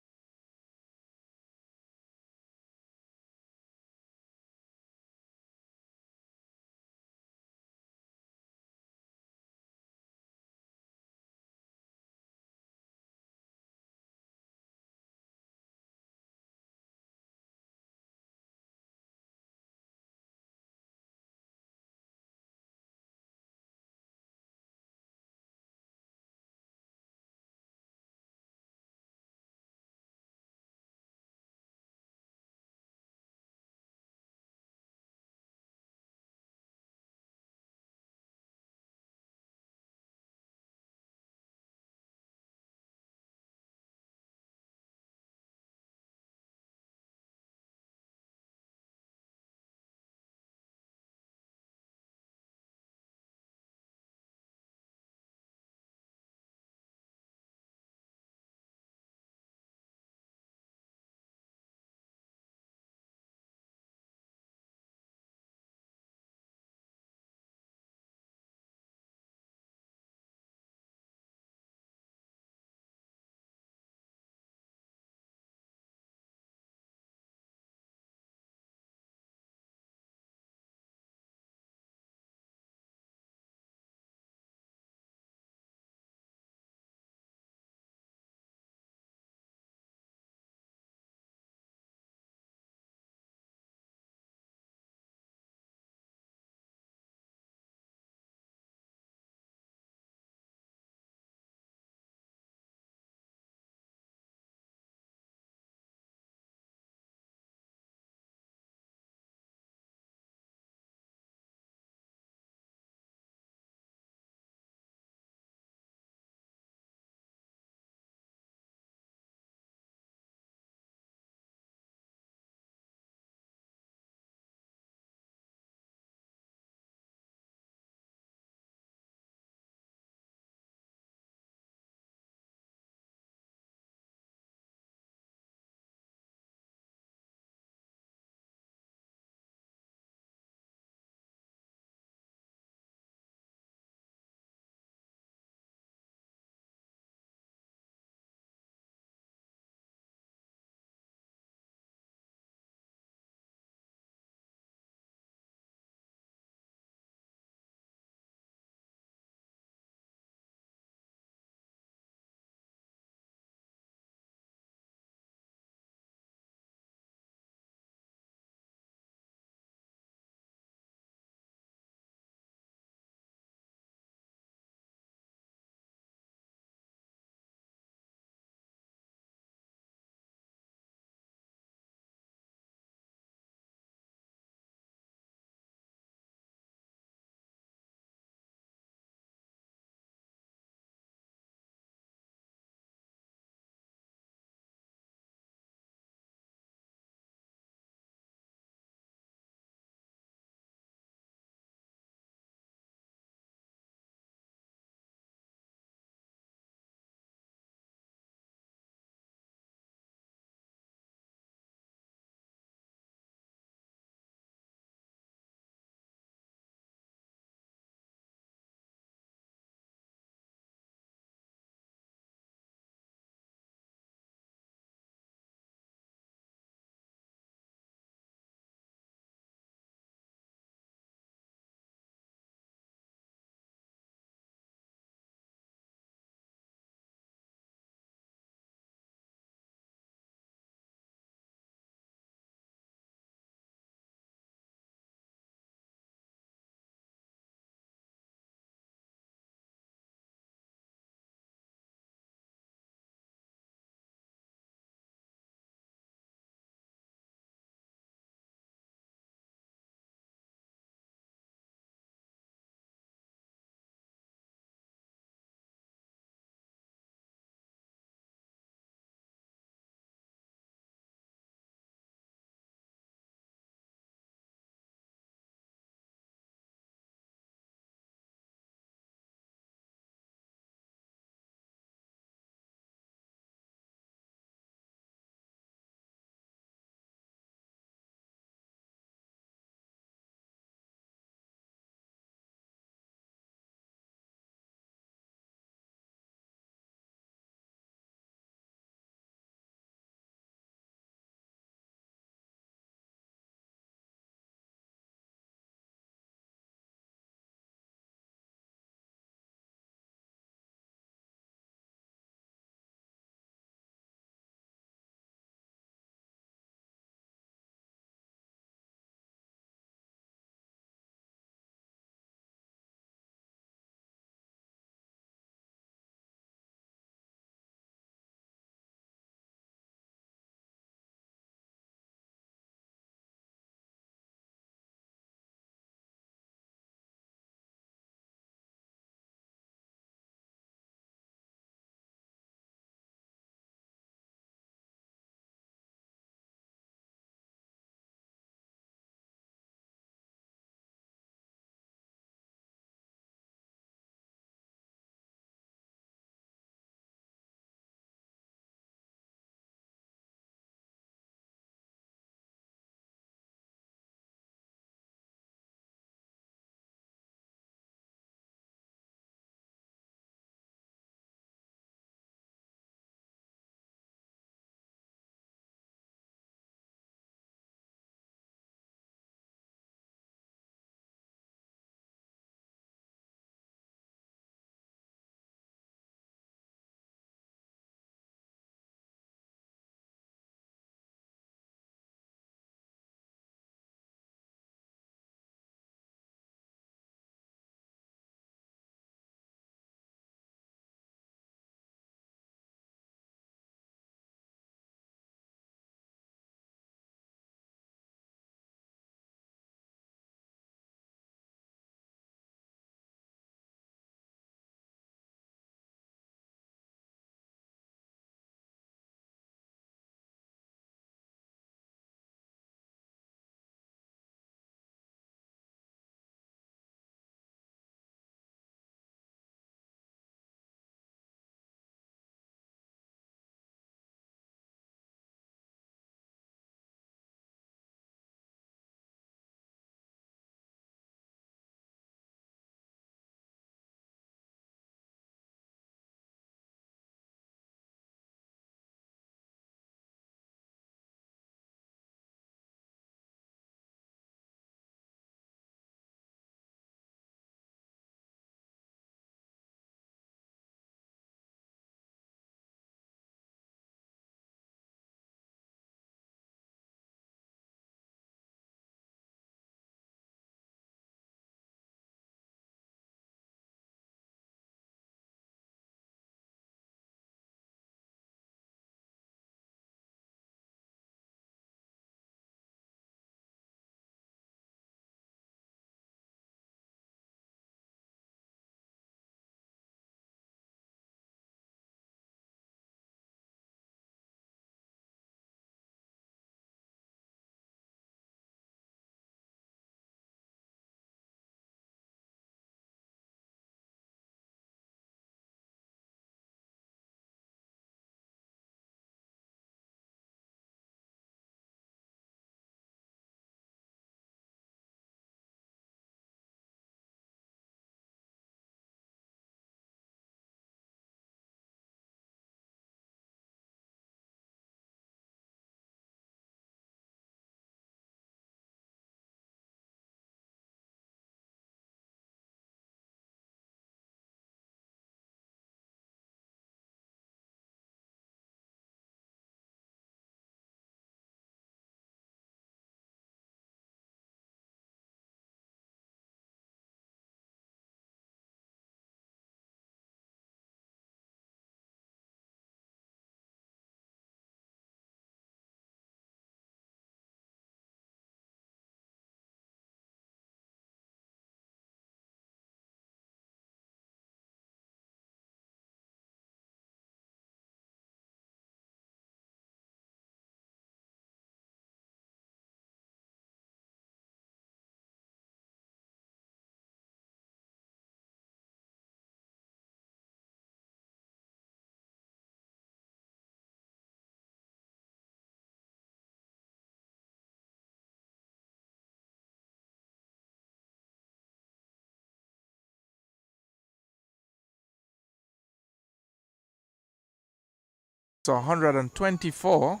So 124.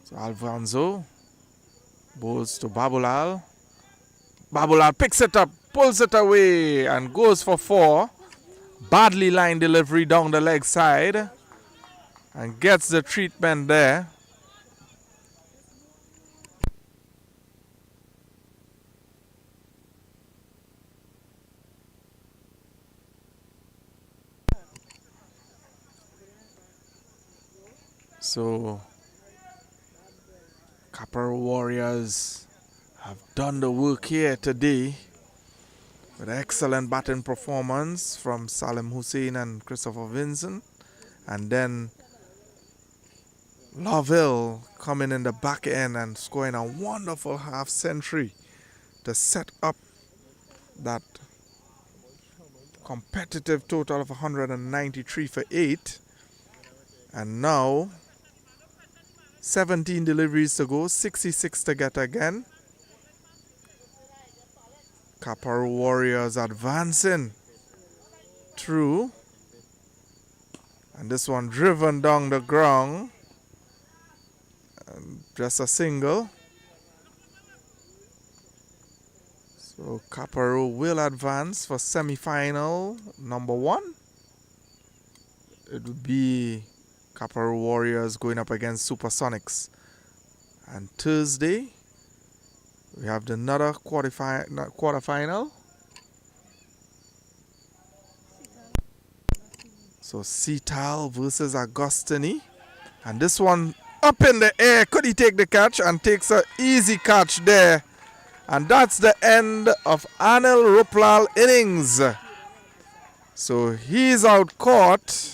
So Alfonso bowls to Babulal. Babulal picks it up, pulls it away, and goes for 4. Badly line delivery down the leg side and gets the treatment there. So Caparo Warriors have done the work here today with excellent batting performance from Salim Hussein and Christopher Vincent. And then Lovell coming in the back end and scoring a wonderful half century to set up that competitive total of 193 for 8. And now 17 deliveries to go, 66 to get again. Caparo Warriors advancing through. And this one driven down the ground. And just a single. So Caparo will advance for semi-final number 1. It would be Caparo Warriors going up against Supersonics. And Thursday, we have another quarterfinal. So Seatal versus Agostini. And this one up in the air. Could he take the catch? And takes an easy catch there. And that's the end of Anil Ruplal innings. So he's out caught.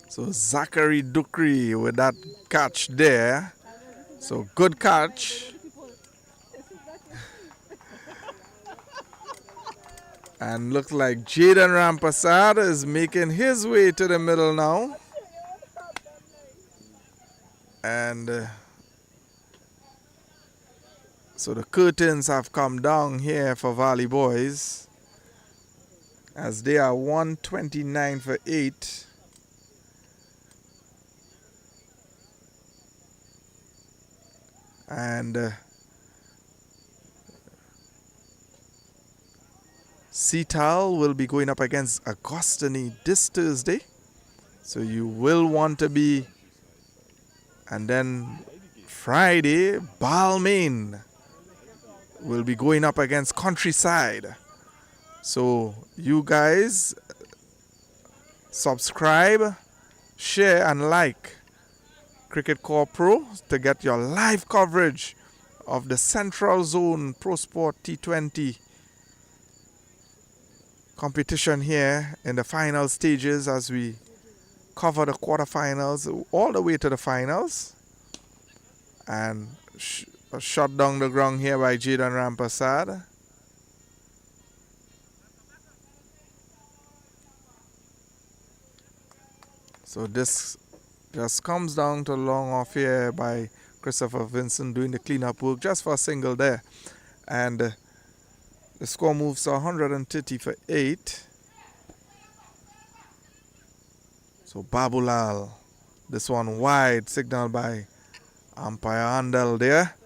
So Zachary Dukri with that catch there. So good catch. And looks like Jaden Rampasad is making his way to the middle now. And so the curtains have come down here for Valley Boys as they are 129 for 8. And Seatal will be going up against Agostini this Thursday. So you will want to be. And then Friday, Balmain will be going up against Countryside. So you guys subscribe, share and like Cricket Core Pro to get your live coverage of the Central Zone Pro Sport T20 competition here in the final stages as we cover the quarterfinals all the way to the finals. And shot down the ground here by Jaden Rampasad. So this just comes down to long off here by Christopher Vincent doing the cleanup work just for a single there. And the score moves to 130 for 8. So Babulal, this one wide, signaled by umpire Andel there.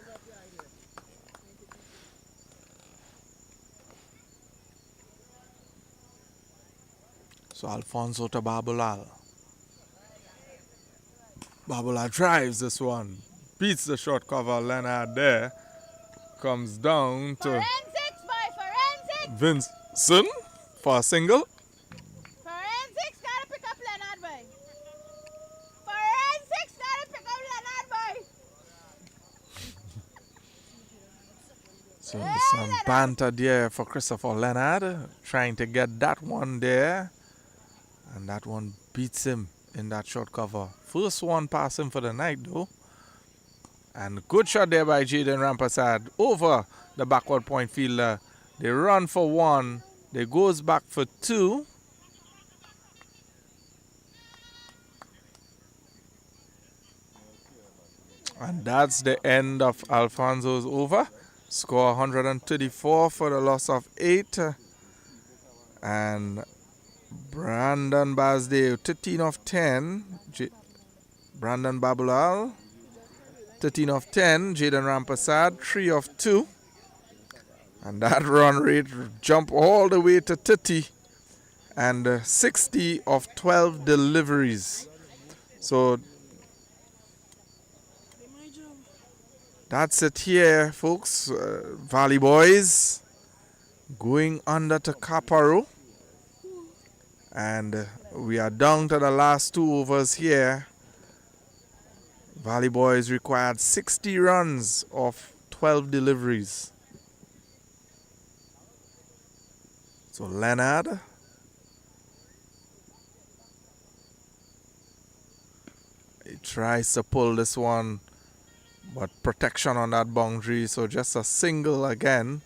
So Alfonso to Babulal. Babulal drives this one, beats the short cover. Leonard there comes down to Forensics, boy, forensics. Vincent for a single. Forensics gotta pick up Leonard, boy. Forensics gotta pick up Leonard, boy. So some banter there for Christopher Leonard, trying to get that one there. And that one beats him in that short cover. First one passing for the night though. And good shot there by Jaden Rampasad over the backward point fielder. They run for one. They goes back for two. And that's the end of Alfonso's over. Score 134 for the loss of 8. And Brandon Basdale, 13 of 10. Brandon Babulal, 13 of 10. Jaden Rampasad, 3 of 2. And that run rate jump all the way to 30. And 60 of 12 deliveries. So that's it here, folks. Valley Boys going under to Caparo. And we are down to the last 2 overs here. Valley Boys required 60 runs of 12 deliveries. So Leonard. He tries to pull this one, but protection on that boundary, so just a single again.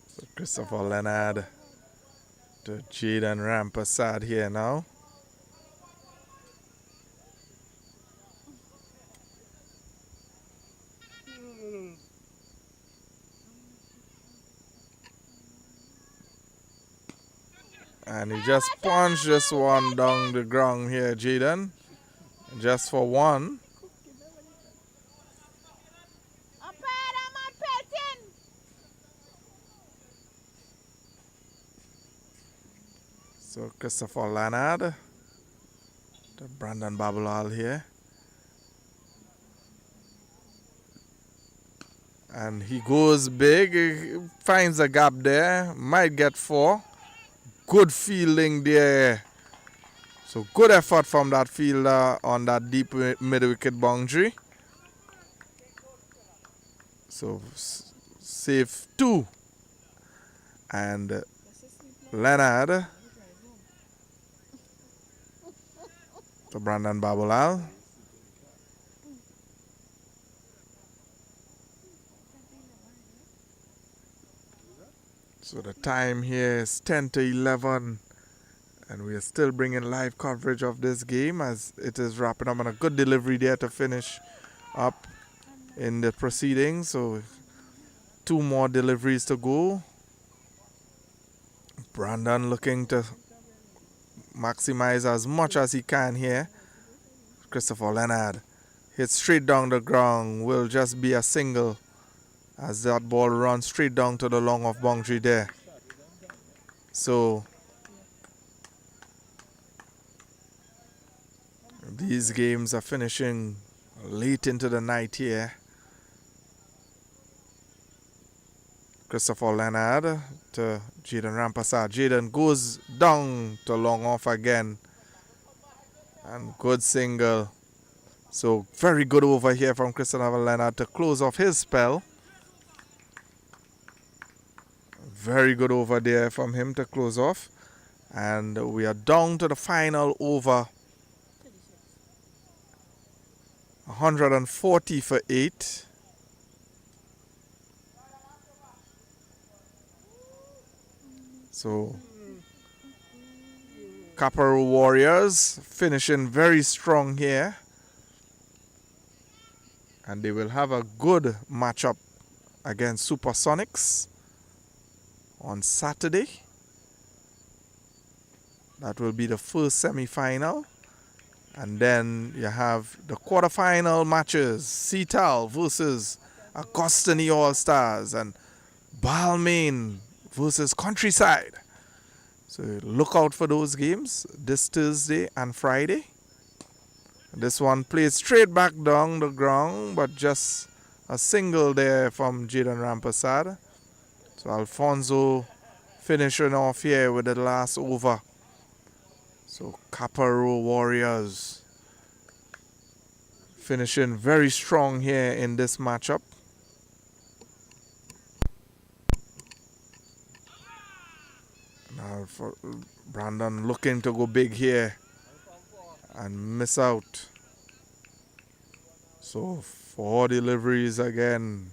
So Christopher Leonard to Jaden Rampasad here now. And he just punched this one down the ground here, Jaden. Just for one. So Christopher Leonard to Brandon Babulal here. And he goes big, he finds a gap there, might get 4. Good fielding there. So good effort from that fielder on that deep mid-wicket boundary. So save 2. And Leonard to Brandon Babulal. So the time here is 10 to 11, and we are still bringing live coverage of this game as it is wrapping up on a good delivery there to finish up in the proceedings. So 2 more deliveries to go. Brandon looking to maximize as much as he can here. Christopher Leonard hits straight down the ground, will just be a single as that ball runs straight down to the long off boundary there. So these games are finishing late into the night here. Christopher Leonard to Jaden Rampasad. Jaden goes down to long off again. And good single. So very good over here from Christopher Leonard to close off his spell. Very good over there from him to close off. And we are down to the final over. 140 for 8. So Caparo Warriors finishing very strong here. And they will have a good matchup against Supersonics on Saturday. That will be the first semi-final. And then you have the quarterfinal matches. Seatal versus Augustine All-Stars and Balmain versus Countryside. So look out for those games this Thursday and Friday. This one played straight back down the ground, but just a single there from Jaden Rampasad. So Alfonso finishing off here with the last over. So Caparo Warriors finishing very strong here in this matchup. Brandon looking to go big here and miss out. So 4 deliveries again.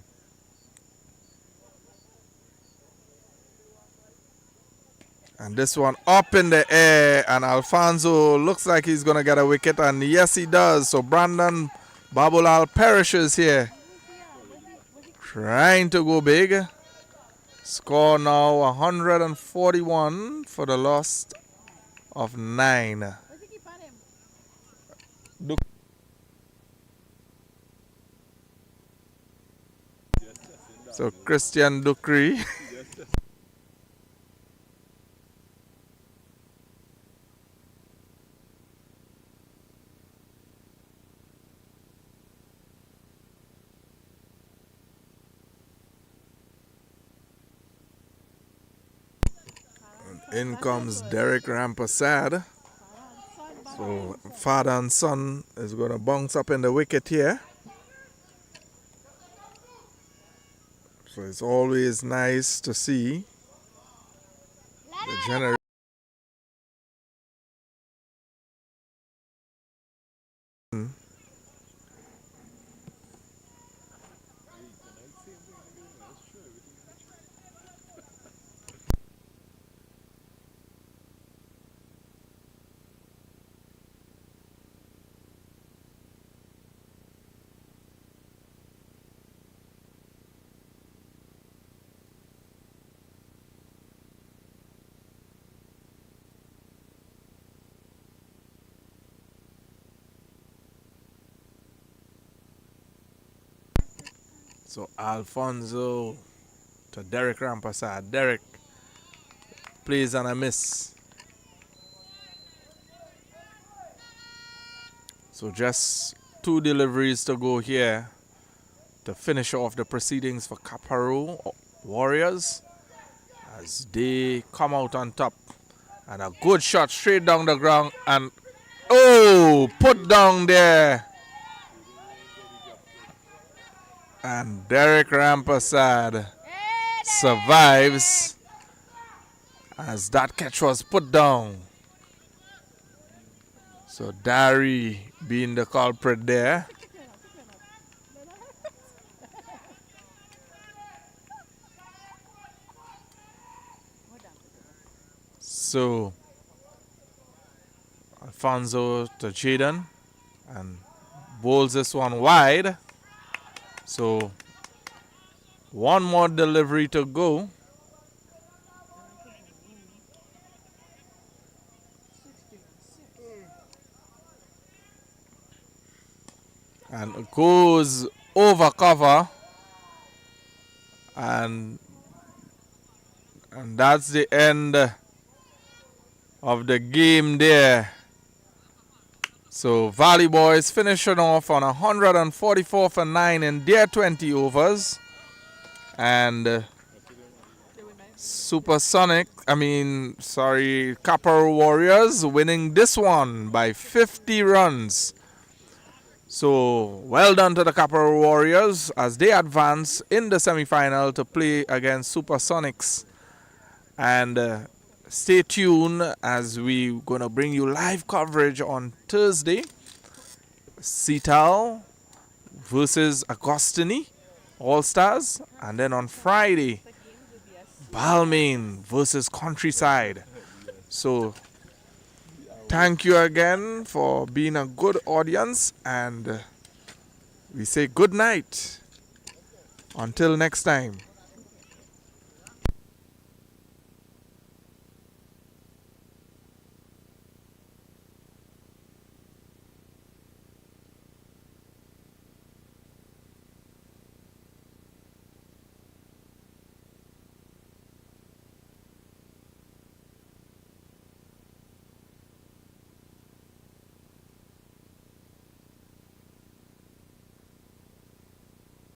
And this one up in the air, and Alfonso looks like he's going to get a wicket, and yes he does. So Brandon Babulal perishes here. Trying to go big. Score now 141 for the loss of 9. Where's he keep on him? So Christian Dukri. In comes Derek Rampasad. So father and son is going to bounce up in the wicket here. So it's always nice to see the generation. So Alfonso to Derek Rampasad. Derek plays and a miss. So just 2 deliveries to go here to finish off the proceedings for Caparo Warriors as they come out on top. And a good shot straight down the ground, and put down there. And Derek Rampasad survives as that catch was put down. So Dari being the culprit there. So Alfonso to Jaden and bowls this one wide. So 1 more delivery to go. And it goes over cover. And that's the end of the game there. So Valley Boys finishing off on 144 for 9 in their 20 overs. And Caparo Warriors winning this one by 50 runs. So well done to the Caparo Warriors as they advance in the semi-final to play against Supersonics. And stay tuned as we're going to bring you live coverage on Thursday. Seatal versus Agostini, All-Stars. And then on Friday, Balmain versus Countryside. So thank you again for being a good audience. And we say good night. Until next time.